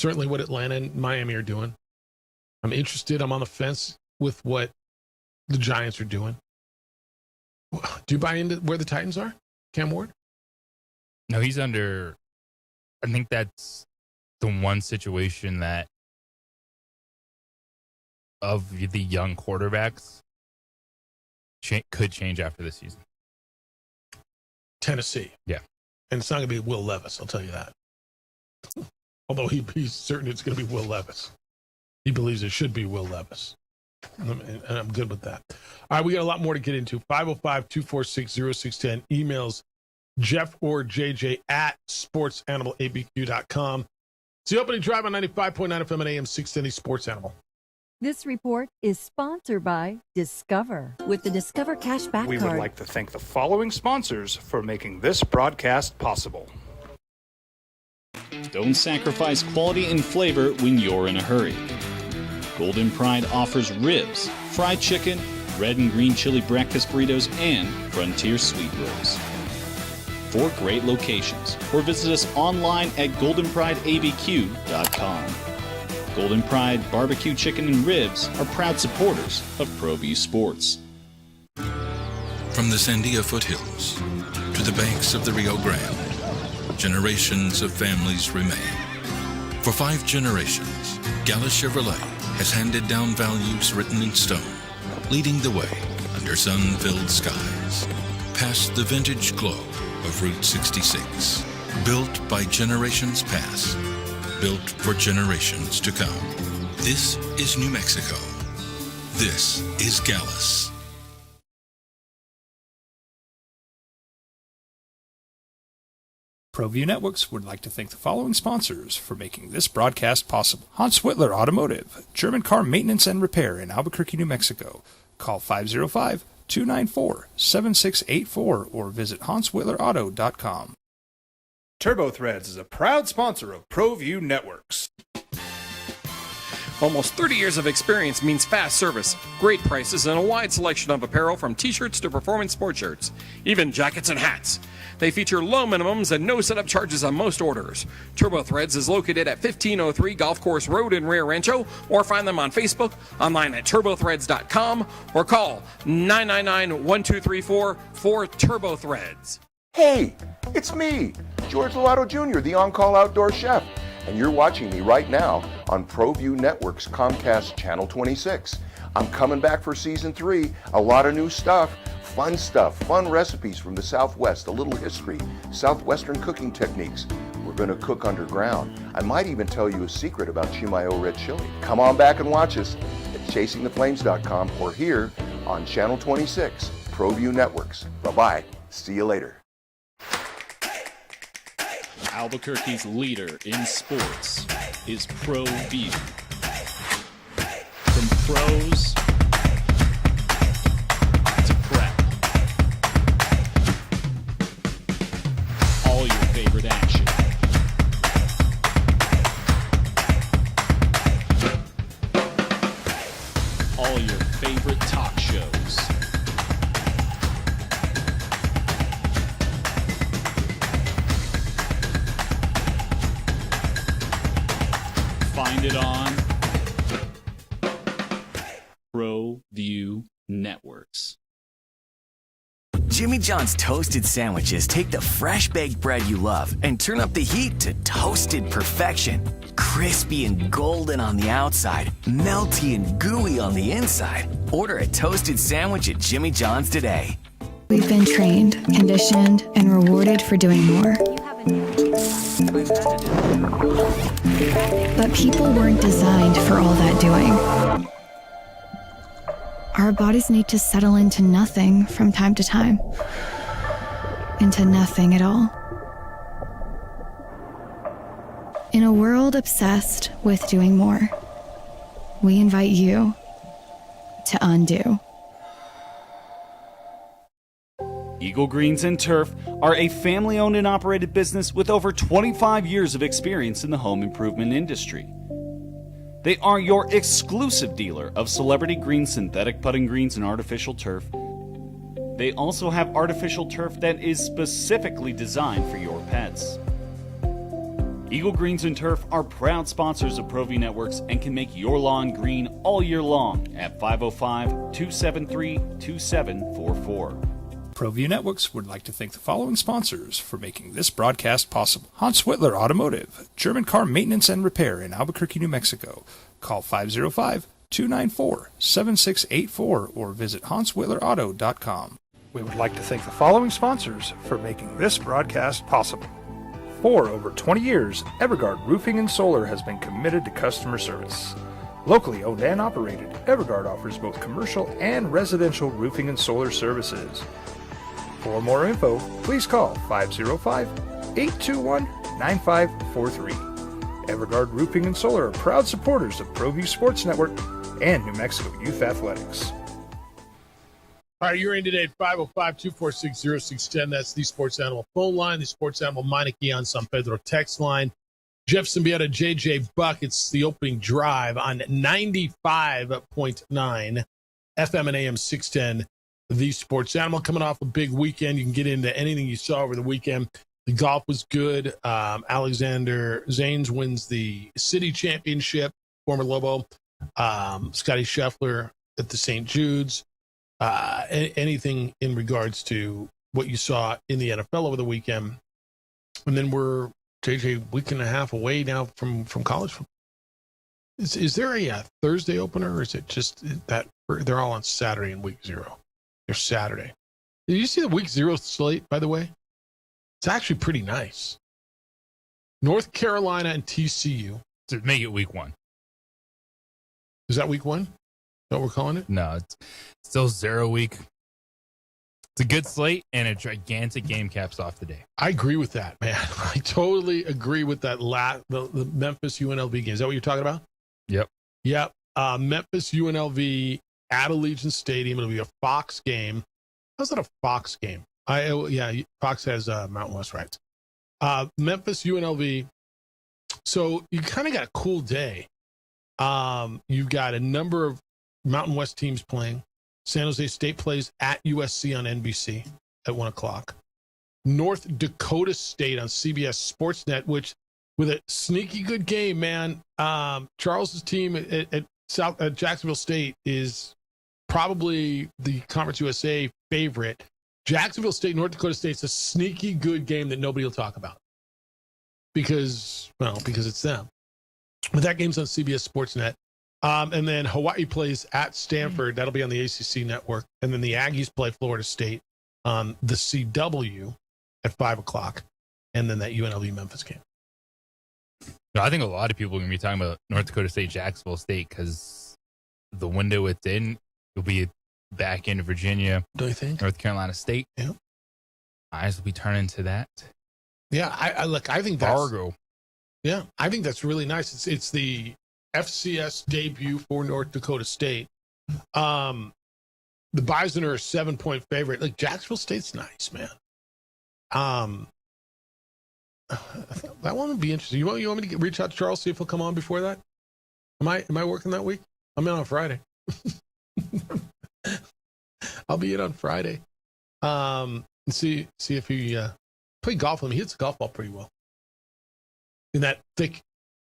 Atlanta and Miami are doing. I'm interested. I'm on the fence with what the Giants are doing. Do you buy into where the Titans are? Cam Ward? No, he's under. I think that's the one situation that of the young quarterbacks could change after this season. Tennessee. Yeah. And it's not going to be Will Levis, I'll tell you that. Although he's certain it's going to be Will Levis. He believes it should be Will Levis. And I'm good with that. All right, we got a lot more to get into. 505-246-0610. Emails Jeff or JJ at sportsanimалabq.com. It's the opening drive on 95.9 FM and AM 610 Sports Animal. This report is sponsored by Discover. With the Discover Cashback We Card. would like to thank the following sponsors for making this broadcast possible. Don't sacrifice quality and flavor when you're in a hurry. Golden Pride offers ribs, fried chicken, red and green chili breakfast burritos, and Frontier sweet rolls. 4 great locations, or visit us online at goldenprideabq.com. Golden Pride barbecue chicken and ribs are proud supporters of ProView Sports. From the Sandia foothills to the banks of the Rio Grande, generations of families remain. For 5 generations, Gallus Chevrolet has handed down values written in stone, leading the way under sun-filled skies, past the vintage glow of Route 66. Built by generations past, built for generations to come. This is New Mexico. This is Gallus. ProView Networks would like to thank the following sponsors for making this broadcast possible. Hans Whitler Automotive, German car maintenance and repair in Albuquerque, New Mexico. Call 505-294-7684 or visit hanswhitlerauto.com. Turbo Threads is a proud sponsor of ProView Networks. Almost 30 years of experience means fast service, great prices, and a wide selection of apparel from t-shirts to performance sport shirts, even jackets and hats. They feature low minimums and no setup charges on most orders. Turbo Threads is located at 1503 Golf Course Road in Rio Rancho, or find them on Facebook, online at turbothreads.com, or call 999-1234 for Turbo Threads. Hey, it's me, George Lovato Jr., the on-call outdoor chef, and you're watching me right now on ProView Networks Comcast Channel 26. I'm coming back for Season 3, a lot of new stuff, fun recipes from the Southwest, a little history, Southwestern cooking techniques. We're going to cook underground. I might even tell you a secret about Chimayo red chili. Come on back and watch us at chasingtheflames.com or here on Channel 26, ProView Networks. Bye-bye. See you later. Albuquerque's leader in sports is ProView. From pros to prep, all your favorite action. All your favorite talk shows. Find it on ProView Networks. Jimmy John's toasted sandwiches take the fresh baked bread you love and turn up the heat to toasted perfection. Crispy and golden on the outside, melty and gooey on the inside. Order a toasted sandwich at Jimmy John's today. We've been trained, conditioned, and rewarded for doing more. But people weren't designed for all that doing. Our bodies need to settle into nothing from time to time. Into nothing at all. In a world obsessed with doing more, we invite you to undo. Eagle Greens and Turf are a family-owned and operated business with over 25 years of experience in the home improvement industry. They are your exclusive dealer of celebrity green synthetic putting greens and artificial turf. They also have artificial turf that is specifically designed for your pets. Eagle Greens and Turf are proud sponsors of ProView Networks and can make your lawn green all year long at 505-273-2744. ProView Networks would like to thank the following sponsors for making this broadcast possible. Hans Whitler Automotive, German car maintenance and repair in Albuquerque, New Mexico. Call 505-294-7684 or visit hanswhitlerauto.com. We would like to thank the following sponsors for making this broadcast possible. For over 20 years, Evergard Roofing and Solar has been committed to customer service. Locally owned and operated, Evergard offers both commercial and residential roofing and solar services. For more info, please call 505-821-9543. Evergard Roofing and Solar are proud supporters of ProView Sports Network and New Mexico Youth Athletics. All right, you're in today at 505-246-0610. That's the Sports Animal phone line, the Sports Animal Meineke on San Pedro text line. Jeff Symbieta, JJ Buck. It's the opening drive on 95.9 FM and AM 610. The Sports Animal coming off a big weekend. You can get into anything you saw over the weekend. The golf was good. Alexander Zaynes wins the city championship, former Lobo. Scotty Scheffler at the St. Jude's. Anything in regards to what you saw in the NFL over the weekend. And then we're, JJ, week and a half away now from college football. Is there a Thursday opener, or is it just that they're all on Saturday in week 0? They're Saturday. Did you see the week 0 slate, by the way? It's actually pretty nice. North Carolina and TCU. To make it week 1. Is that week 1? Is that what we're calling it? No, it's still 0 week. It's a good slate, and a gigantic game caps off the day. I agree with that, man. I totally agree with that. The Memphis UNLV game. Is that what you're talking about? Yep. Yep. Memphis UNLV at Allegiant Stadium. It'll be a Fox game. How's that a Fox game? Fox has Mountain West rights. Memphis UNLV. So you kind of got a cool day. You've got a number of Mountain West teams playing. San Jose State plays at USC on NBC at 1 o'clock. North Dakota State on CBS Sportsnet, which with a sneaky good game, man. Charles's team at Jacksonville State is probably the Conference USA favorite. Jacksonville State, North Dakota State's a sneaky good game that nobody will talk about because it's them. But that game's on CBS Sportsnet. And then Hawaii plays at Stanford. That'll be on the ACC network. And then the Aggies play Florida State on the CW at 5 o'clock. And then that UNLV Memphis game. No, I think a lot of people are going to be talking about North Dakota State, Jacksonville State, because the window it's in will be back into Virginia. Do you think? North Carolina State. Yeah. Eyes will be turning to that. Yeah, I think that's Fargo. Yeah, I think that's really nice. It's the FCS debut for North Dakota State. The Bison are a 7-point favorite. Like Jacksonville State's nice, man. That one would be interesting. You want me to reach out to Charles, see if he'll come on before that? Am I working that week? I'm in on Friday. I'll be in on Friday. And see if he play golf with him. He hits the golf ball pretty well. In that thick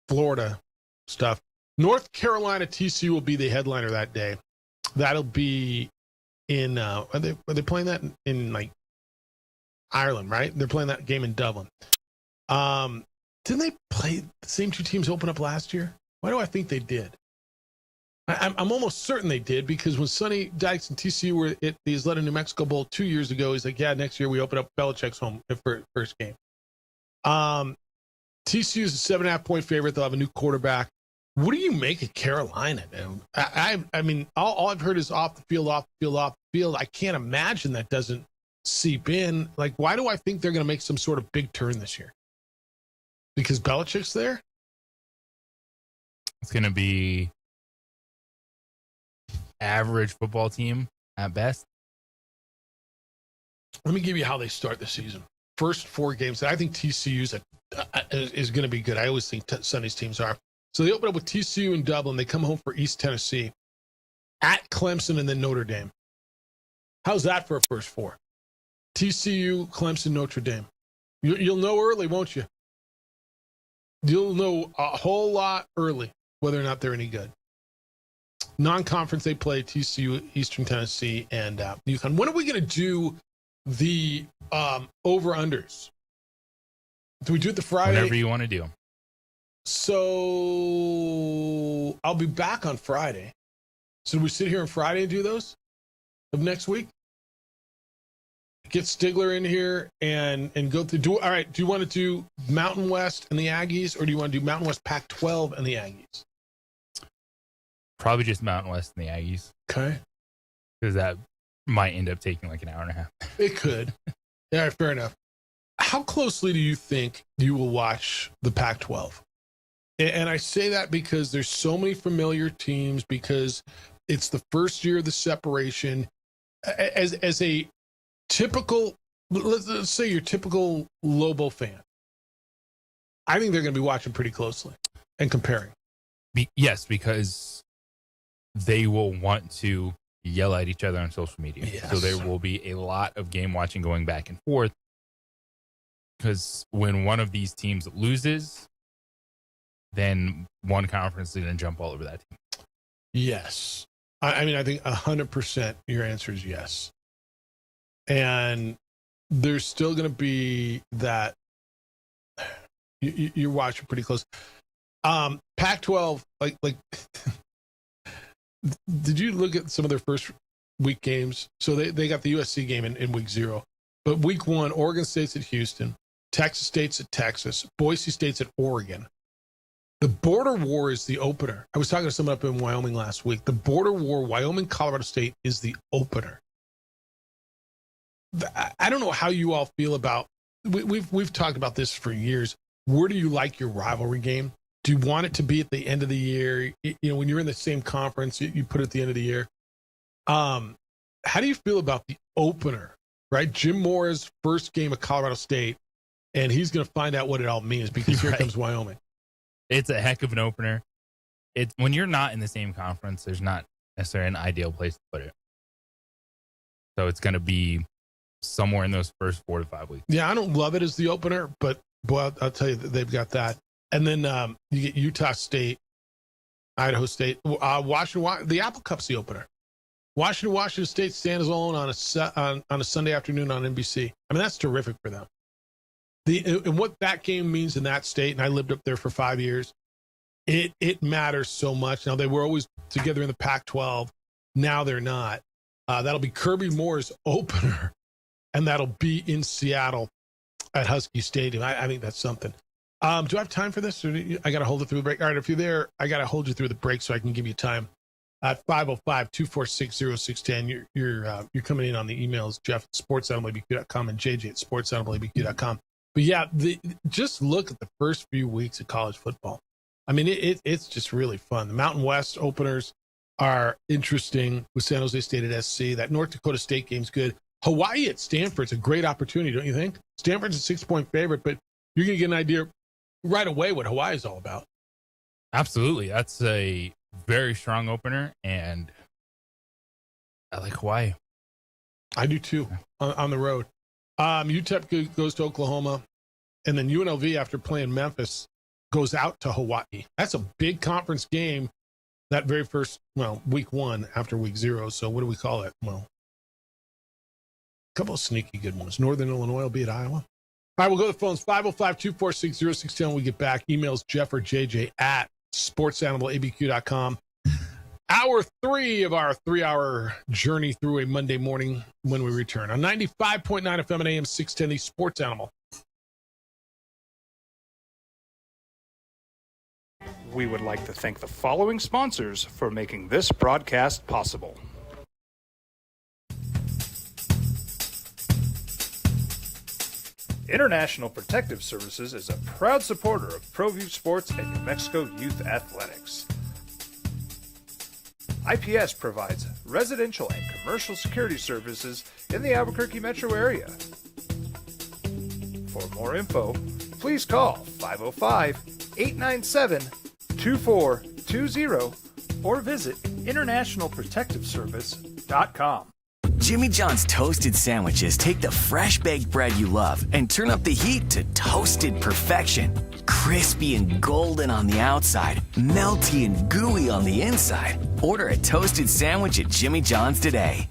Florida stuff. North Carolina TCU will be the headliner that day. That'll be in are they playing that in like Ireland, right? They're playing that game in Dublin. Didn't they play the same two teams open up last year? Why do I think they did? I'm almost certain they did because when Sonny Dykes and TCU were at the Isleta New Mexico Bowl 2 years ago, he's like, yeah, next year we open up Belichick's home for first game. TCU is a 7.5-point favorite. They'll have a new quarterback. What do you make of Carolina, man? I mean, all I've heard is off the field. I can't imagine that doesn't seep in. Like, why do I think they're going to make some sort of big turn this year? Because Belichick's there? It's going to be average football team at best. Let me give you how they start the season. First 4 games, I think TCU is going to be good. I always think Sunday's teams are. So they open up with TCU in Dublin. They come home for East Tennessee, at Clemson, and then Notre Dame. How's that for a first 4? TCU, Clemson, Notre Dame. You'll know early, won't you? You'll know a whole lot early whether or not they're any good. Non-conference, they play TCU, Eastern Tennessee, and UConn. When are we going to do the over-unders? Do we do it the Friday? Whenever you want to do them. So I'll be back on Friday. So do we sit here on Friday and do those of next week? Get Stigler in here and go through. All right. Do you want to do Mountain West and the Aggies, or do you want to do Mountain West Pac-12 and the Aggies? Probably just Mountain West and the Aggies. Okay. Because that might end up taking like an hour and a half. It could. Yeah, fair enough. How closely do you think you will watch the Pac-12? And I say that because there's so many familiar teams, because it's the first year of the separation. As a typical, let's say your typical Lobo fan, I think they're going to be watching pretty closely and comparing. Yes, because they will want to yell at each other on social media. Yes. So there will be a lot of game watching going back and forth. Because when one of these teams loses, then one conference is going to jump all over that team. Yes. I mean, I think 100% your answer is yes. And there's still going to be that you're watching pretty close. Pac-12, like, did you look at some of their first week games? So they got the USC game in week 0. But week 1, Oregon State's at Houston, Texas State's at Texas, Boise State's at Oregon. The border war is the opener. I was talking to someone up in Wyoming last week. The border war, Wyoming, Colorado State, is the opener. I don't know how you all feel about. We've talked about this for years. Where do you like your rivalry game? Do you want it to be at the end of the year? When you're in the same conference, you put it at the end of the year. How do you feel about the opener? Right, Jim Moore's first game of Colorado State, and he's going to find out what it all means because here comes Wyoming. It's a heck of an opener. It's when you're not in the same conference, there's not necessarily an ideal place to put it. So it's going to be somewhere in those first 4 to 5 weeks. Yeah, I don't love it as the opener, but boy, I'll tell you that they've got that. And then you get Utah State, Idaho State, Washington. The Apple Cup's the opener. Washington State stands alone on a Sunday afternoon on NBC. I mean, that's terrific for them. And what that game means in that state, and I lived up there for 5 years, it matters so much. Now, they were always together in the Pac-12. Now they're not. That'll be Kirby Moore's opener, and that'll be in Seattle at Husky Stadium. I think that's something. Do I have time for this? Or I got to hold it through the break. All right, if you're there, I got to hold you through the break so I can give you time. At 505-246-0610, you're coming in on the emails, Jeff at sportsanimalabq.com and JJ at sportsanimalabq.com. But yeah, just look at the first few weeks of college football. I mean, it's just really fun. The Mountain West openers are interesting with San Jose State at SC. That North Dakota State game's good. Hawaii at Stanford's a great opportunity, don't you think? Stanford's a 6-point favorite, but you're going to get an idea right away what Hawaii is all about. Absolutely. That's a very strong opener, and I like Hawaii. I do too, on the road. UTEP goes to Oklahoma, and then UNLV, after playing Memphis, goes out to Hawaii. That's a big conference game that very first, week 1 after week 0. So what do we call it? Well, a couple of sneaky good ones. Northern Illinois will be at Iowa. All right, we'll go to the phones. 505-246-0610 when we get back. Emails Jeff or JJ at sportsanimalabq.com. Hour 3 of our 3-hour journey through a Monday morning when we return on 95.9 FM and AM 610, the Sports Animal. We would like to thank the following sponsors for making this broadcast possible. International Protective Services is a proud supporter of ProView Sports and New Mexico Youth Athletics. IPS provides residential and commercial security services in the Albuquerque metro area. For more info, please call 505-897-2420 or visit internationalprotectiveservice.com. Jimmy John's toasted sandwiches take the fresh baked bread you love and turn up the heat to toasted perfection. Crispy and golden on the outside, melty and gooey on the inside. Order a toasted sandwich at Jimmy John's today.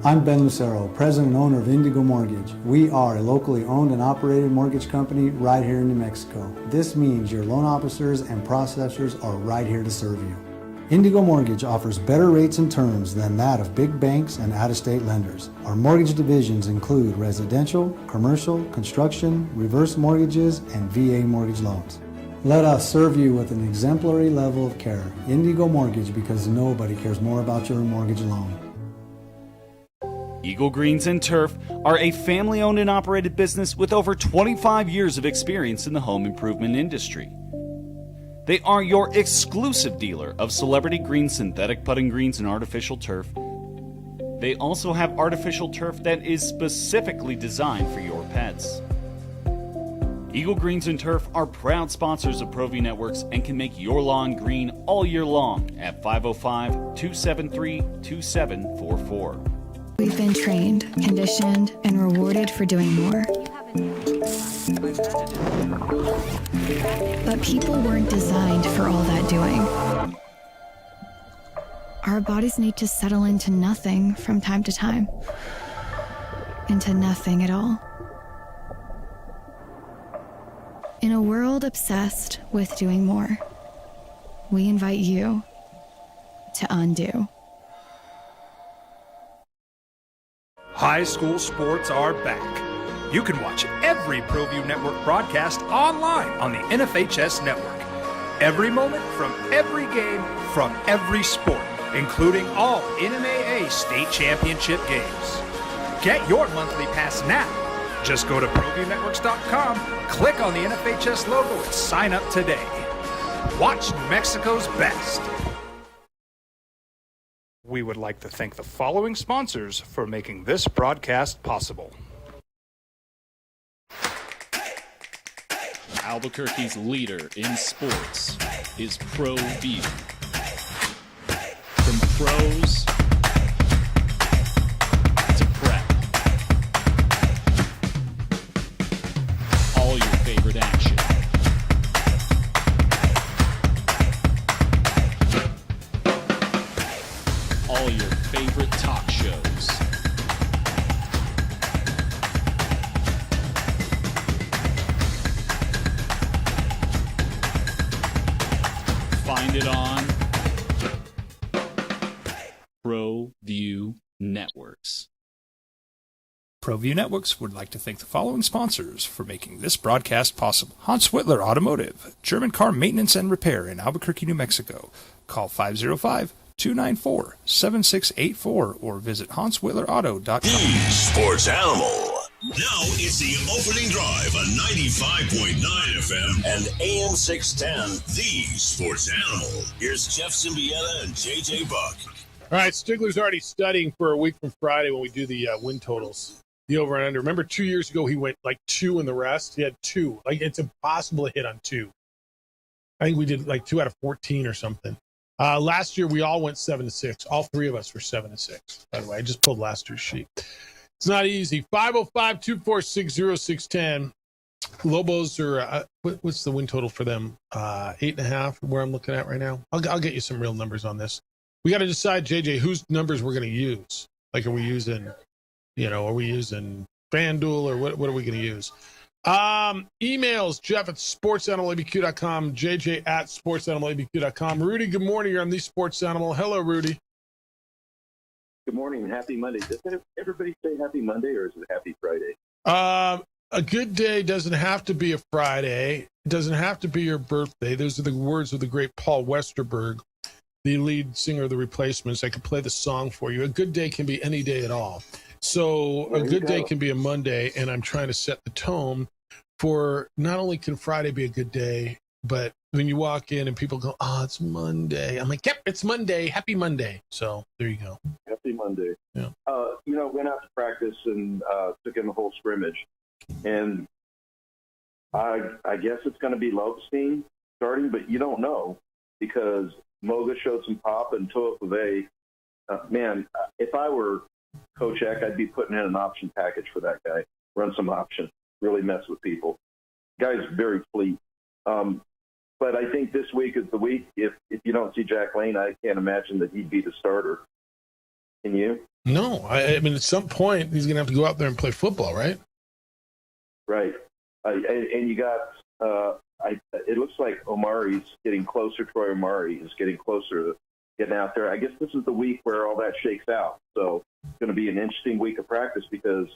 I'm Ben Lucero, president and owner of Indigo Mortgage. We are a locally owned and operated mortgage company right here in New Mexico. This means your loan officers and processors are right here to serve you. Indigo Mortgage offers better rates and terms than that of big banks and out-of-state lenders. Our mortgage divisions include residential, commercial, construction, reverse mortgages, and VA mortgage loans. Let us serve you with an exemplary level of care. Indigo Mortgage, because nobody cares more about your mortgage loan. Eagle Greens and Turf are a family-owned and operated business with over 25 years of experience in the home improvement industry. They are your exclusive dealer of celebrity green synthetic putting greens and artificial turf. They also have artificial turf that is specifically designed for your pets. Eagle Greens and Turf are proud sponsors of ProView Networks and can make your lawn green all year long at 505-273-2744. We've been trained, conditioned, and rewarded for doing more. But people weren't designed for all that doing. Our bodies need to settle into nothing from time to time. Into nothing at all. In a world obsessed with doing more, we invite you to undo. High school sports are back. You can watch every ProView Network broadcast online on the NFHS network. Every moment from every game from every sport, including all NMAA state championship games. Get your monthly pass now. Just go to ProViewNetworks.com, click on the NFHS logo, and sign up today. Watch New Mexico's best. We would like to thank the following sponsors for making this broadcast possible. Albuquerque's leader in sports is ProView. From pros to prep, all your favorite action. All your favorite talk shows. Find it on ProView Networks. ProView Networks would like to thank the following sponsors for making this broadcast possible. Hans Whitler Automotive, German car maintenance and repair in Albuquerque, New Mexico. Call 505-294-7684 or visit HansWhitlerAuto.com. The Sports Animal. Now it's the opening drive on 95.9 FM and AM 610. The Sports Animal. Here's Jeff Symbieta and JJ Buck. All right, Stigler's already studying for a week from Friday when we do the win totals, the over and under. Remember 2 years ago he went like 2 in the rest? He had 2. Like, it's impossible to hit on 2. I think we did like 2 out of 14 or something. Last year we all went 7-6. All 3 of us were 7-6. By the way, I just pulled last year's sheet. It's not easy. 505-246-0610. Lobos are, what's the win total for them? 8.5, where I'm looking at right now. I'll get you some real numbers on this. We got to decide, JJ, whose numbers we're going to use. Like, are we using FanDuel or what are we going to use? Emails, Jeff at sportsanimalabq.com, JJ at sportsanimalabq.com. Rudy, good morning. You're on the Sports Animal. Hello, Rudy. Good morning and happy Monday. Does everybody say happy Monday or is it happy Friday? A good day doesn't have to be a Friday. It doesn't have to be your birthday. Those are the words of the great Paul Westerberg, the lead singer of the Replacements. I could play the song for you. A good day can be any day at all. So a good day can be a Monday, and I'm trying to set the tone for not only can Friday be a good day, but when you walk in and people go, oh, it's Monday. I'm like, yep, it's Monday. Happy Monday. So there you go. Happy Monday. Yeah. Went out to practice and took in the whole scrimmage. And I guess it's going to be Lobstein starting, but you don't know because Moga showed some pop and Toa Pave. Man, if I were Coach Eck, I'd be putting in an option package for that guy. Run some options. Really mess with people. Guy's very fleet. But I think this week is the week. If you don't see Jack Lane, I can't imagine that he'd be the starter. Can you? No. I mean, at some point, he's going to have to go out there and play football, right? Right. And you got it looks like Omari's getting closer. Troy Omari is getting closer to getting out there. I guess this is the week where all that shakes out. So it's going to be an interesting week of practice because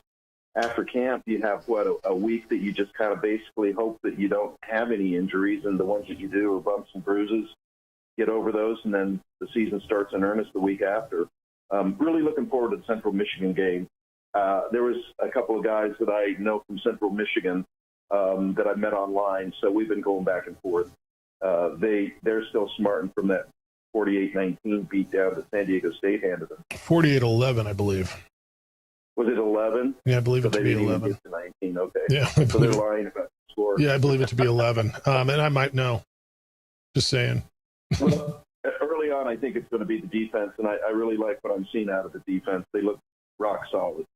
after camp, you have, a week that you just kind of basically hope that you don't have any injuries, and the ones that you do are bumps and bruises. Get over those, and then the season starts in earnest the week after. Really looking forward to the Central Michigan game. There was a couple of guys that I know from Central Michigan that I met online, so we've been going back and forth. They're still smarting from that 48-19 beat down that San Diego State handed them. 48-11, I believe. Was it 11? Yeah, I believe it to be 11. Get to 19. Okay. Yeah, so they're lying about the score. Yeah, I believe it to be 11. And I might know. Just saying. Well, early on, I think it's going to be the defense, and I really like what I'm seeing out of the defense. They look rock solid.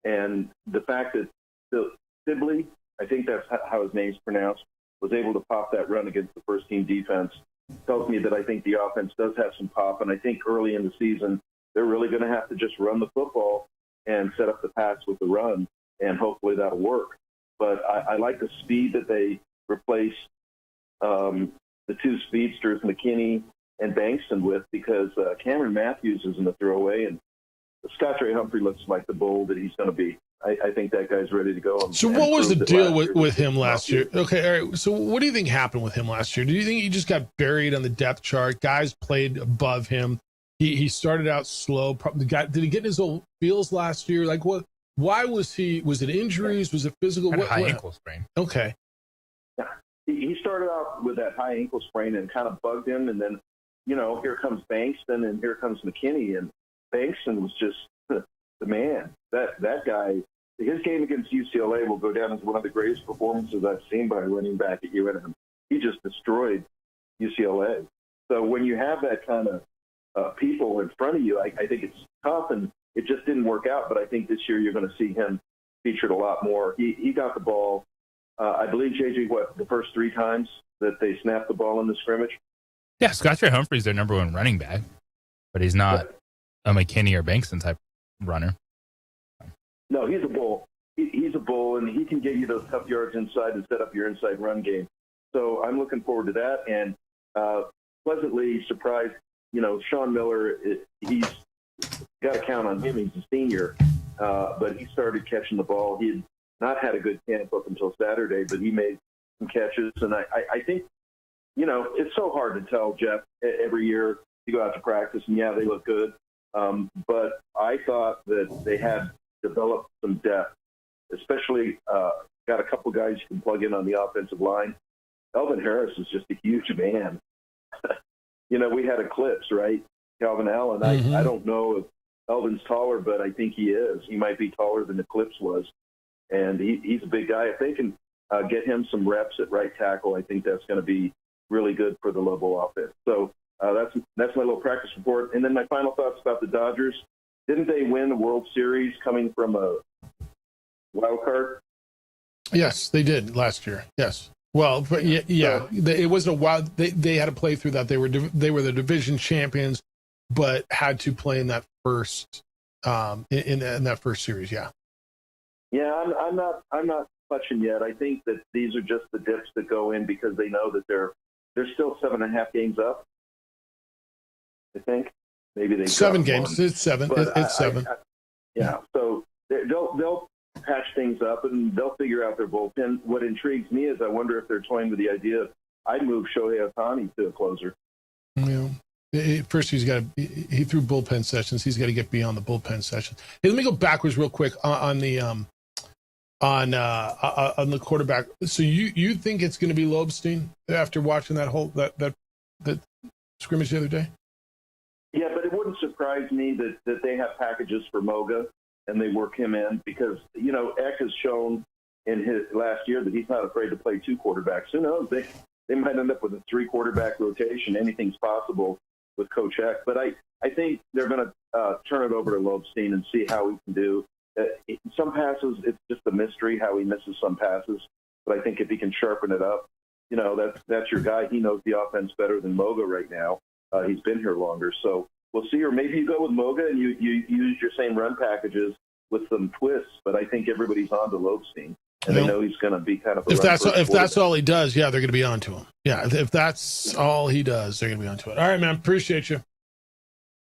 And the fact that Sibley, I think that's how his name's pronounced, was able to pop that run against the first-team defense tells me that I think the offense does have some pop, and I think early in the season they're really going to have to just run the football and set up the pass with the run, and hopefully that'll work. But I like the speed that they replaced the two speedsters, McKinney and Bankston, with, because Cameron Matthews isn't a throwaway, and Scott Ray Humphrey looks like the bull that he's going to be. I think that guy's ready to go. So what was the deal with him last year? Okay, all right. So what do you think happened with him last year? Do you think he just got buried on the depth chart? Guys played above him. He started out slow. Did he get in his old feels last year? Like what Why was it injuries? Was it physical? Had a high ankle sprain. Okay. Yeah. He started out with that high ankle sprain and kind of bugged him. And then, here comes Bankston and here comes McKinney. And Bankston was just the man. That guy, his game against UCLA will go down as one of the greatest performances I've seen by a running back at UNM. He just destroyed UCLA. So when you have that kind of people in front of you, I think it's tough, and it just didn't work out. But I think this year you're going to see him featured a lot more. He got the ball, I believe, JJ, the first 3 times that they snapped the ball in the scrimmage? Yeah, Scottrade Humphrey's their number 1 running back, but he's not a McKinney or Bankston type runner. No, he's a bull. He's a bull, and he can get you those tough yards inside and set up your inside run game. So I'm looking forward to that, and pleasantly surprised, Sean Miller, he's got to count on him. He's a senior, but he started catching the ball. He had not had a good camp up until Saturday, but he made some catches. And I think, it's so hard to tell, Jeff, every year you go out to practice, and, they look good. But I thought that they had developed some depth, especially got a couple guys you can plug in on the offensive line. Elvin Harris is just a huge man. We had Eclipse, right? Calvin Allen. Mm-hmm. I don't know if Elvin's taller, but I think he is. He might be taller than Eclipse was. And he's a big guy. If they can get him some reps at right tackle, I think that's going to be really good for the Lobo offense. So that's my little practice report. And then my final thoughts about the Dodgers. Didn't they win the World Series coming from a wild card? Yes, they did last year. Yes. Well, but yeah. It wasn't a wild. They had to play through that. They were the division champions, but had to play in that first in that first series. Yeah. Yeah, I'm not clutching yet. I think that these are just the dips that go in because they know that they're still 7.5 games up. I think maybe they 7 games. It's 7. It's 7. Yeah. So they'll patch things up and they'll figure out their bullpen. What intrigues me is I wonder if they're toying with the idea of I'd move Shohei Ohtani to a closer. Yeah. First, he threw bullpen sessions. He's got to get beyond the bullpen sessions. Hey, let me go backwards real quick on the quarterback. So you think it's going to be Lobstein after watching that whole that scrimmage the other day? Yeah, but it wouldn't surprise me that they have packages for Moga and they work him in because, Eck has shown in his last year that he's not afraid to play 2 quarterbacks. Who knows? They might end up with a 3-quarterback rotation. Anything's possible with Coach Eck. But I think they're going to turn it over to Lobstein and see how he can do. Some passes, it's just a mystery how he misses some passes. But I think if he can sharpen it up, that's your guy. He knows the offense better than Moga right now. He's been here longer. So we'll see. Or maybe you go with Moga and you use your same run packages with some twists. But I think everybody's on to Lobstein. And they know he's going to be kind of a if that's all he does, yeah, they're going to be on to him. Yeah, if that's all he does, they're going to be on to it. All right, man. Appreciate you.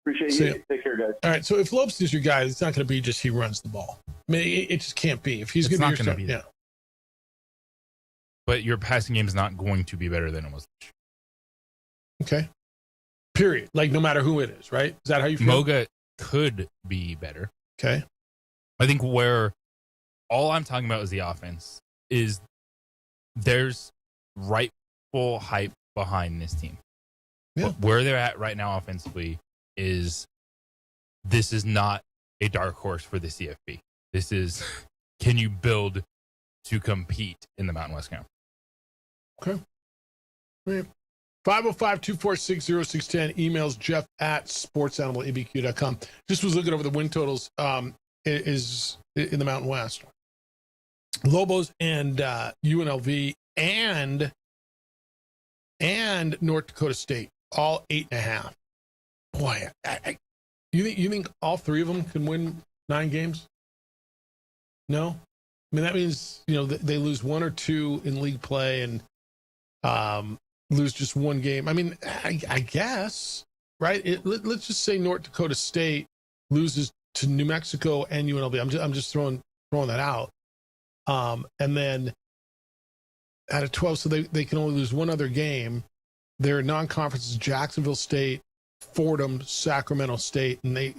Appreciate you. Take care, guys. All right, so if Lobstein's your guy, it's not going to be just he runs the ball. I mean, it just can't be. If he's going to be your star, yeah. But your passing game is not going to be better than it was. Okay. Period. Like, no matter who it is, right? Is that how you feel? Moga could be better. Okay. I think where all I'm talking about is the offense is there's rightful hype behind this team. Yeah. But where they're at right now offensively is this is not a dark horse for the CFP. This is, can you build to compete in the Mountain West Conference? Okay. Great. 505-246-0610. Emails jeff@sportsanimalabq.com. Just was looking over the win totals is in the Mountain West. Lobos and UNLV and North Dakota State, all 8.5. Boy, you think all 3 of them can win 9 games? No? I mean, that means, they lose 1 or 2 in league play and lose just 1 game. I mean, I guess, right? Let's just say North Dakota State loses to New Mexico and UNLV. I'm just throwing that out. And then out of 12, so they can only lose 1 other game. Their non-conferences: Jacksonville State, Fordham, Sacramento State, and they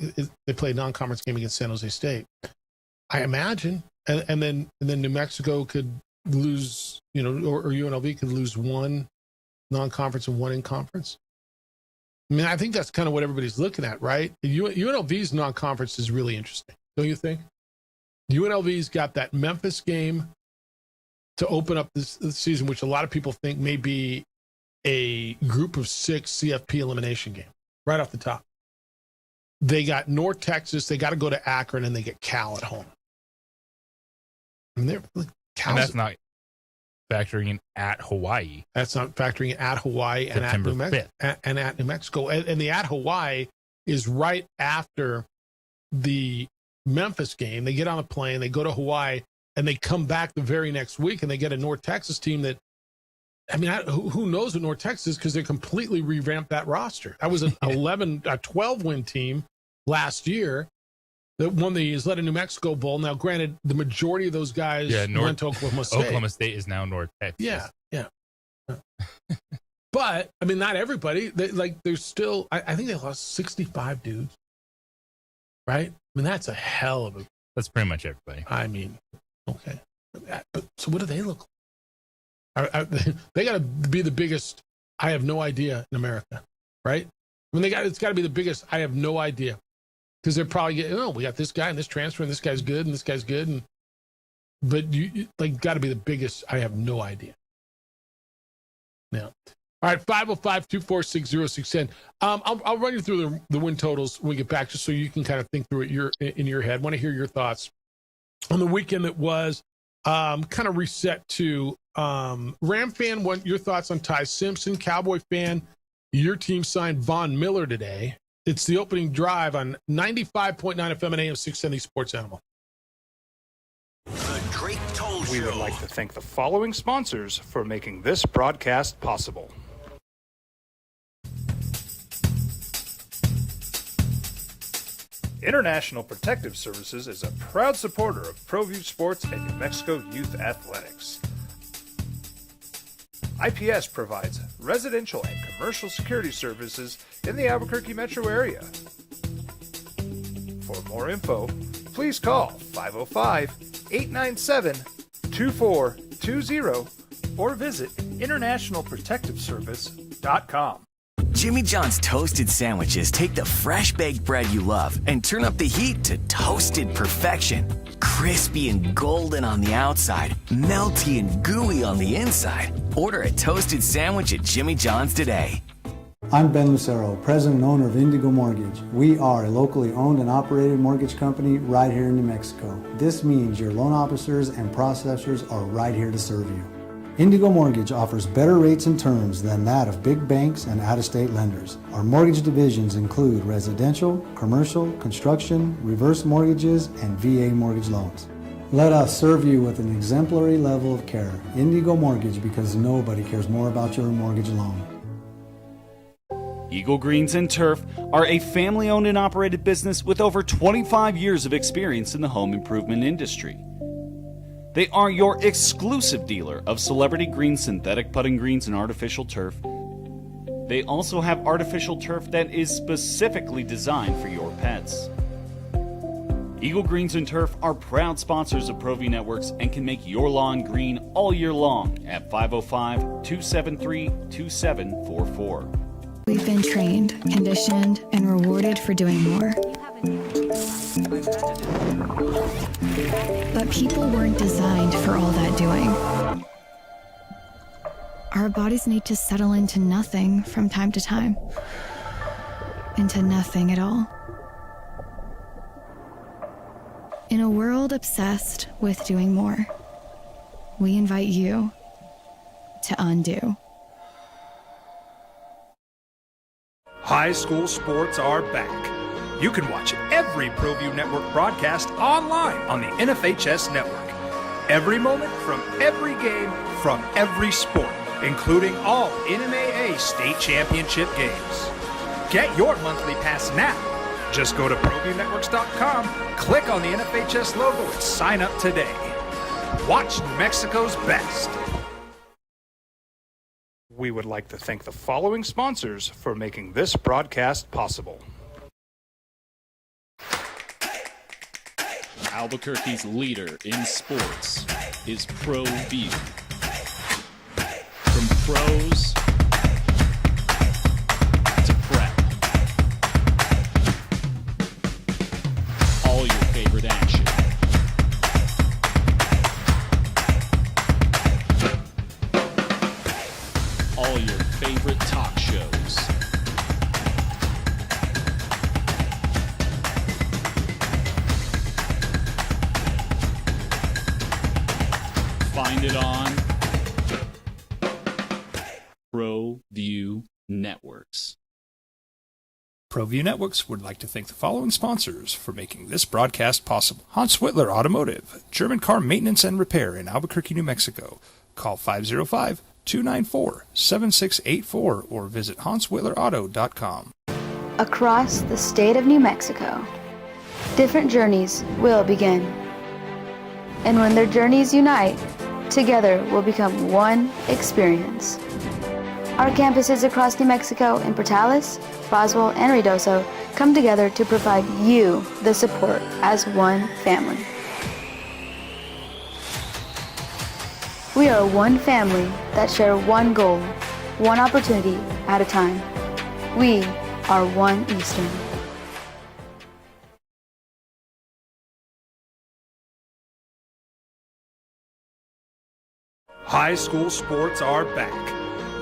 play a non-conference game against San Jose State. I imagine. And then New Mexico could lose, or UNLV could lose one non-conference and one in conference. I mean, I think that's kind of what everybody's looking at, right? UNLV's non-conference is really interesting, don't you think? UNLV's got that Memphis game to open up this season, which a lot of people think may be a group of 6 CFP elimination game right off the top. They got North Texas. They got to go to Akron, and they get Cal at home. I mean, and that's not factoring in at Hawaii. That's not factoring in at Hawaii and at New Mexico. And the at Hawaii is right after the Memphis game. They get on a plane, they go to Hawaii, and they come back the very next week, and they get a North Texas team that, I mean, who knows what North Texas is, because they completely revamped that roster. That was a 12-win team last year that won the Isleta New Mexico Bowl. Now, granted, the majority of those guys went to Oklahoma State. Oklahoma State is now North Texas. Yeah. But, I mean, not everybody. There's still, I think they lost 65 dudes. Right? I mean, that's a hell of a... That's pretty much everybody. I mean, okay. So what do they look like? They got to be the biggest, I have no idea, in America. Right? I mean, it's got to be the biggest, I have no idea. Because they're probably getting, we got this guy and this transfer and this guy's good and this guy's good. But you got to be the biggest. I have no idea. Now, all right, 505-246-0610. I'll run you through the win totals when we get back, just so you can kind of think through it in your head. I want to hear your thoughts on the weekend that was. Kind of reset to Ram fan. Want your thoughts on Ty Simpson? Cowboy fan, your team signed Von Miller today. It's the opening drive on 95.9 FM and AM 670 Sports Animal. The Drake Toll Show. We would like to thank the following sponsors for making this broadcast possible. International Protective Services is a proud supporter of ProView Sports and New Mexico Youth Athletics. IPS provides residential and commercial security services in the Albuquerque metro area. For more info, please call 505-897-2420 or visit internationalprotectiveservice.com. Jimmy John's toasted sandwiches take the fresh baked bread you love and turn up the heat to toasted perfection. Crispy and golden on the outside, melty and gooey on the inside. Order a toasted sandwich at Jimmy John's today. I'm Ben Lucero, president and owner of Indigo Mortgage. We are a locally owned and operated mortgage company right here in New Mexico. This means your loan officers and processors are right here to serve you. Indigo Mortgage offers better rates and terms than that of big banks and out-of-state lenders. Our mortgage divisions include residential, commercial, construction, reverse mortgages, and VA mortgage loans. Let us serve you with an exemplary level of care. Indigo Mortgage, because nobody cares more about your mortgage loan. Eagle Greens and Turf are a family-owned and operated business with over 25 years of experience in the home improvement industry. They are your exclusive dealer of celebrity green synthetic putting greens and artificial turf. They also have artificial turf that is specifically designed for your pets. Eagle Greens and Turf are proud sponsors of ProView Networks and can make your lawn green all year long at 505-273-2744. We've been trained, conditioned, and rewarded for doing more. But people weren't designed for all that doing. Our bodies need to settle into nothing from time to time. Into nothing at all. In a world obsessed with doing more, we invite you to undo. High school sports are back. You can watch every ProView Network broadcast online on the NFHS network. Every moment from every game from every sport, including all NMAA state championship games. Get your monthly pass now. Just go to ProViewNetworks.com, click on the NFHS logo, and sign up today. Watch New Mexico's best. We would like to thank the following sponsors for making this broadcast possible. Albuquerque's leader in sports is ProView. From pros to prep, all your favorite action. All your favorite talk shows. Find it on ProView Networks. ProView Networks would like to thank the following sponsors for making this broadcast possible. Hans Whitler Automotive, German car maintenance and repair in Albuquerque, New Mexico. Call 505-294-7684 or visit hanswhitlerauto.com. Across the state of New Mexico, different journeys will begin. And when their journeys unite, together will become one experience. Our campuses across New Mexico in Portales, Roswell, and Ruidoso come together to provide you the support as one family. We are one family that share one goal, one opportunity at a time. We are One Eastern. High school sports are back.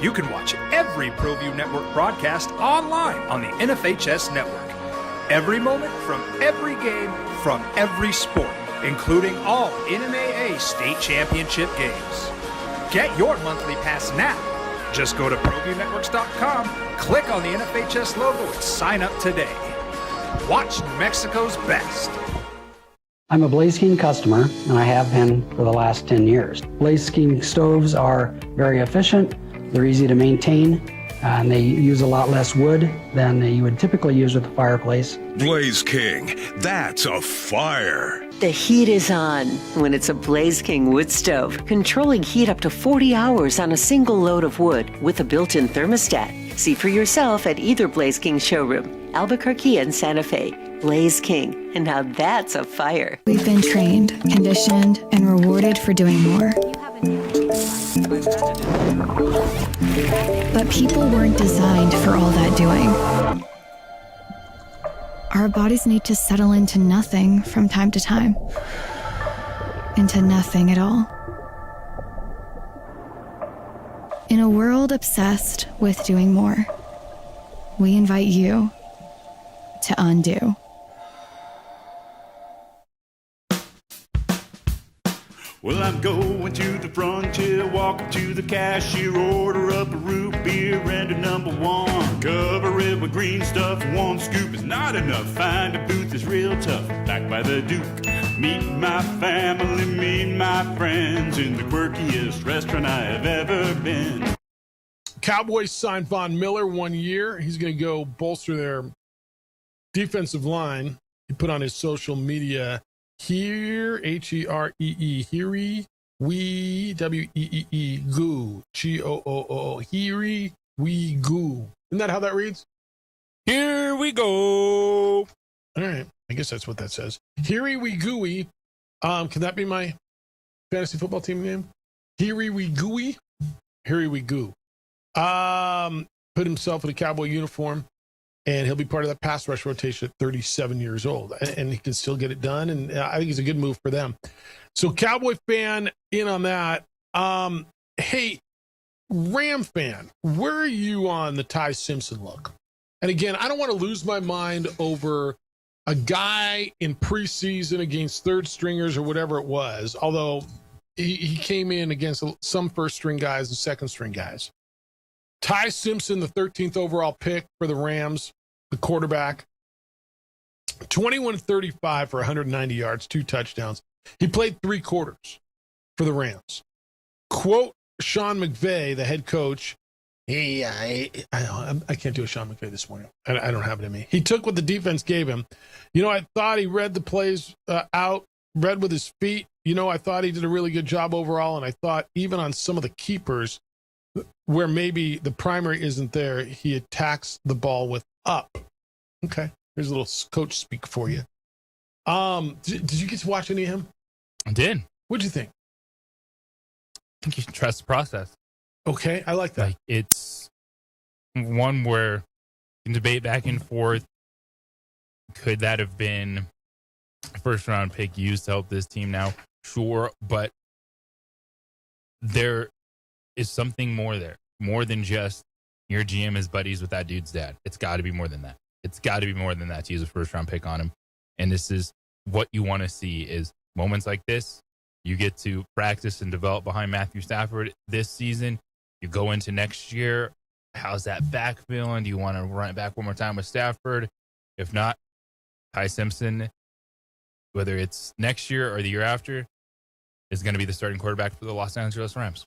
You can watch every ProView Network broadcast online on the NFHS network. Every moment from every game from every sport, including all NMAA state championship games. Get your monthly pass now. Just go to ProViewNetworks.com, click on the NFHS logo, and sign up today. Watch New Mexico's best. I'm a Blaze King customer, and I have been for the last 10 years. Blaze King stoves are very efficient, they're easy to maintain, and they use a lot less wood than you would typically use with a fireplace. Blaze King, that's a fire. The heat is on when it's a Blaze King wood stove, controlling heat up to 40 hours on a single load of wood with a built-in thermostat. See for yourself at either Blaze King showroom, Albuquerque and Santa Fe. Blaze King, and now that's a fire. We've been trained, conditioned, and rewarded for doing more. But people weren't designed for all that doing. Our bodies need to settle into nothing from time to time. Into nothing at all. In a world obsessed with doing more, we invite you to undo. Well, I'm going to the frontier, walking to the cashier, order up a root beer and a number one. Cover it with green stuff, one scoop is not enough. Find a booth is real tough, back by the Duke. Meet my family, meet my friends in the quirkiest restaurant I have ever been. Cowboys signed Von Miller 1 year. He's going to go bolster their defensive line. He put on his social media here, H-E-R-E-E, Heary, we, W-E-E-E, goo, G-O-O-O, Heary, we, goo. Isn't that how that reads? Here we go. All right. I guess that's what that says. Heary, we, gooey. Can that be my fantasy football team name? Heary, we, gooey. Heary, we, goo. Put himself in a Cowboy uniform, and he'll be part of that pass rush rotation at 37 years old, and he can still get it done, and I think it's a good move for them. So Cowboy fan in on that. Hey, Ram fan, where are you on the Ty Simpson look? And again, I don't want to lose my mind over a guy in preseason against third stringers or whatever it was, although he came in against some first string guys and second string guys. Ty Simpson, the 13th overall pick for the Rams, the quarterback, 21-35 for 190 yards, 2 touchdowns. He played 3 quarters for the Rams. Quote Sean McVay, the head coach. I can't do a Sean McVay this morning. I don't have it in me. He took what the defense gave him. I thought he read the plays out, read with his feet. I thought he did a really good job overall, and I thought even on some of the keepers, where maybe the primary isn't there, he attacks the ball with up. Okay, here's a little coach speak for you. Did you get to watch any of him? I did. What'd you think? I think you should trust the process. Okay, I like that. Like, it's one where you can debate back and forth. Could that have been a first-round pick used to help this team now? Sure, but there is something more there. More than just your GM is buddies with that dude's dad. It's got to be more than that. It's got to be more than that to use a first-round pick on him. And this is what you want to see is moments like this. You get to practice and develop behind Matthew Stafford this season. You go into next year. How's that back feeling? Do you want to run it back one more time with Stafford? If not, Ty Simpson, whether it's next year or the year after, is going to be the starting quarterback for the Los Angeles Rams.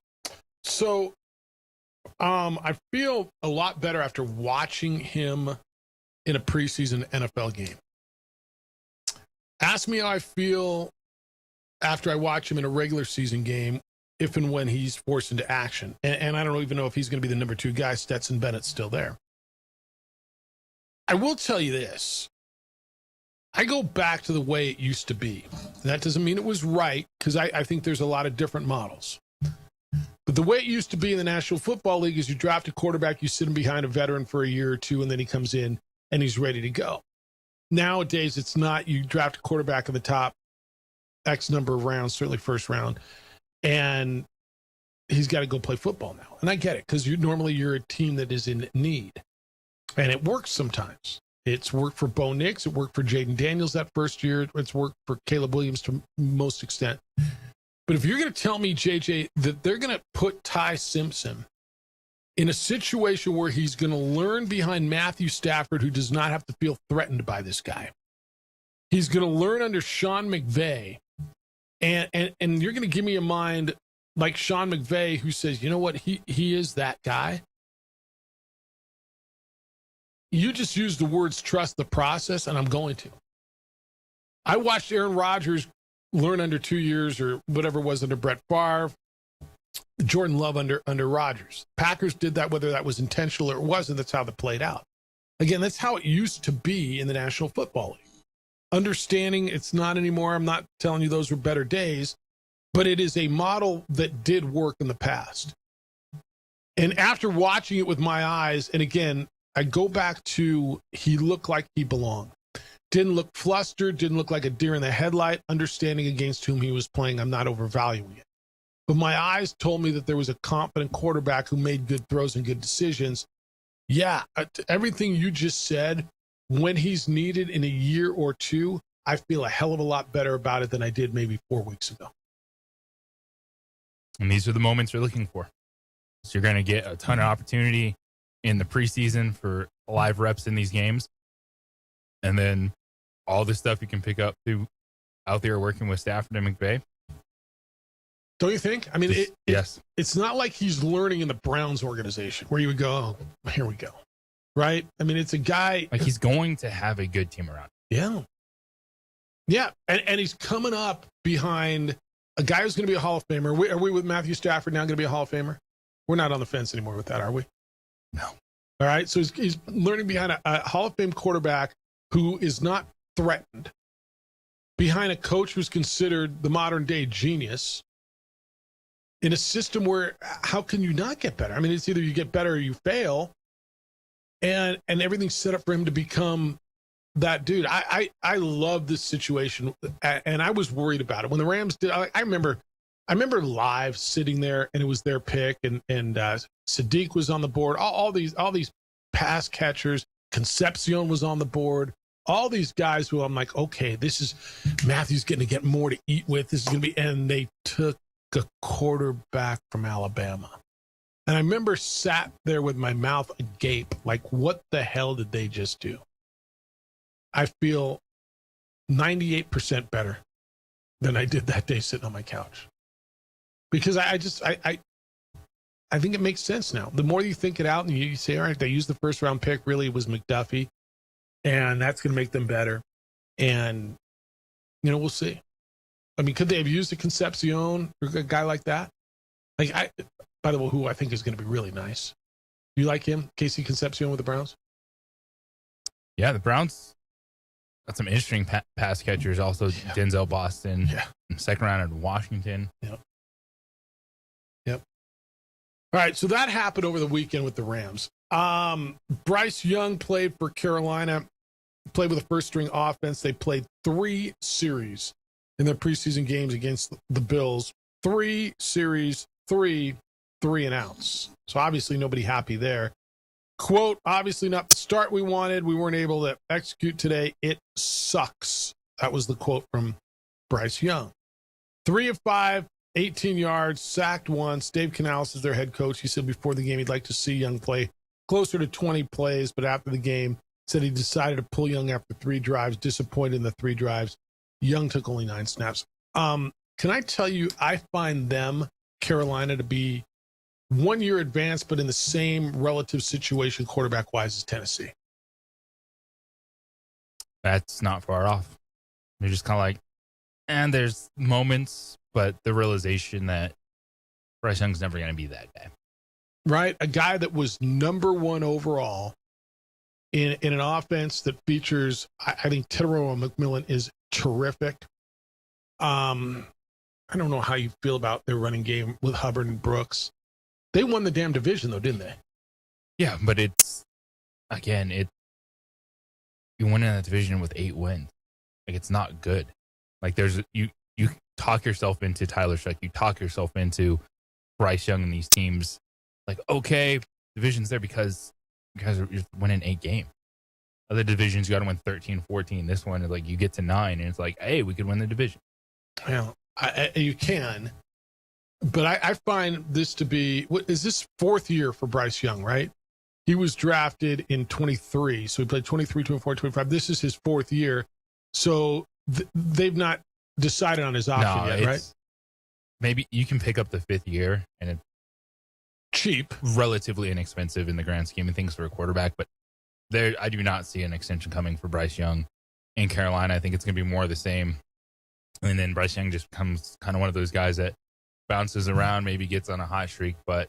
So I feel a lot better after watching him in a preseason NFL game. Ask me how I feel after I watch him in a regular season game, if and when he's forced into action. And I don't even know if he's going to be the number 2 guy. Stetson Bennett's still there. I will tell you this. I go back to the way it used to be. That doesn't mean it was right, because I think there's a lot of different models. But the way it used to be in the National Football League is you draft a quarterback, you sit him behind a veteran for a year or two, and then he comes in and he's ready to go. Nowadays, it's not. You draft a quarterback in the top X number of rounds, certainly first round, and he's got to go play football now. And I get it, because normally you're a team that is in need. And it works sometimes. It's worked for Bo Nix. It worked for Jaden Daniels that first year. It's worked for Caleb Williams to most extent. But if you're going to tell me, JJ, that they're going to put Ty Simpson in a situation where he's going to learn behind Matthew Stafford, who does not have to feel threatened by this guy. He's going to learn under Sean McVay. And you're going to give me a mind like Sean McVay, who says, you know what, he is that guy. You just used the words trust the process, and I'm going to. I watched Aaron Rodgers learn under 2 years or whatever it was under Brett Favre, Jordan Love under Rodgers. Packers did that, whether that was intentional or it wasn't. That's how that played out. Again, that's how it used to be in the National Football League. Understanding it's not anymore. I'm not telling you those were better days, but it is a model that did work in the past. And after watching it with my eyes, and again, I go back to he looked like he belonged. Didn't look flustered, didn't look like a deer in the headlight, understanding against whom he was playing. I'm not overvaluing it. But my eyes told me that there was a confident quarterback who made good throws and good decisions. Yeah, everything you just said, when he's needed in a year or two, I feel a hell of a lot better about it than I did maybe 4 weeks ago. And these are the moments you're looking for. So you're going to get a ton of opportunity in the preseason for live reps in these games. And then all the stuff you can pick up through out there working with Stafford and McVay. Don't you think? I mean, yes. It's not like he's learning in the Browns organization where you would go, oh, here we go. Right? I mean, it's a guy. Like, he's going to have a good team around. Yeah. Yeah. And he's coming up behind a guy who's going to be a Hall of Famer. Are we with Matthew Stafford now going to be a Hall of Famer? We're not on the fence anymore with that, are we? No. All right. So he's learning behind a Hall of Fame quarterback who is not threatened, behind a coach who's considered the modern day genius, in a system where how can you not get better? I mean, it's either you get better or you fail, and everything's set up for him to become that dude. I love this situation, and I was worried about it when the Rams did. I remember live sitting there, and it was their pick, and Sadiq was on the board. All these pass catchers. Concepcion was on the board. All these guys who I'm like, okay, this is Matthew's going to get more to eat with. This is going to be, and they took a quarterback from Alabama. And I remember sat there with my mouth agape, like, what the hell did they just do? I feel 98% better than I did that day sitting on my couch. Because I think it makes sense now. The more you think it out and you say, all right, they used the first round pick, really it was McDuffie, and that's going to make them better. And, we'll see. I mean, could they have used a Concepcion or a guy like that? By the way, who I think is going to be really nice. You like him, Casey Concepcion with the Browns? Yeah, the Browns got some interesting pass catchers. Also, Denzel Boston, second round in Washington. Yep. All right, so that happened over the weekend with the Rams. Bryce Young played for Carolina, played with a first-string offense. They played 3 series in their preseason games against the Bills. 3 series, 3 and outs. So obviously nobody happy there. Quote, obviously not the start we wanted. We weren't able to execute today. It sucks. That was the quote from Bryce Young. 3 of 5, 18 yards, sacked once. Dave Canales is their head coach. He said before the game he'd like to see Young play closer to 20 plays, but after the game said he decided to pull Young after 3 drives, disappointed in the 3 drives. Young took only 9 snaps. Can I tell you, I find them, Carolina, to be 1 year advanced, but in the same relative situation quarterback-wise as Tennessee. That's not far off. You're just kind of like, and there's moments, but the realization that Bryce Young's never going to be that guy. Right? A guy that was number 1 overall in an offense that features, I think Tedero McMillan is terrific. I don't know how you feel about their running game with Hubbard and Brooks. They won the damn division, though, didn't they? Yeah, but it's, again, you win in that division with 8 wins. Like, it's not good. Like, you talk yourself into Tyler Shuck. You talk yourself into Bryce Young and these teams. Like, okay, division's there because you're winning 8 games. Other divisions, you got to win 13, 14. This one, like, you get to 9, and it's like, hey, we could win the division. Well, you can. But I find this to be, what is this 4th year for Bryce Young, right? He was drafted in 23, so he played 23, 24, 25. This is his 4th year. So they've not decided on his option yet, right? Maybe you can pick up the 5th year, and it's cheap, relatively inexpensive in the grand scheme of things for a quarterback. But I do not see an extension coming for Bryce Young in Carolina. I think it's going to be more of the same. And then Bryce Young just becomes kind of one of those guys that bounces around, maybe gets on a hot streak, but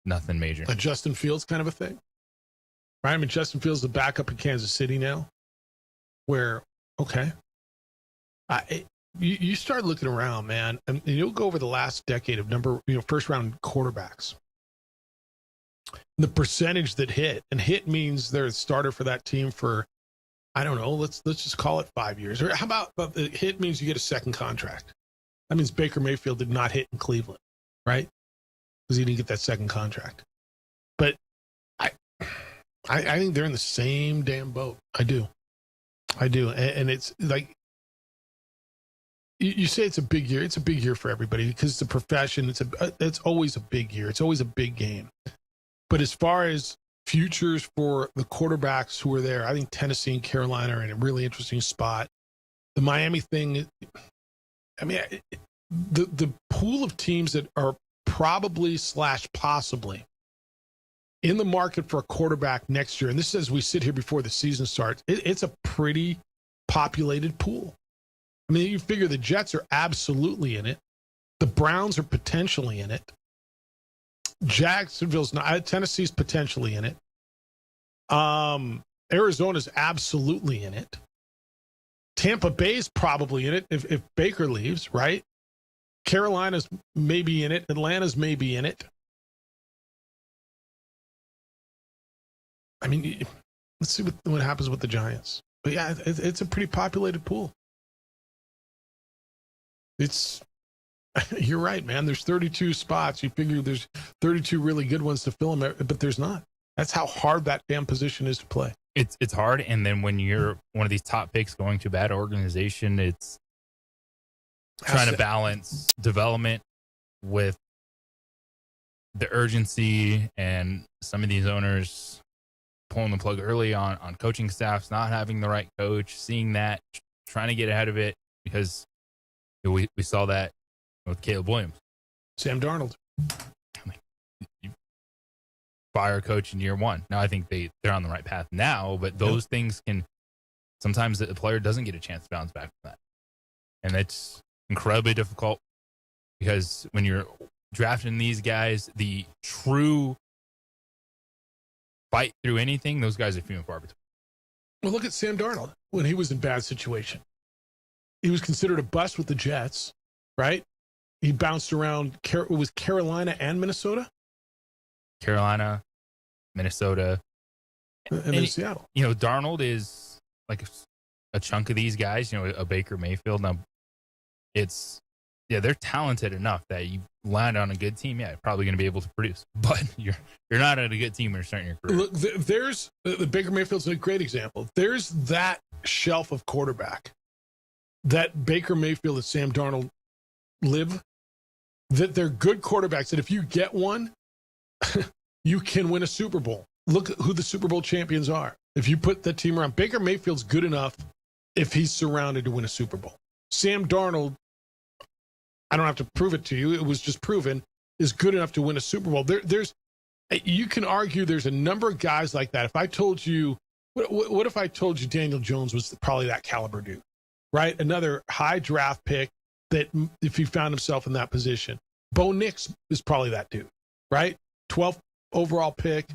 nothing major. A Justin Fields kind of a thing, right? I mean, Justin Fields is the backup in Kansas City now, where, okay. You start looking around, man, and you'll go over the last decade of first-round quarterbacks. The percentage that hit means they're a starter for that team for, I don't know, let's just call it 5 years. Or how about the hit means you get a second contract? That means Baker Mayfield did not hit in Cleveland, right? Because he didn't get that second contract. But I think they're in the same damn boat. I do. And it's like, you say it's a big year. It's a big year for everybody because it's a profession. It's always a big year. It's always a big game. But as far as futures for the quarterbacks who are there, I think Tennessee and Carolina are in a really interesting spot. The Miami thing, I mean, the pool of teams that are probably / possibly in the market for a quarterback next year, and this is as we sit here before the season starts, it's a pretty populated pool. I mean, you figure the Jets are absolutely in it. The Browns are potentially in it. Jacksonville's not. Tennessee's potentially in it. Arizona's absolutely in it. Tampa Bay's probably in it if Baker leaves, right? Carolina's maybe in it. Atlanta's maybe in it. I mean, let's see what happens with the Giants. But yeah, it's a pretty populated pool. You're right, man. There's 32 spots. You figure there's 32 really good ones to fill them, but there's not. That's how hard that damn position is to play. It's hard, and then when you're one of these top picks going to a bad organization, it's trying to balance development with the urgency, and some of these owners pulling the plug early on coaching staffs, not having the right coach, seeing that, trying to get ahead of it, because we saw that with Caleb Williams. Sam Darnold. You fire a coach in year 1. Now, I think they're on the right path now, but those things can, sometimes the player doesn't get a chance to bounce back from that. And it's incredibly difficult because when you're drafting these guys, the true fight through anything, those guys are few and far between. Well, look at Sam Darnold when he was in bad situation. He was considered a bust with the Jets, right? He bounced around. It was Carolina and Minnesota? Carolina, Minnesota, and then Seattle. You know, Darnold is like a chunk of these guys, you know, a Baker Mayfield. Now, they're talented enough that you land on a good team. Yeah, you're probably going to be able to produce, but you're not at a good team when you're starting your career. Look, there's the Baker Mayfield's a great example. There's that shelf of quarterback that Baker Mayfield and Sam Darnold live. That they're good quarterbacks. That if you get one, you can win a Super Bowl. Look at who the Super Bowl champions are. If you put the team around, Baker Mayfield's good enough if he's surrounded to win a Super Bowl. Sam Darnold, I don't have to prove it to you. It was just proven, is good enough to win a Super Bowl. You can argue there's a number of guys like that. If I told you, what if I told you Daniel Jones was probably that caliber dude, right? Another high draft pick that if he found himself in that position. Bo Nix is probably that dude, right? 12th overall pick,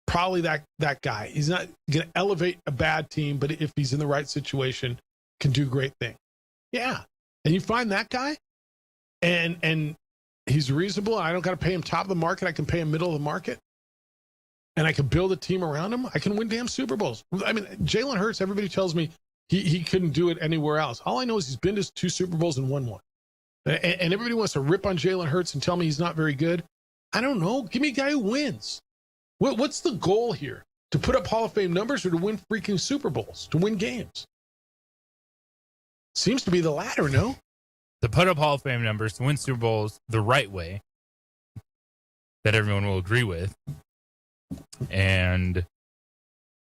probably that guy. He's not going to elevate a bad team, but if he's in the right situation, can do great things. Yeah. And you find that guy, and he's reasonable. I don't got to pay him top of the market. I can pay him middle of the market. And I can build a team around him. I can win damn Super Bowls. I mean, Jalen Hurts, everybody tells me he couldn't do it anywhere else. All I know is he's been to 2 Super Bowls and won one. And everybody wants to rip on Jalen Hurts and tell me he's not very good. I don't know. Give me a guy who wins. What's the goal here? To put up Hall of Fame numbers or to win freaking Super Bowls? To win games? Seems to be the latter, no? To put up Hall of Fame numbers, to win Super Bowls the right way, that everyone will agree with, and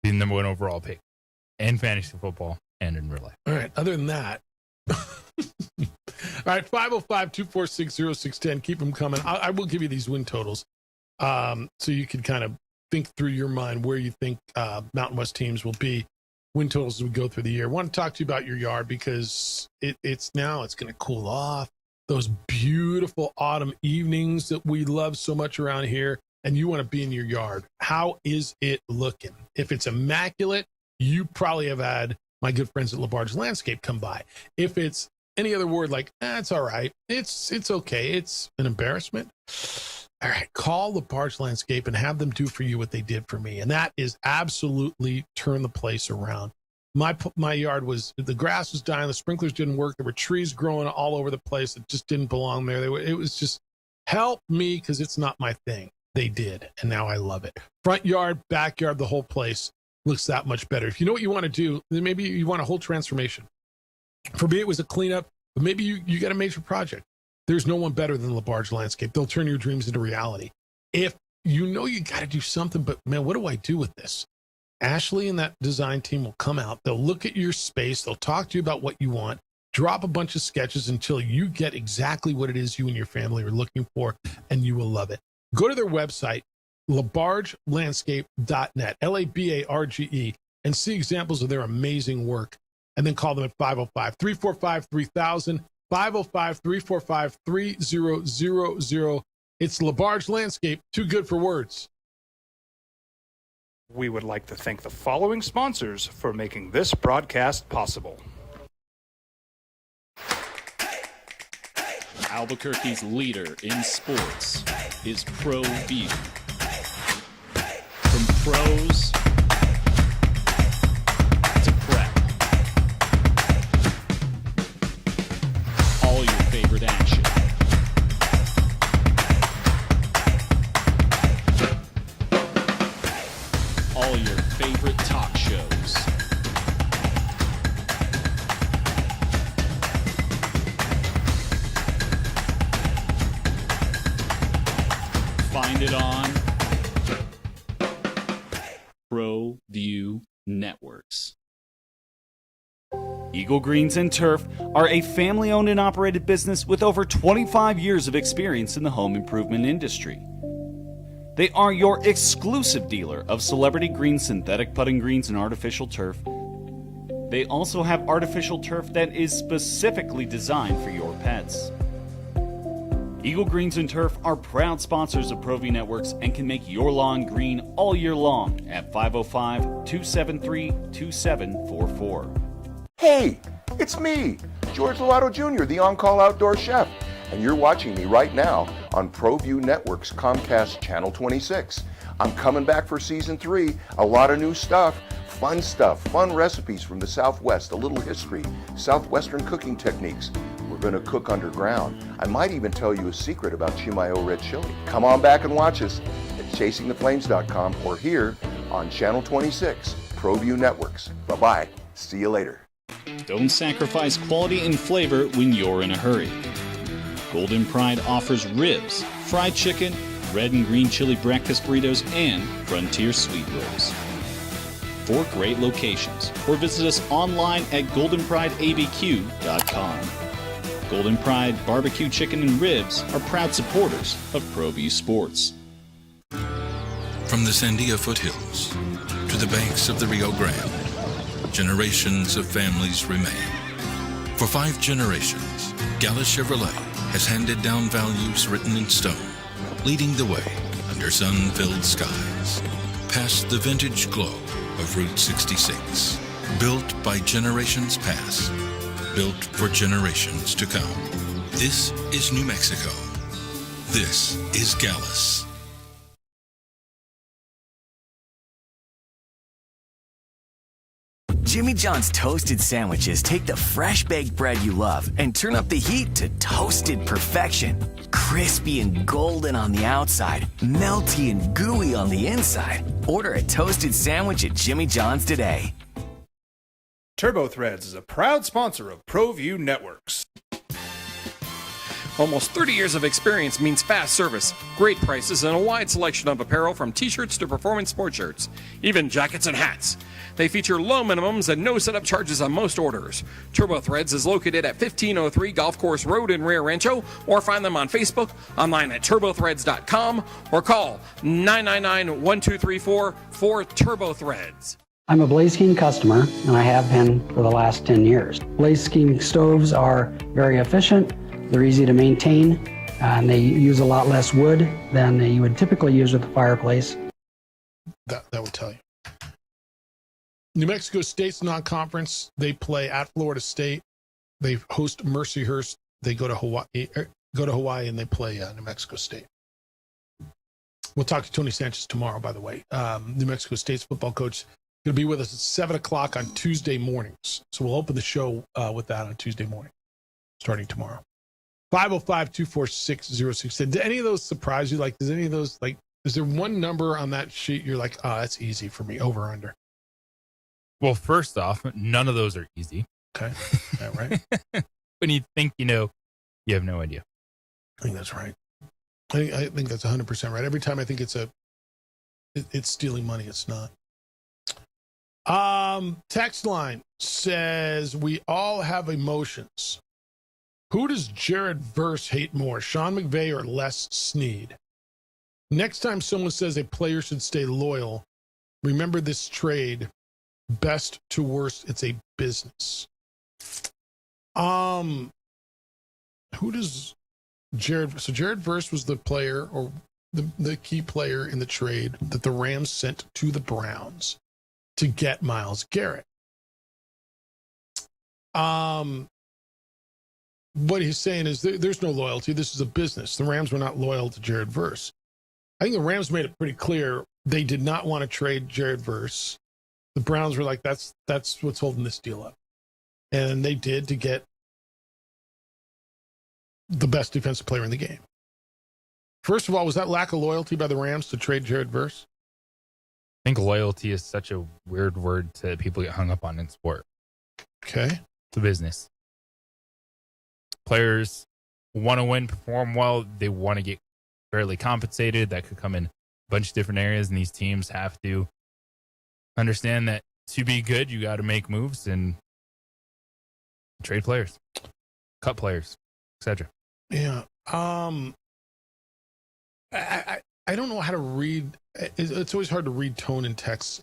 the number 1 overall pick in fantasy football and in real life. All right. Other than that, all right, 505-246-0610. Keep them coming. I will give you these win totals so you can kind of think through your mind where you think Mountain West teams will be win totals as we go through the year. I want to talk to you about your yard because it's going to cool off. Those beautiful autumn evenings that we love so much around here, and you want to be in your yard. How is it looking? If it's immaculate, you probably have had my good friends at LaBarge Landscape come by. If it's any other word like, it's all right, it's okay, it's an embarrassment, all right, call LaBarge Landscape and have them do for you what they did for me. And that is absolutely turn the place around. My yard the grass was dying, the sprinklers didn't work, there were trees growing all over the place that just didn't belong there. It was just, help me because it's not my thing. They did, and now I love it. Front yard, backyard, the whole place looks that much better. If you know what you want to do, then maybe you want a whole transformation. For me, it was a cleanup, but maybe you got a major project. There's no one better than LaBarge Landscape. They'll turn your dreams into reality. If you know you got to do something, but man, what do I do with this? Ashley and that design team will come out. They'll look at your space. They'll talk to you about what you want, drop a bunch of sketches until you get exactly what it is you and your family are looking for, and you will love it. Go to their website, labargelandscape.net, LABARGE, and see examples of their amazing work. And then call them at 505-345-3000, 505-345-3000. It's LaBarge Landscape, too good for words. We would like to thank the following sponsors for making this broadcast possible. Albuquerque's leader in sports is Pro View. From pros to prep, all your favorite action. All your favorite talk shows. Find it on Pro View Networks. Eagle Greens and Turf are a family-owned and operated business with over 25 years of experience in the home improvement industry. They are your exclusive dealer of celebrity green, synthetic putting greens, and artificial turf. They also have artificial turf that is specifically designed for your pets. Eagle Greens and Turf are proud sponsors of ProView Networks and can make your lawn green all year long at 505-273-2744. Hey, it's me, George Lovato Jr., the on-call outdoor chef, and you're watching me right now on ProView Networks Comcast Channel 26. I'm coming back for Season 3, a lot of new stuff, fun recipes from the Southwest, a little history, Southwestern cooking techniques. We're going to cook underground. I might even tell you a secret about Chimayo red chili. Come on back and watch us at chasingtheflames.com or here on Channel 26, ProView Networks. Bye-bye. See you later. Don't sacrifice quality and flavor when you're in a hurry. Golden Pride offers ribs, fried chicken, red and green chili breakfast burritos, and Frontier sweet rolls. 4 great locations, or visit us online at goldenprideabq.com. Golden Pride barbecue chicken and ribs are proud supporters of ProView Sports. From the Sandia foothills to the banks of the Rio Grande, generations of families remain. For 5 generations, Gallus Chevrolet has handed down values written in stone, leading the way under sun-filled skies, past the vintage glow of Route 66. Built by generations past, built for generations to come. This is New Mexico. This is Gallus. Jimmy John's toasted sandwiches take the fresh baked bread you love and turn up the heat to toasted perfection. Crispy and golden on the outside, melty and gooey on the inside. Order a toasted sandwich at Jimmy John's today. Turbo Threads is a proud sponsor of ProView Networks. Almost 30 years of experience means fast service, great prices, and a wide selection of apparel from t-shirts to performance sport shirts, even jackets and hats. They feature low minimums and no setup charges on most orders. Turbo Threads is located at 1503 Golf Course Road in Rio Rancho, or find them on Facebook, online at turbothreads.com, or call 999-1234 for Turbo Threads. I'm a Blaze King customer, and I have been for the last 10 years. Blaze King stoves are very efficient, they're easy to maintain, and they use a lot less wood than you would typically use with a fireplace. That would tell you. New Mexico State's non-conference. They play at Florida State. They host Mercyhurst. They go to Hawaii, and they play New Mexico State. We'll talk to Tony Sanchez tomorrow, by the way. New Mexico State's football coach going to be with us at 7 o'clock on Tuesday mornings. So we'll open the show with that on Tuesday morning, starting tomorrow. 505-246-0610. Did any of those surprise you? Like, does any of those, like, is there one number on that sheet you're like, oh, that's easy for me, over, under? Well, first off, none of those are easy. Okay. Yeah, right. When you think you know, you have no idea. I think that's right. I think that's 100% right. Every time I think it's stealing money, it's not. Text line says, we all have emotions. Who does Jared Verse hate more, Sean McVay or Les Snead? Next time someone says a player should stay loyal, remember this trade, best to worst, it's a business. Who does Jared? So Jared Verse was the player, or the key player in the trade that the Rams sent to the Browns to get Myles Garrett. What he's saying is there's no loyalty. This is a business. The Rams were not loyal to Jared Verse. I think the Rams made it pretty clear they did not want to trade Jared Verse. The Browns were like, that's what's holding this deal up. And they did, to get the best defensive player in the game. First of all, was that lack of loyalty by the Rams to trade Jared Verse? I think loyalty is such a weird word that people get hung up on in sport. Okay. It's a business. Players want to win, perform well. They want to get fairly compensated. That could come in a bunch of different areas, and these teams have to understand that to be good, you got to make moves and trade players, cut players, etc. Yeah. I don't know how to read. It's always hard to read tone in text.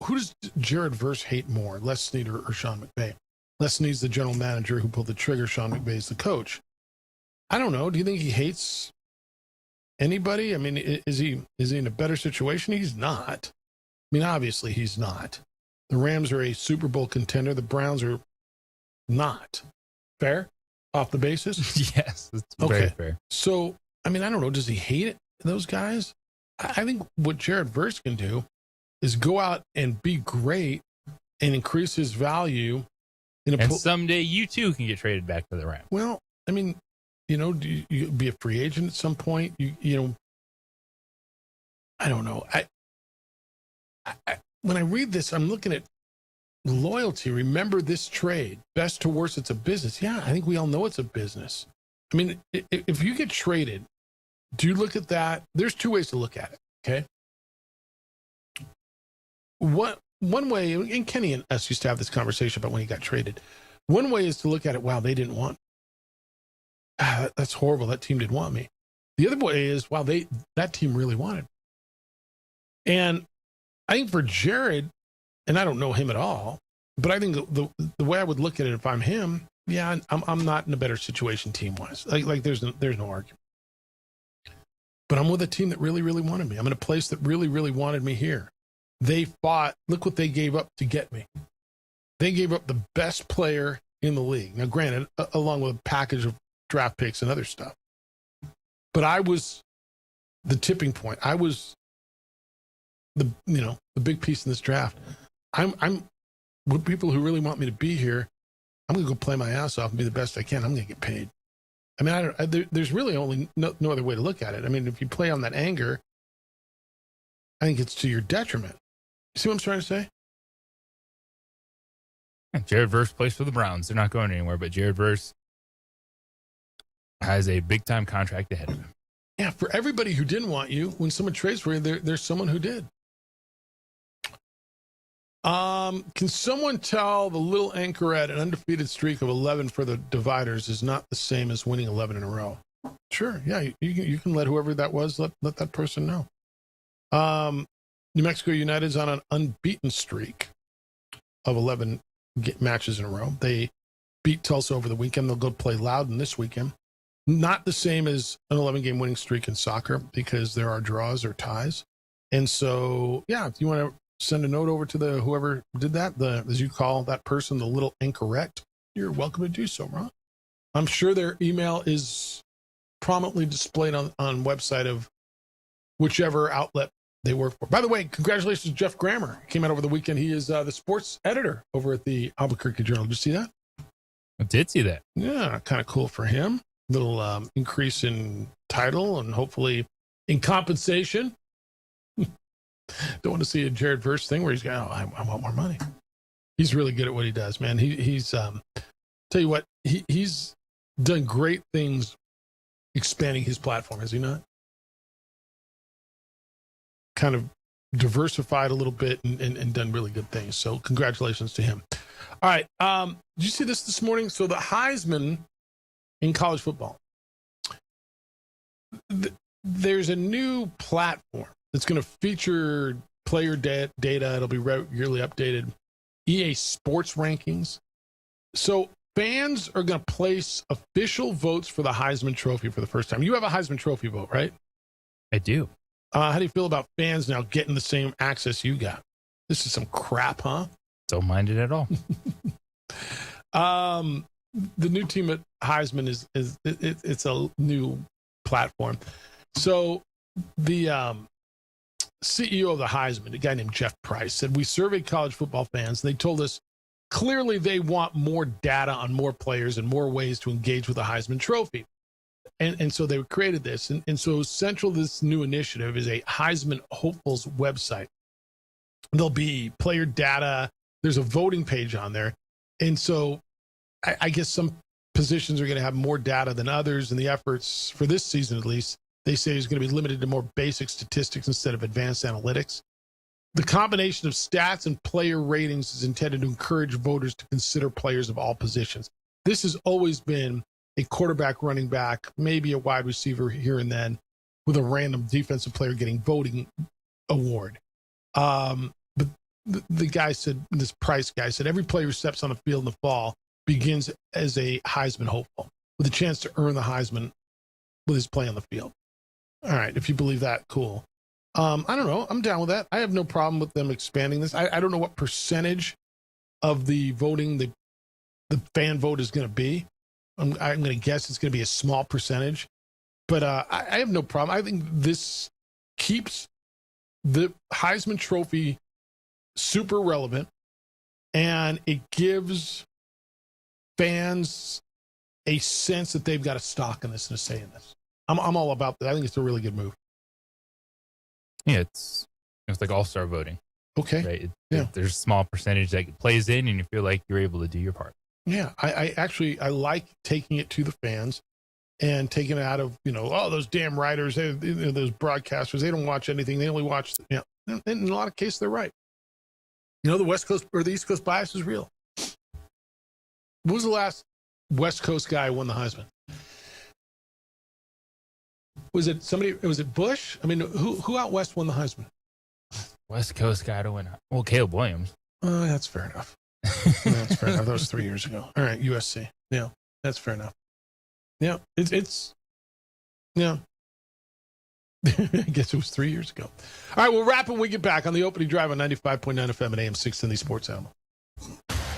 Who does Jared Verse hate more, Les Snead or Sean McVay? Lesney's the general manager who pulled the trigger. Sean McVay's the coach. I don't know. Do you think he hates anybody? I mean, is he in a better situation? He's not. I mean, obviously he's not. The Rams are a Super Bowl contender. The Browns are not. Fair? Off the basis? Yes, it's very fair. So, I mean, I don't know. Does he hate it, those guys? I think what Jared Verse can do is go out and be great and increase his value. And someday you too can get traded back to the Rams. Well, I mean, you know, do you be a free agent at some point? You know, I don't know. I when I read this, I'm looking at loyalty. Remember this trade. Best to worst, it's a business. Yeah, I think we all know it's a business. I mean, if you get traded, do you look at that? There's two ways to look at it, okay? One way, and Kenny and us used to have this conversation about when he got traded. One way is to look at it, wow, they didn't want me. That's horrible. That team didn't want me. The other way is, wow, that team really wanted me. And I think for Jared, and I don't know him at all, but I think the way I would look at it if I'm him, yeah, I'm not in a better situation team-wise. Like there's no argument. But I'm with a team that really, really wanted me. I'm in a place that really, really wanted me here. They fought. Look what they gave up to get me. They gave up the best player in the league. Now, granted, along with a package of draft picks and other stuff. But I was the tipping point. I was the big piece in this draft. I'm with people who really want me to be here. I'm going to go play my ass off and be the best I can. I'm going to get paid. I mean, there's really only no other way to look at it. I mean, if you play on that anger, I think it's to your detriment. You see what I'm trying to say? Jared Verse plays for the Browns. They're not going anywhere, but Jared Verse has a big-time contract ahead of him. Yeah, for everybody who didn't want you, when someone trades for you, there's someone who did. Can someone tell the little anchorette an undefeated streak of 11 for the Dividers is not the same as winning 11 in a row? Sure, yeah, you can let whoever that was, let that person know. New Mexico United's on an unbeaten streak of 11 matches in a row. They beat Tulsa over the weekend. They'll go play Loudon this weekend. Not the same as an 11-game winning streak in soccer because there are draws or ties. And so, yeah, if you want to send a note over to whoever did that, as you call that person, the little anchorette, you're welcome to do so, Ron. I'm sure their email is prominently displayed on website of whichever outlet they work for. By the way, congratulations to Jeff Grammer. Came out over the weekend. He is the sports editor over at the Albuquerque Journal. Did you see that? I did see that. Yeah, kind of cool for him. Little increase in title and hopefully in compensation. Don't want to see a Jared Verse thing where he's going, I want more money. He's really good at what he does, man. He's tell you what, he's done great things expanding his platform, has he not? Kind of diversified a little bit and done really good things. So congratulations to him. All right. Did you see this morning? So the Heisman in college football, there's a new platform that's going to feature player data. It'll be regularly updated. EA Sports rankings. So fans are going to place official votes for the Heisman Trophy for the first time. You have a Heisman Trophy vote, right? I do. How do you feel about fans now getting the same access you got? This is some crap, huh? Don't mind it at all. The new team at Heisman it's a new platform. So the CEO of the Heisman, a guy named Jeff Price, said, we surveyed college football fans. And they told us clearly they want more data on more players and more ways to engage with the Heisman Trophy. And so they created this. And so central to this new initiative is a Heisman Hopefuls website. There'll be player data. There's a voting page on there. And so I guess some positions are going to have more data than others. And the efforts for this season, at least, they say is going to be limited to more basic statistics instead of advanced analytics. The combination of stats and player ratings is intended to encourage voters to consider players of all positions. This has always been a quarterback, running back, maybe a wide receiver here and then, with a random defensive player getting voting award. But the guy said, this Price guy said, every player who steps on the field in the fall begins as a Heisman hopeful with a chance to earn the Heisman with his play on the field. All right, if you believe that, cool. I don't know. I'm down with that. I have no problem with them expanding this. I don't know what percentage of the voting the fan vote is going to be. I'm going to guess it's going to be a small percentage. But I have no problem. I think this keeps the Heisman Trophy super relevant, and it gives fans a sense that they've got a stock in this and a say in this. I'm all about that. I think it's a really good move. Yeah, it's like all-star voting. Okay. Right? Yeah. There's a small percentage that plays in, and you feel like you're able to do your part. Yeah, I actually like taking it to the fans and taking it out of, those damn writers, those broadcasters, they don't watch anything. They only watch, in a lot of cases, they're right. The West Coast or the East Coast bias is real. When was the last West Coast guy who won the Heisman? Was it somebody? Was it Bush? I mean, who out West won the Heisman? West Coast guy to win. Well, Caleb Williams. That's fair enough. That's fair enough. That was 3 years ago. All right, USC. Yeah, that's fair enough. Yeah, it's yeah. I guess it was 3 years ago. All right, we'll wrap when we get back on the opening drive on 95.9 FM and AM 610 Sports Animal.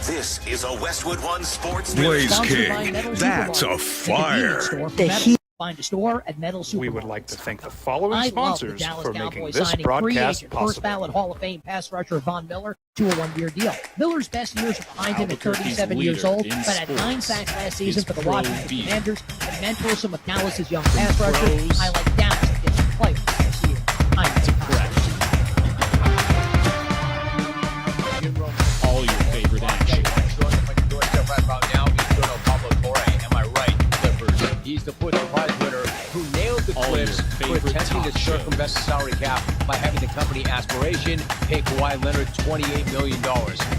This is a Westwood One Sports Blaze News. King. That's a fire. The Heat. Find a store at Metal Supermarkets. We would like to thank the following I sponsors love for the Dallas making Cowboys this signing broadcast free agent, possible. first ballot Hall of Fame pass rusher Von Miller to a one-year deal. Miller's best years are behind him at 37 years old, but had 9 sacks last season for the Washington Commanders and mentored some of Dallas's young pass rushers. I like Dallas against the playoffs this year. All your favorite action. He's the Pulitzer Prize winner who nailed the clips for attempting to circumvent the salary cap by having the company Aspiration pay Kawhi Leonard $28 million,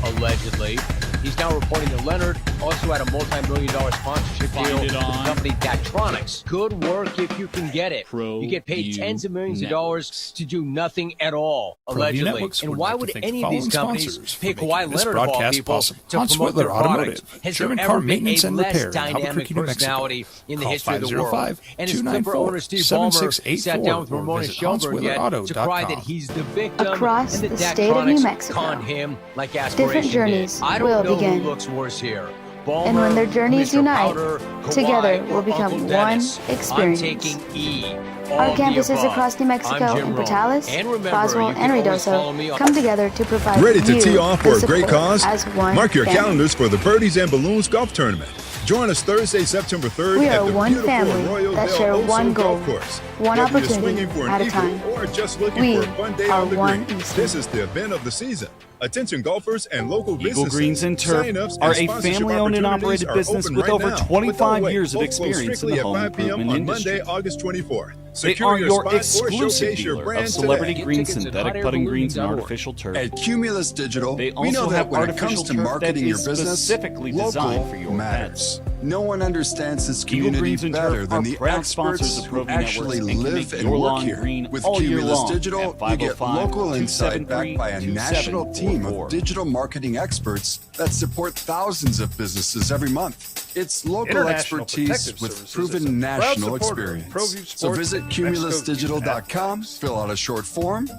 allegedly. He's now reporting that Leonard also had a multi-million-dollar sponsorship deal with the company Daktronics. Good work if you can get it. You get paid tens of millions of dollars to do nothing at all, allegedly. And why would any of these companies pay Kawhi Leonard of all people to promote their products? Has there ever been a less dynamic personality in the history of the world? And as Clipper owner Steve Ballmer sat down with Ramona Shelburne yet to cry that he's the victim Across and that the state of New Daktronics Mexico, conned him like Aspiration different journeys did. I don't will know begin. who looks worse here. And when their journeys Mr. unite, Powder, Kawhi, together will or become Uncle one Dennis. experience. I'm taking E. Our All the campuses above. across New Mexico I'm Jim in Rome. Portales, And remember, Roswell, you and can always follow me Ruidoso on- come together to provide Ready to you tee off the for a great support cause? as one Mark your family. calendars for the Birdies and Balloons Golf Tournament. Join us Thursday, September 3rd We at are the one beautiful family Arroyo that del share Oso one goal, Golf Course. one Whether you're opportunity swinging for an at a eagle time. or just looking We for a fun day are on the one green. Eastern. This is the event of the season. Attention golfers and local Eagle businesses. Greens and Turf Sign-ups are and a sponsorship family-owned and opportunities operated are business open with right over now. 25 But don't years of wait. Both close experience in strictly the at home 5 p.m. improvement on industry. Monday, August 24th. They Secure are your spot or exclusive showcase your dealer brand of Celebrity today. Green synthetic putting greens and artificial turf. At Cumulus Digital, They we know also that have when it artificial comes to turf marketing that your is business, specifically local designed for your matters. events. No one understands this Eagle community Greens and better Turf than are the proud sponsors experts of who ProView actually Networks and can live make and your work lawn here. green With all year Cumulus long Digital, at you get 505 local insight backed by a 273 national team 2744. of digital marketing experts that support thousands of businesses every month. It's local International expertise Protective with Services is a proven proud national supporter of experience. ProView So Sports visit in Mexico, cumulusdigital.com, fill out a short form,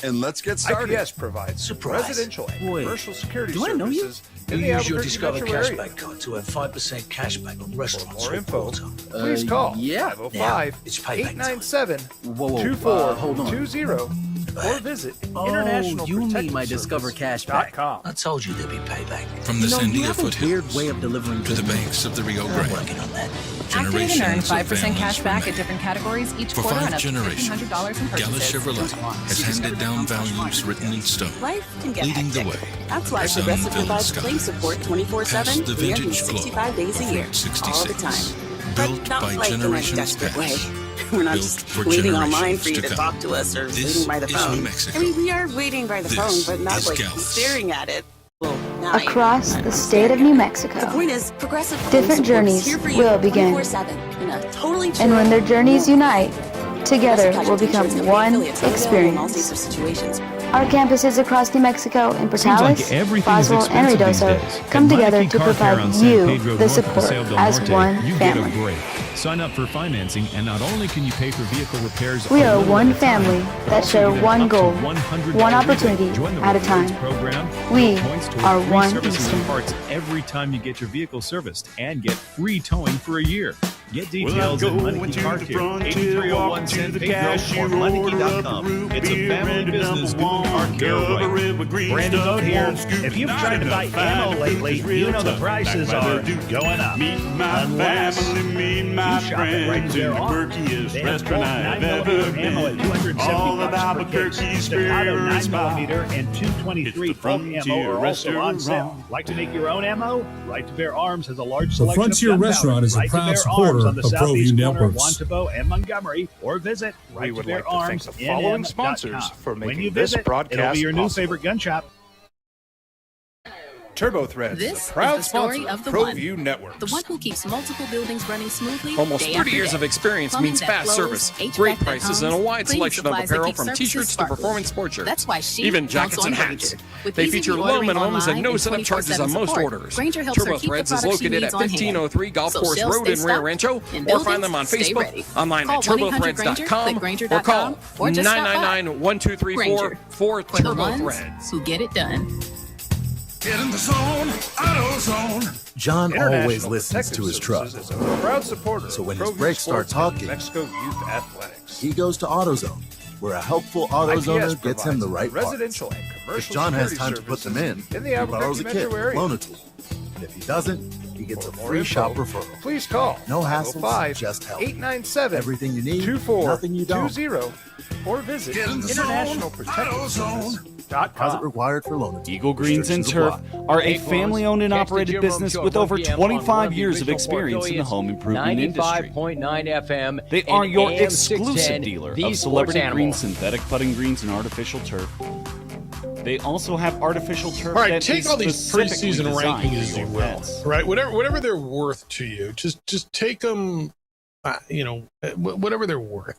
and let's get started. IPS provides Surprise. residential and Wait, commercial security do I know you? services in You the use your Albuquerque Discover metro area. cashback card to have 5% cashback on restaurants. For more or info, Porto. please call yeah. 505 It's payback time. 897 hold on. 2420 or visit Oh, International you mean Protective my Discover cashback. Services.com. I told you there'd be payback. From the Sandia foothills Weird way of delivering to the banks of the Rio I'm Grande, working on that. Activate and earn generations 5% of families cash back remain. at different categories each For quarter 5 on up to generations, $1,500 in Gala purchases. Chevrolet has handed down values written in stone, Life can get leading the hectic. way. That's why Progressive Sun-filled provides skies, claim support past 24/7, the 365 days a year, all the 66, time. built But not by like in a generations desperate way. past, We're not built just for waiting generations online for you to come. talk to us or This waiting by the is New phone. Mexico. I mean, we are waiting by the This phone, but not is like Gallus. staring at it. Well, now you Across are the state of New Mexico, The point is, Progressive different Claim Support is journeys here for you will begin. 24/7 in a totally And when their journeys unite, Together, we'll become one experience. Our campuses across New Mexico in Portales, Boswell, and Ruidoso come together to provide you the support as one family. Sign up for financing, and not only can you pay for vehicle repairs, We are one family that share one goal, one opportunity at a time. We are one Eastern. parts every time you get your vehicle serviced, and get free towing for a year. Get details at Meineke Car Care, 8301 San Pedro, or Meineke.com. It's a family business doing car care right. Brandon Boat here. If you've tried to buy ammo lately, you know the prices are going up. Unless you shop at Right to Bear Arms. They have both 9mm ammo at $270 per case. Staccato 9mm and 223 bolt ammo are also on sale. Like to make your own ammo? Right to Bear Arms has a large The selection Frontier of gunpowder. Restaurant is a Right to proud Bear supporter Arms on the of ProView southeast corner of Networks. Wantabo and Montgomery, or visit We would like to thank the RightToBearArms.com. following sponsors for When making you this visit, it'll broadcast be your new possible. favorite gun shop. Turbo Threads This is is a proud the story sponsor of the ProView one. Networks. The one who keeps multiple buildings running smoothly. Almost day 30 after years day. of experience Plumbing means that fast flows, service, HVAC great that prices, and a hums, wide cleaning selection of supplies that apparel keep from surfaces t-shirts to sparkling. performance sports shirts. That's why she Even counts jackets on and hats. Grainger. With They easy feature low ordering minimums online and no setup charges on 24/7 most support. orders. Grainger helps Turbo her keep the Threads is products she located needs at on hand. 1503 Golf So Course shelves Road stay in Rio stocked Rancho, and or find them on buildings stay Facebook, ready. online Call at turbothreads.com, 1-800-GRAINGER or call or just stop by. 999-1234 Grainger. for For the Turbo ones Threads. who get it done. Get in the zone, AutoZone. John International always listens Protective to his truck. Services is a proud supporter So of when his ProView brakes start Sports talking, Mexico Youth Athletics. he goes to AutoZone, where a helpful AutoZoner gets him the right parts. residential and If commercial John has security time to put them in, services he the borrows a Albuquerque kit, metro area. loan a tool. And if he doesn't, he gets a For more free info, shop referral. Please call No hassles, 505 just help. 897 Everything you need, nothing you don't. 2420, or visit Get in the zone, International Protective Services. Deposit required for loan. Eagle Greens and Turf are a family-owned and operated business with over 25 years of experience in the home improvement industry. 95.9 FM. They are and your AM exclusive 610, dealer the of Sports celebrity Animal. green, synthetic putting greens, and artificial turf. They also have artificial turf All right, that take is all these specifically preseason designed rankings for as you your will, pets. right? Whatever they're worth to you, just take them, whatever they're worth.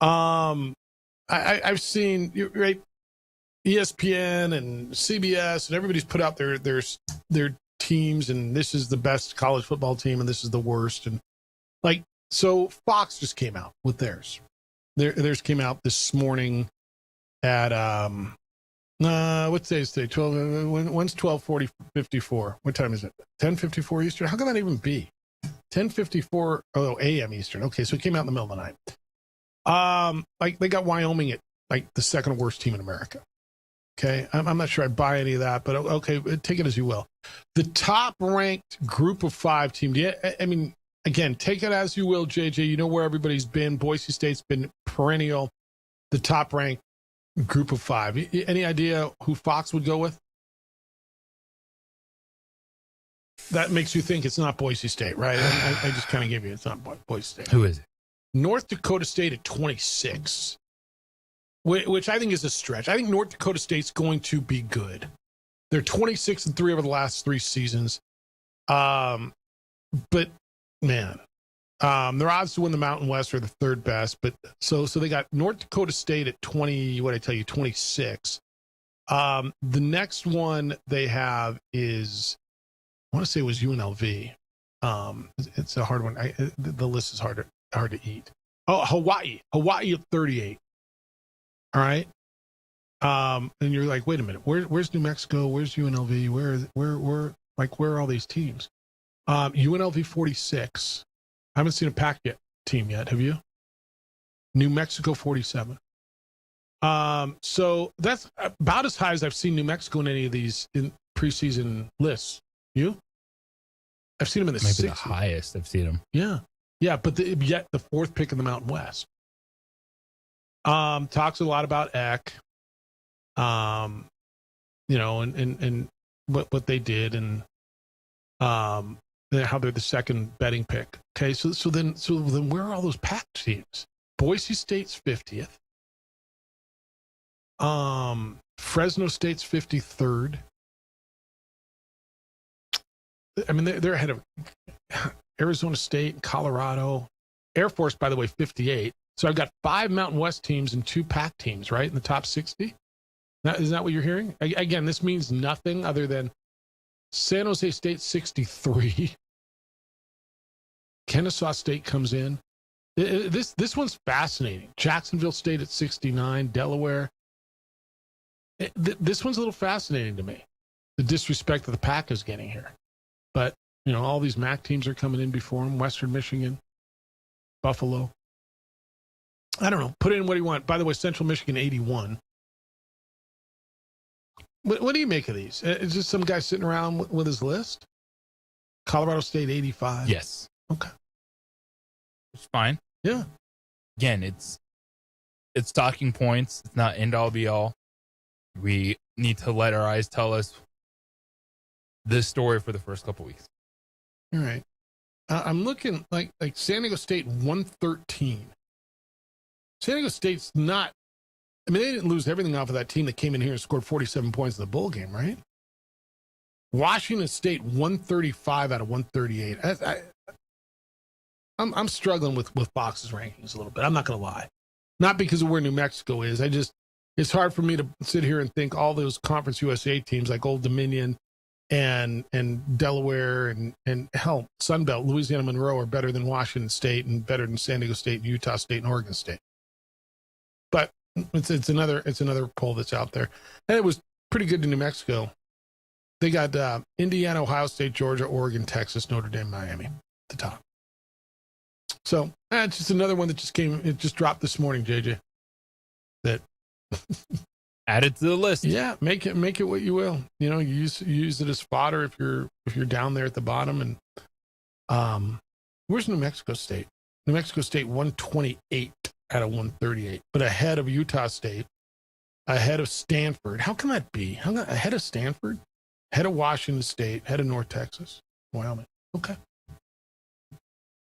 I've seen right, ESPN and CBS and everybody's put out their teams, and this is the best college football team, and this is the worst, and so Fox just came out with theirs. Theirs came out this morning at what's today's day? 12. When's 12:54? What time is it? 10:54 Eastern. How can that even be? 10:54 a.m. Eastern. Okay, so it came out in the middle of the night. They got Wyoming at the second worst team in America. Okay, I'm not sure I buy any of that, but okay, take it as you will. The top ranked Group of 5 team. I mean, again, take it as you will, JJ. You know where everybody's been. Boise State's been perennial. The top ranked Group of 5. Any idea who Fox would go with? That makes you think it's not Boise State, right? I just kind of gave you it's not Boise State. Who is it? North Dakota State at 26, which I think is a stretch. I think North Dakota State's going to be good. They're 26-3 over the last 3 seasons. But man, their odds to win the Mountain West are the 3rd best. But so they got North Dakota State at 20. What did I tell you? 26. The next one they have is, I want to say it was UNLV. It's a hard one. The list is hard to eat. Oh, Hawaii at 38. All right. And you're like, wait a minute, where's New Mexico? Where's UNLV? Where are all these teams? UNLV 46. I haven't seen a Pac team yet. Have you? New Mexico 47. So that's about as high as I've seen New Mexico in any of these in preseason lists. You? I've seen them in the Maybe 60s. the highest I've seen them. Yeah, but yet the 4th pick in the Mountain West. Talks a lot about Eck, and what they did, and how they're the 2nd betting pick. Okay, so then where are all those Pac teams? Boise State's 50th. Fresno State's 53rd. I mean, they're ahead of Arizona State, Colorado. Air Force, by the way, 58. So I've got 5 Mountain West teams and 2 Pac teams, right, in the top 60. Now, isn't that what you're hearing? Again, this means nothing other than San Jose State 63. Kennesaw State comes in. This one's fascinating. Jacksonville State at 69. Delaware. This one's a little fascinating to me. The disrespect that the Pac is getting here. But, all these MAC teams are coming in before them. Western Michigan, Buffalo. I don't know. Put in what you want. By the way, Central Michigan 81. What do you make of these? Is just some guy sitting around with his list? Colorado State 85. Yes. Okay. It's fine. Yeah. Again, it's talking points. It's not end all be all. We need to let our eyes tell us this story for the first couple weeks. All right. I'm looking like San Diego State 113. San Diego State's not. I mean, they didn't lose everything off of that team that came in here and scored 47 points in the bowl game, right? Washington State 135 out of 138. I'm struggling with Fox's rankings a little bit. I'm not going to lie. Not because of where New Mexico is. It's hard for me to sit here and think all those Conference USA teams like Old Dominion and Delaware and hell, Sunbelt, Louisiana Monroe are better than Washington State and better than San Diego State and Utah State and Oregon State. But it's another poll that's out there. And it was pretty good to New Mexico. They got Indiana, Ohio State, Georgia, Oregon, Texas, Notre Dame, Miami at the top. So it's just another one that just dropped this morning, JJ. That add it to the list. Yeah, make it what you will. Use it as fodder if you're down there at the bottom. And where's New Mexico State? New Mexico State 128 out of 138, but ahead of Utah State, ahead of Stanford. How can that be? Ahead of Stanford, ahead of Washington State, ahead of North Texas, Wyoming. Okay.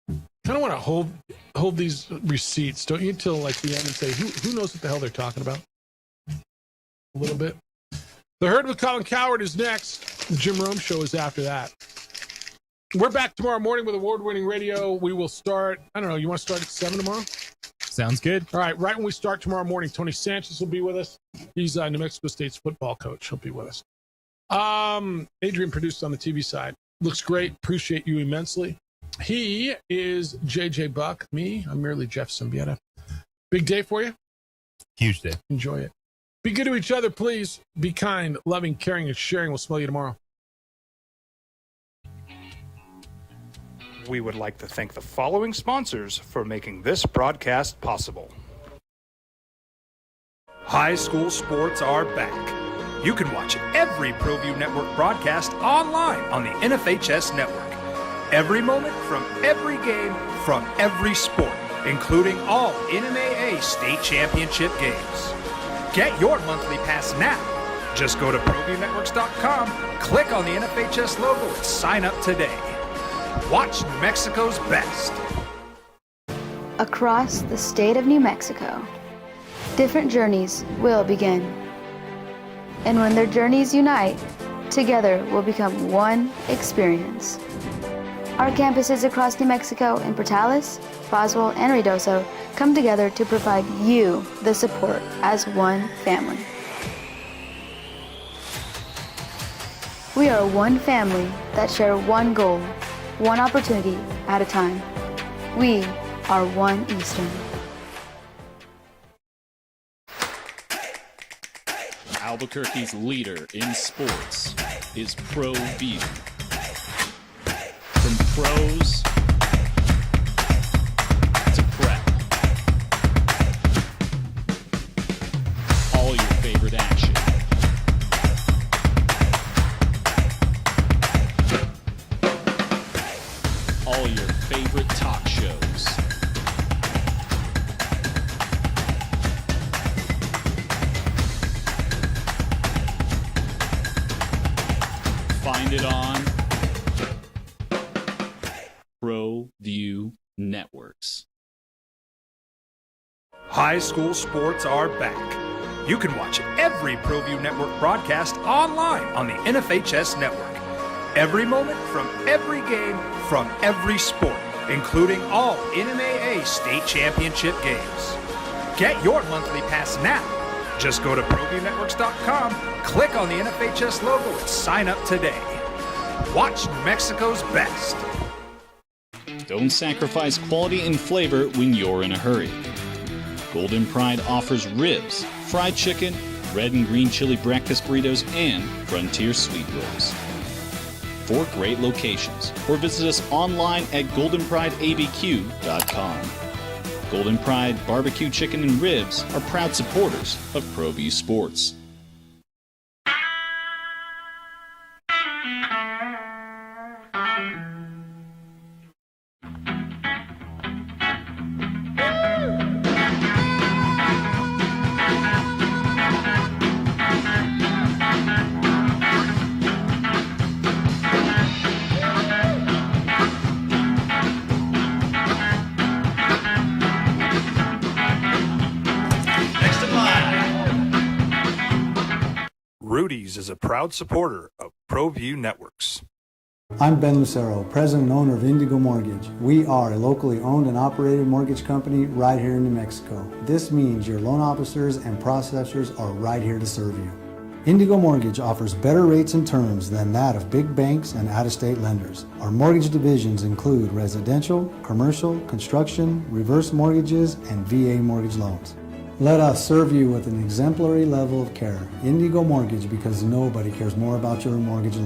Kind of want to hold these receipts, don't you, till like the end and say who knows what the hell they're talking about? A little bit. The Herd with Colin Cowherd is next. The Jim Rome Show is after that. We're back tomorrow morning with award-winning radio. We will start. I don't know. You want to start at 7 tomorrow? Sounds good. All right. Right when we start tomorrow morning, Tony Sanchez will be with us. He's New Mexico State's football coach. He'll be with us. Adrian produced on the TV side. Looks great. Appreciate you immensely. He is JJ Buck. I'm merely Jeff Symbieta. Big day for you. Huge day. Enjoy it. Be good to each other, please. Be kind, loving, caring, and sharing. We'll smell you tomorrow. We would like to thank the following sponsors for making this broadcast possible. High school sports are back. You can watch every ProView Network broadcast online on the NFHS Network. Every moment from every game from every sport, including all NMAA state championship games. Get your monthly pass now. Just go to ProViewNetworks.com, click on the NFHS logo, and sign up today. Watch New Mexico's best. Across the state of New Mexico, different journeys will begin. And when their journeys unite, together will become one experience. Our campuses across New Mexico in Portales, Boswell, and Ruidoso come together to provide you the support as one family. We are one family that share one goal, one opportunity at a time. We are One Eastern. Albuquerque's leader in sports is ProView. From pros to prep, all your favorite action. All your favorite talk shows. Find it on ProView Networks. High school sports are back. You can watch every ProView Network broadcast online on the NFHS Network. Every moment from every game from every sport, including all NMAA state championship games. Get your monthly pass now. Just go to ProViewNetworks.com, click on the NFHS logo, and sign up today. Watch New Mexico's best. Don't sacrifice quality and flavor when you're in a hurry. Golden Pride offers ribs, fried chicken, red and green chili breakfast burritos, and Frontier sweet rolls. 4 great locations, or visit us online at goldenprideabq.com. Golden Pride Barbecue Chicken and Ribs are proud supporters of ProView Sports. Rudy's is a proud supporter of ProView Networks. I'm Ben Lucero, president and owner of Indigo Mortgage. We are a locally owned and operated mortgage company right here in New Mexico. This means your loan officers and processors are right here to serve you. Indigo Mortgage offers better rates and terms than that of big banks and out-of-state lenders. Our mortgage divisions include residential, commercial, construction, reverse mortgages, and VA mortgage loans. Let us serve you with an exemplary level of care. Indigo Mortgage, because nobody cares more about your mortgage loan.